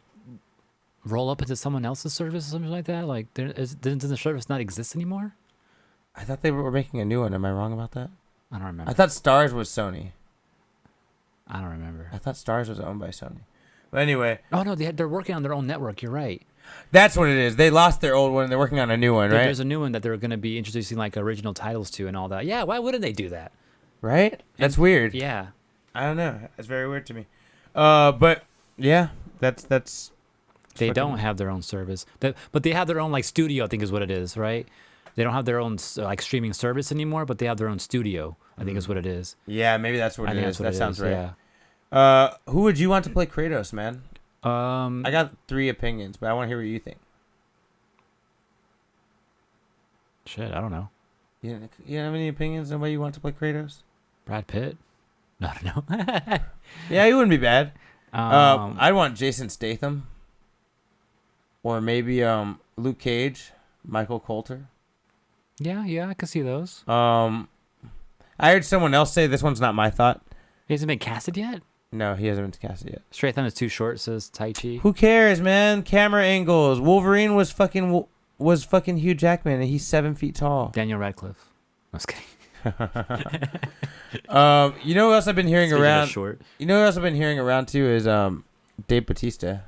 roll up into someone else's service or something like that? Like, didn't the service not exist anymore? I thought they were making a new one. Am I wrong about that? I don't remember. I thought Stars was Sony. I don't remember. I thought Stars was owned by Sony. But anyway. Oh no, they're working on their own network. You're right. That's what it is. They lost their old one and they're working on a new one, right? There's a new one that they're going to be introducing like original titles to and all that. Yeah, why wouldn't they do that? Right? That's weird. Yeah. I don't know. It's very weird to me. But yeah, that's. They don't have their own service, but they have their own like studio. I think is what it is, right? They don't have their own like streaming service anymore, but they have their own studio. I think is what it is. Yeah, maybe that's what it is. That sounds right. Yeah. Who would you want to play Kratos, man? I I got 3 opinions, but I want to hear what you think. Shit, I don't know. You don't have any opinions on why you want to play Kratos? Brad Pitt? No, I don't know. Yeah, he wouldn't be bad. I'd want Jason Statham. Or maybe Luke Cage, Michael Coulter. Yeah, I can see those. I heard someone else say this one's not my thought. He hasn't been casted yet? No, he hasn't been casted yet. Straight Thumb is too short, says Tai Chi. Who cares, man? Camera angles. Wolverine was fucking was fucking Hugh Jackman, and he's 7 feet tall. Daniel Radcliffe. I was kidding. You know who else I've been hearing Speaking of around? short. You know who else I've been hearing around too is Dave Bautista.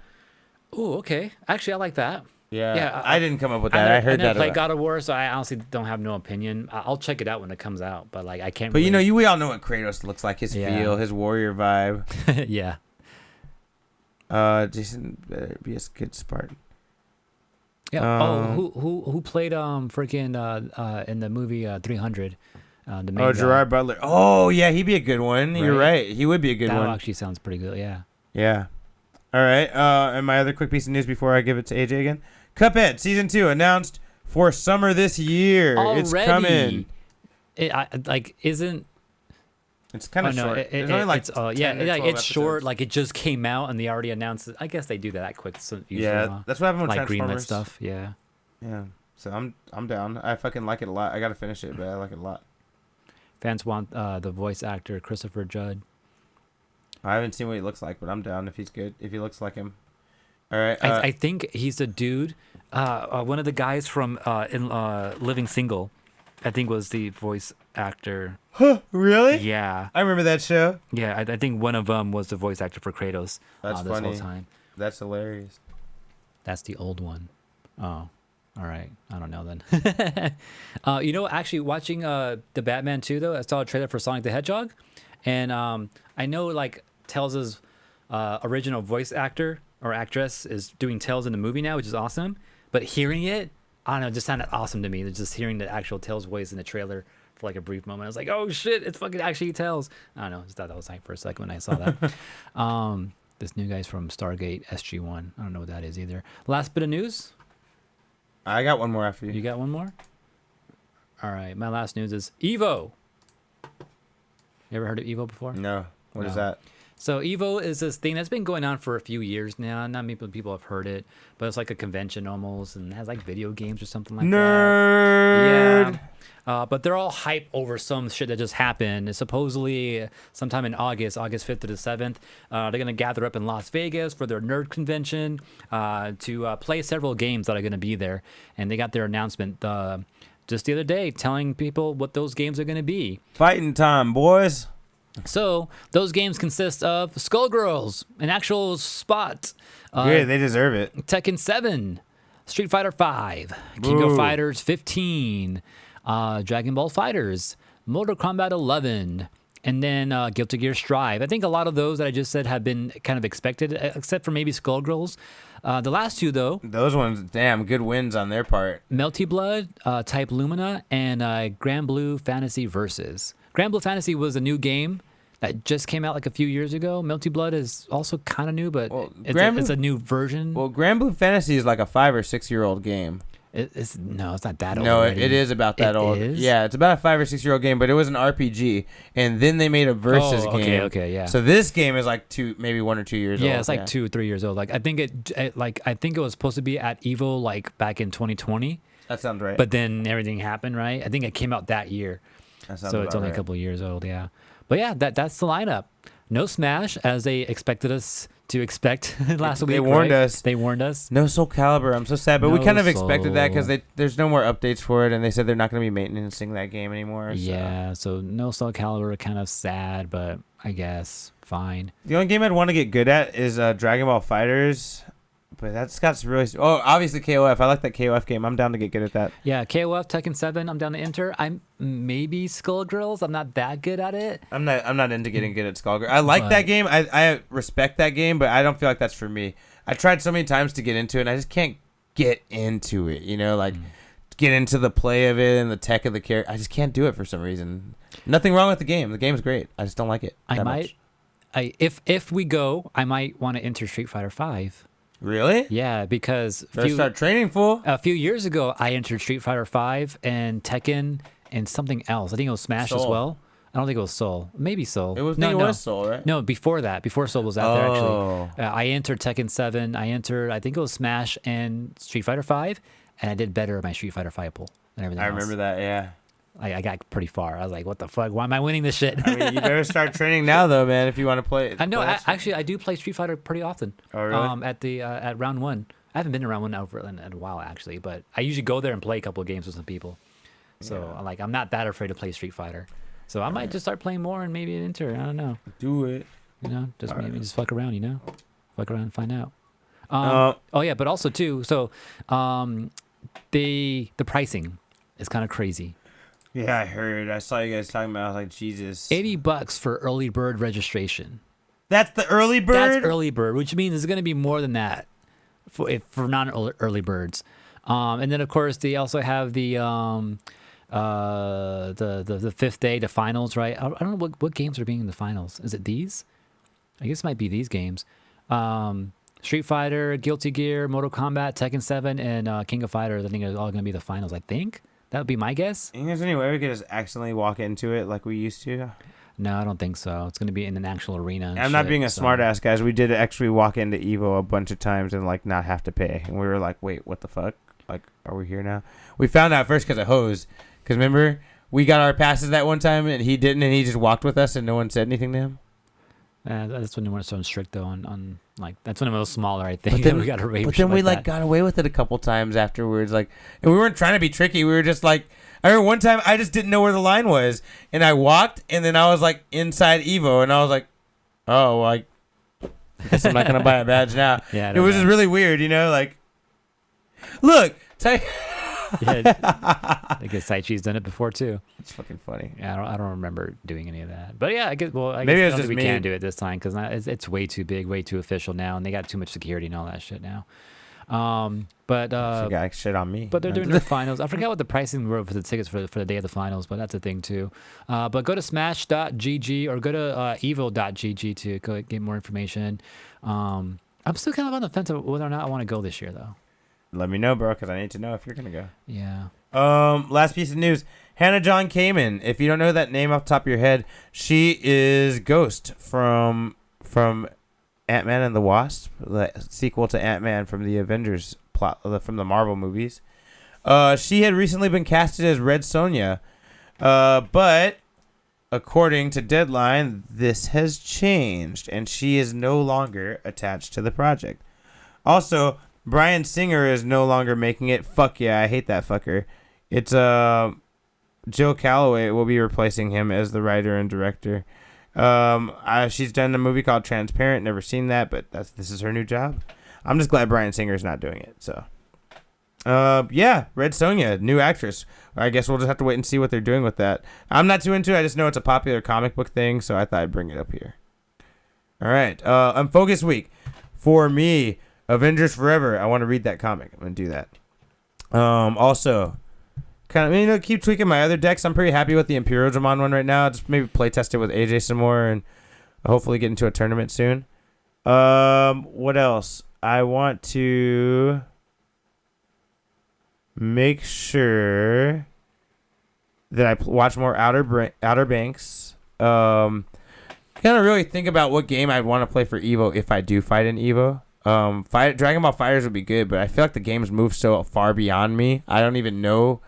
Oh, okay. Actually, I like that. Yeah, I didn't come up with that. I I heard never that. played God of War, so I honestly don't have no opinion. I'll check it out when it comes out, but like I can't. But really... we all know what Kratos looks like. His feel, his warrior vibe. Yeah. Jason better be a good Spartan. Yeah. Who played freaking in the movie 300? The main guy. Gerard Butler. Oh yeah, he'd be a good one. You're right. He would be a good one. That actually sounds pretty good. Yeah. Yeah. All right. And my other quick piece of news before I give it to AJ again. Cuphead Season 2 announced for summer this year. Already? It's coming. Isn't... It's kind of short. It's short. Like it just came out and they already announced it. I guess they do that quick. So usually, yeah, that's what happened with like Transformers. greenlit stuff. Yeah. Yeah. So I'm down. I fucking like it a lot. I gotta finish it, but I like it a lot. Fans want the voice actor Christopher Judd. I haven't seen what he looks like, but I'm down if he's good. If he looks like him. All right. I think he's the dude. One of the guys from in Living Single, I think was the voice actor. Huh? Really? Yeah. I remember that show. Yeah, I think one of them was the voice actor for Kratos. That's this funny. whole time. That's hilarious. That's the old one. Oh, all right. I don't know then. Actually watching the Batman 2 though, I saw a trailer for Sonic the Hedgehog, and I know like Tails' original voice actor or actress is doing Tails in the movie now, which is awesome. But hearing it, I don't know, it just sounded awesome to me. Just hearing the actual Tails voice in the trailer for like a brief moment, I was like, oh shit, it's fucking actually Tails. I don't know, just thought that was hype for a second when I saw that. This new guy's from Stargate SG-1. I don't know what that is either. Last bit of news. I got one more after you. You got one more? All right, my last news is EVO. You ever heard of EVO before? No. What is that? So EVO is this thing that's been going on for a few years now. Not many people have heard it, but it's like a convention almost, and it has like video games or something like Nerd. that. Yeah. But they're all hype over some shit that just happened. It's supposedly sometime in August 5th to the 7th. They're going to gather up in Las Vegas for their nerd convention to play several games that are going to be there. And they got their announcement just the other day telling people what those games are going to be. Fighting time, boys. So those games consist of Skullgirls, an actual spot. Yeah, they deserve it. Tekken 7, Street Fighter 5, King of Fighters 15, Dragon Ball Fighters, Mortal Kombat 11, and then Guilty Gear Strive. I think a lot of those that I just said have been kind of expected, except for maybe Skullgirls. The last two, though. Those ones, damn, good wins on their part. Melty Blood, Type Lumina, and Grand Blue Fantasy Versus. Grand Blue Fantasy was a new game that just came out like a few years ago. Melty Blood is also kind of new, but it's a new version. Well, Grand Blue Fantasy is like a 5 or 6 year old game. It's not that old. No, it is about that old. Is? Yeah, it's about a 5 or 6 year old game, but it was an RPG, and then they made a versus game. Okay, yeah. So this game is like maybe 1 or 2 years old. Yeah, it's like 2 or 3 years old. Like I think it was supposed to be at EVO like back in 2020. That sounds right. But then everything happened, right? I think it came out that year. So it's only a couple of years old, yeah. But yeah, that's the lineup. No Smash, as they expected us to expect last week. They warned us. They warned us. No Soul Calibur. I'm so sad, but we No kind of expected that Soul. because there's no more updates for it, and they said they're not going to be maintaining that game anymore. So. Yeah, so no Soul Calibur, kind of sad, but I guess fine. The only game I'd want to get good at is Dragon Ball Fighters. But that's got really... Oh, obviously KOF. I like that KOF game. I'm down to get good at that. Yeah, KOF, Tekken 7, I'm down to enter. I'm maybe Skullgirls. I'm not that good at it. I'm not into getting good at Skullgirls. I like that game. I respect that game, but I don't feel like that's for me. I tried so many times to get into it, and I just can't get into it. Get into the play of it and the tech of the character. I just can't do it for some reason. Nothing wrong with the game. The game's great. I just don't like it. If we go, I might want to enter Street Fighter 5. Really? Yeah, because start training, fool. A few years ago, I entered Street Fighter 5 and Tekken and something else. I think it was Smash as well. I don't think it was Soul. Maybe Soul. It was Soul, right? No, before that. Before Soul was out there, actually. I entered Tekken 7. I think it was Smash and Street Fighter 5, and I did better at my Street Fighter 5 pull than everything else. I remember that, yeah. I got pretty far. I was like, what the fuck? Why am I winning this shit? I mean, you better start training now, though, man, if you want to play it. I know. Actually, I do play Street Fighter pretty often. Oh, really? At round 1. I haven't been around one over in a while actually, but I usually go there and play a couple of games with some people. So like I'm not that afraid to play Street Fighter. So I might just start playing more and maybe enter. I don't know. Do it. You know, just maybe just fuck around. You know, fuck around and find out. But also too. So, the pricing is kind of crazy. Yeah, I heard. I saw you guys talking about. I was like, Jesus. $80 for early bird registration. That's the early bird. That's early bird, which means it's going to be more than that for non-early birds. And then of course they also have the fifth day, the finals, right? I don't know what games are being in the finals. Is it these? I guess it might be these games. Street Fighter, Guilty Gear, Mortal Kombat, Tekken 7, and King of Fighters. I think are all going to be the finals. I think that would be my guess. Think there's any way we could just accidentally walk into it like we used to? No, I don't think so. It's going to be in an actual arena. I'm not being a smart ass, guys. We did actually walk into EVO a bunch of times and like not have to pay, and we were like, wait, what the fuck? Like, are we here now? We found out first because of Hose. Because remember, we got our passes that one time and he didn't, and he just walked with us and no one said anything to him. That's when they weren't so strict though. On like that's when it was smaller. I think. But then we got away. But then we like got away with it a couple times afterwards. Like, and we weren't trying to be tricky. We were just like, I remember one time I just didn't know where the line was, and I walked, and then I was like inside EVO, and I was like, oh, well, I guess I'm not gonna buy a badge now. Yeah, it was just really weird, you know. Like, look, yeah, I guess Tai Chi's done it before too. It's fucking funny. Yeah, I don't remember doing any of that. But yeah, I guess. Well, Maybe guess it's just we me. can't do it this time because it's way too big, way too official now, and they got too much security and all that shit now. But she got shit on me. But they're doing the finals. I forgot what the pricing were for the tickets for the day of the finals, but that's a thing too. But go to smash.gg or go to evo.gg to go get more information. I'm still kind of on the fence of whether or not I want to go this year though. Let me know, bro, because I need to know if you're gonna go. Yeah. Last piece of news: Hannah John Kamen. If you don't know that name off the top of your head, she is Ghost from Ant-Man and the Wasp, the sequel to Ant-Man from the Avengers plot from the Marvel movies. She had recently been casted as Red Sonja, but according to Deadline, this has changed, and she is no longer attached to the project. Also, Bryan Singer is no longer making it. Fuck yeah, I hate that fucker. It's Jill Calloway will be replacing him as the writer and director. She's done a movie called Transparent. Never seen that, but this is her new job. I'm just glad Bryan Singer's not doing it. So, yeah, Red Sonja, new actress. I guess we'll just have to wait and see what they're doing with that. I'm not too into it. I just know it's a popular comic book thing, so I thought I'd bring it up here. All right, Unfocused week for me. Avengers Forever. I want to read that comic. I'm gonna do that. Also, kind of keep tweaking my other decks. I'm pretty happy with the Imperial Dramon one right now. Just maybe play test it with AJ some more and hopefully get into a tournament soon. What else? I want to make sure that I watch more Outer Banks. Kind of really think about what game I'd want to play for EVO if I do fight in EVO. Dragon Ball FighterZ would be good, but I feel like the games move so far beyond me. I don't even know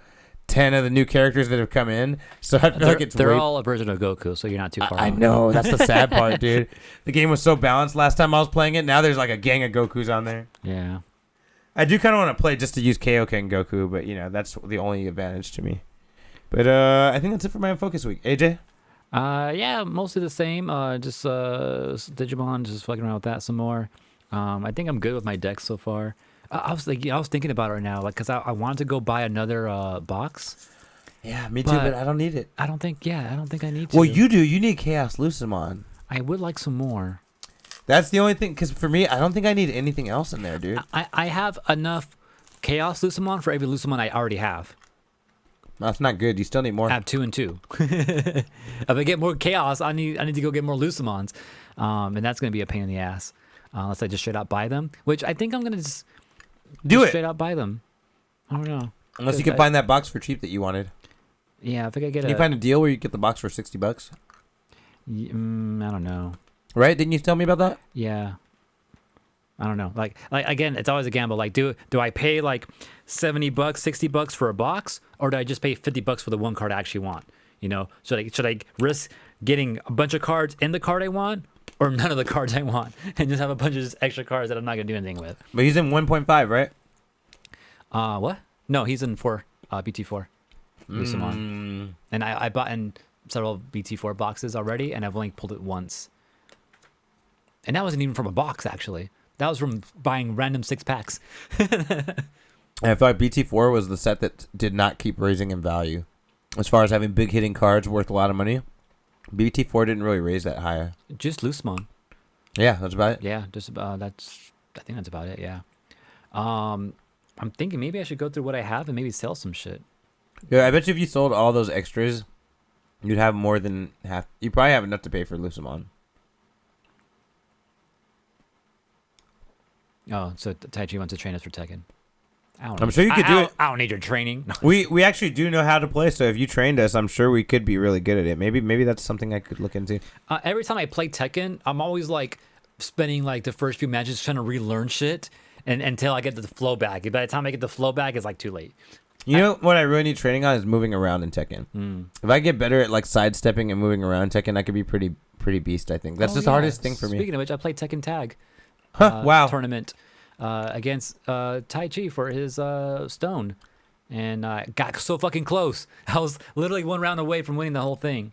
10 of the new characters that have come in, so I feel like they're all a version of Goku, so you're not too far. I know, that's the sad part, dude. The game was so balanced last time I was playing it. Now there's like a gang of Gokus on there. Yeah. I do kind of want to play just to use Kaioken Goku, but that's the only advantage to me. But I think that's it for my Focus Week. AJ? Yeah, mostly the same. Just Digimon, just fucking around with that some more. I think I'm good with my deck so far. I was thinking about it right now, like, cause I wanted to go buy another box. Yeah, me too, but I don't need it. I don't think I need to. Well, you do. You need Chaos Lucimon. I would like some more. That's the only thing, because for me, I don't think I need anything else in there, dude. I have enough Chaos Lucimon for every Lucimon I already have. That's not good. You still need more. I have 2 and 2. If I get more Chaos, I need to go get more Lucimons, and that's gonna be a pain in the ass. Unless I just straight out buy them, which I think I'm gonna just straight out buy them. I don't know. Unless you can find that box for cheap that you wanted. Yeah, I think I get. Can you find a deal where you get the box for $60? I don't know. Right? Didn't you tell me about that? Yeah. I don't know. Like again, it's always a gamble. Like, do I pay like $70, $60 for a box, or do I just pay $50 for the one card I actually want? Should I risk getting a bunch of cards in the card I want, or none of the cards I want, and just have a bunch of just extra cards that I'm not gonna do anything with. But he's in 1.5, right? What? No, he's in 4, BT4. Lucimon. And I bought in several BT4 boxes already, and I've only pulled it once. And that wasn't even from a box, actually. That was from buying random 6-packs. And I feel like BT4 was the set that did not keep raising in value. As far as having big hitting cards worth a lot of money, BT4 didn't really raise that high. Just Lucimon. Yeah, that's about it. Yeah, just about I think that's about it, yeah. I'm thinking maybe I should go through what I have and maybe sell some shit. Yeah, I bet you if you sold all those extras, you'd have more than half. You probably have enough to pay for Lucimon. Oh, so Taichi wants to train us for Tekken. I'm sure you could do it. I don't need your training. We actually do know how to play, so if you trained us, I'm sure we could be really good at it. Maybe that's something I could look into. Every time I play Tekken, I'm always like spending like the first few matches trying to relearn shit, and until I get the flow back. By the time I get the flow back, it's like too late. You know what I really need training on is moving around in Tekken. If I get better at like sidestepping and moving around in Tekken, I could be pretty beast. I think that's just the hardest thing for me. Speaking of which, I played Tekken Tag wow tournament against Taichi for his stone, and got so fucking close. I was literally one round away from winning the whole thing.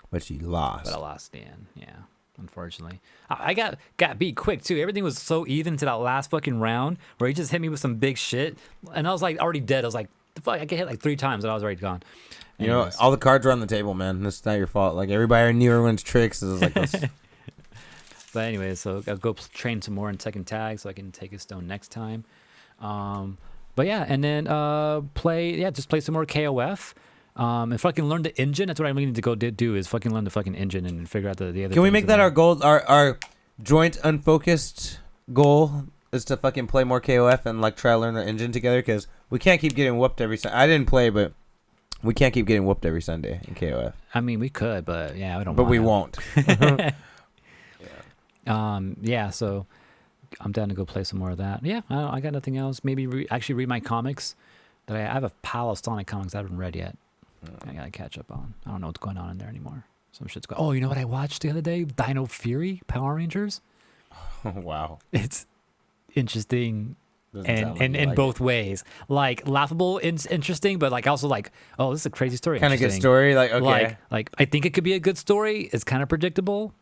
But you lost. But I lost, Dan. Yeah, unfortunately. I got beat quick too. Everything was so even to that last fucking round where he just hit me with some big shit, and I was like already dead. I was like, the fuck, I get hit like 3 times and I was already gone. You know, all the cards are on the table, man. That's not your fault. Like everybody knew everyone's tricks. It was like this. But anyways, so I'll go train some more in Tekken Tag so I can take his stone next time. But yeah, and then just play some more KOF. And fucking learn the engine. That's what I really need to go do is fucking learn the fucking engine and figure out the other. Can we make that our goal? Our joint unfocused goal is to fucking play more KOF and like try to learn the engine together, because we can't keep getting whooped every Sunday. I didn't play, but we can't keep getting whooped every Sunday in KOF. I mean, we could, but yeah, I don't. But we won't. Yeah. So I'm down to go play some more of that. Yeah, I got nothing else. Maybe actually read my comics. That I have a pile of Sonic comics I haven't read yet. I gotta catch up on. I don't know what's going on in there anymore. Some shit's going. Oh, you know what I watched the other day? Dino Fury, Power Rangers. Wow. It's interesting, Doesn't and in both ways. Like laughable, interesting, but like also like, oh, this is a crazy story. Kind of good story. Like okay. Like I think it could be a good story. It's kind of predictable,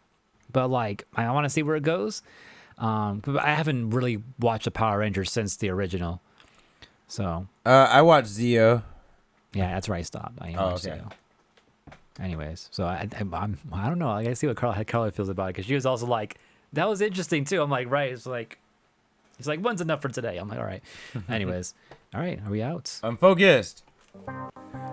but like I want to see where it goes. But I haven't really watched the Power Rangers since the original. So I watched Zeo. Yeah, that's where I stopped. I watched okay. Zeo. Anyways, so I don't know. I gotta see what Carla feels about it, because she was also like, that was interesting too. I'm like, right. It's like one's enough for today. I'm like, all right. Anyways, all right. Are we out? Unfocused.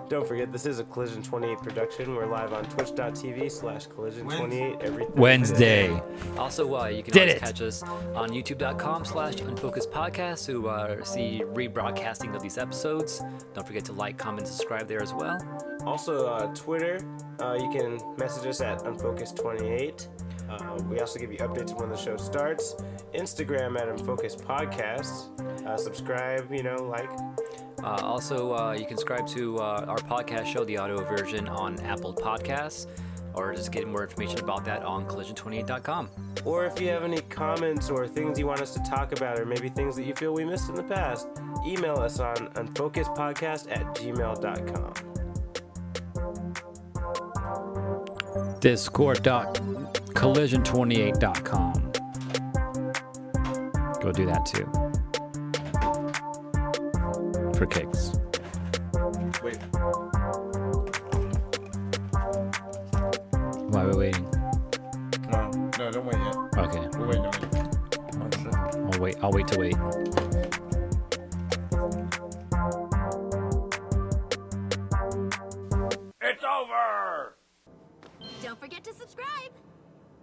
Don't forget, this is a Collision 28 production. We're live on twitch.tv/collision28 every Wednesday. Also, you can always it. catch us on youtube.com/unfocusedpodcast to see rebroadcasting of these episodes. Don't forget to like, comment, subscribe there as well. Also, Twitter, you can message us at unfocused28. We also give you updates when the show starts. Instagram at Unfocused Podcast. Subscribe, like. Also, you can subscribe to our podcast show, the audio version, on Apple Podcasts, or just get more information about that on collision28.com. Or if you have any comments or things you want us to talk about, or maybe things that you feel we missed in the past, email us on unfocusedpodcast@gmail.com. Discord.collision28.com. Go do that too. For kicks. Wait. Why are we waiting? No, don't wait yet. Okay. We're waiting. I'll wait to wait. It's over! Don't forget to subscribe.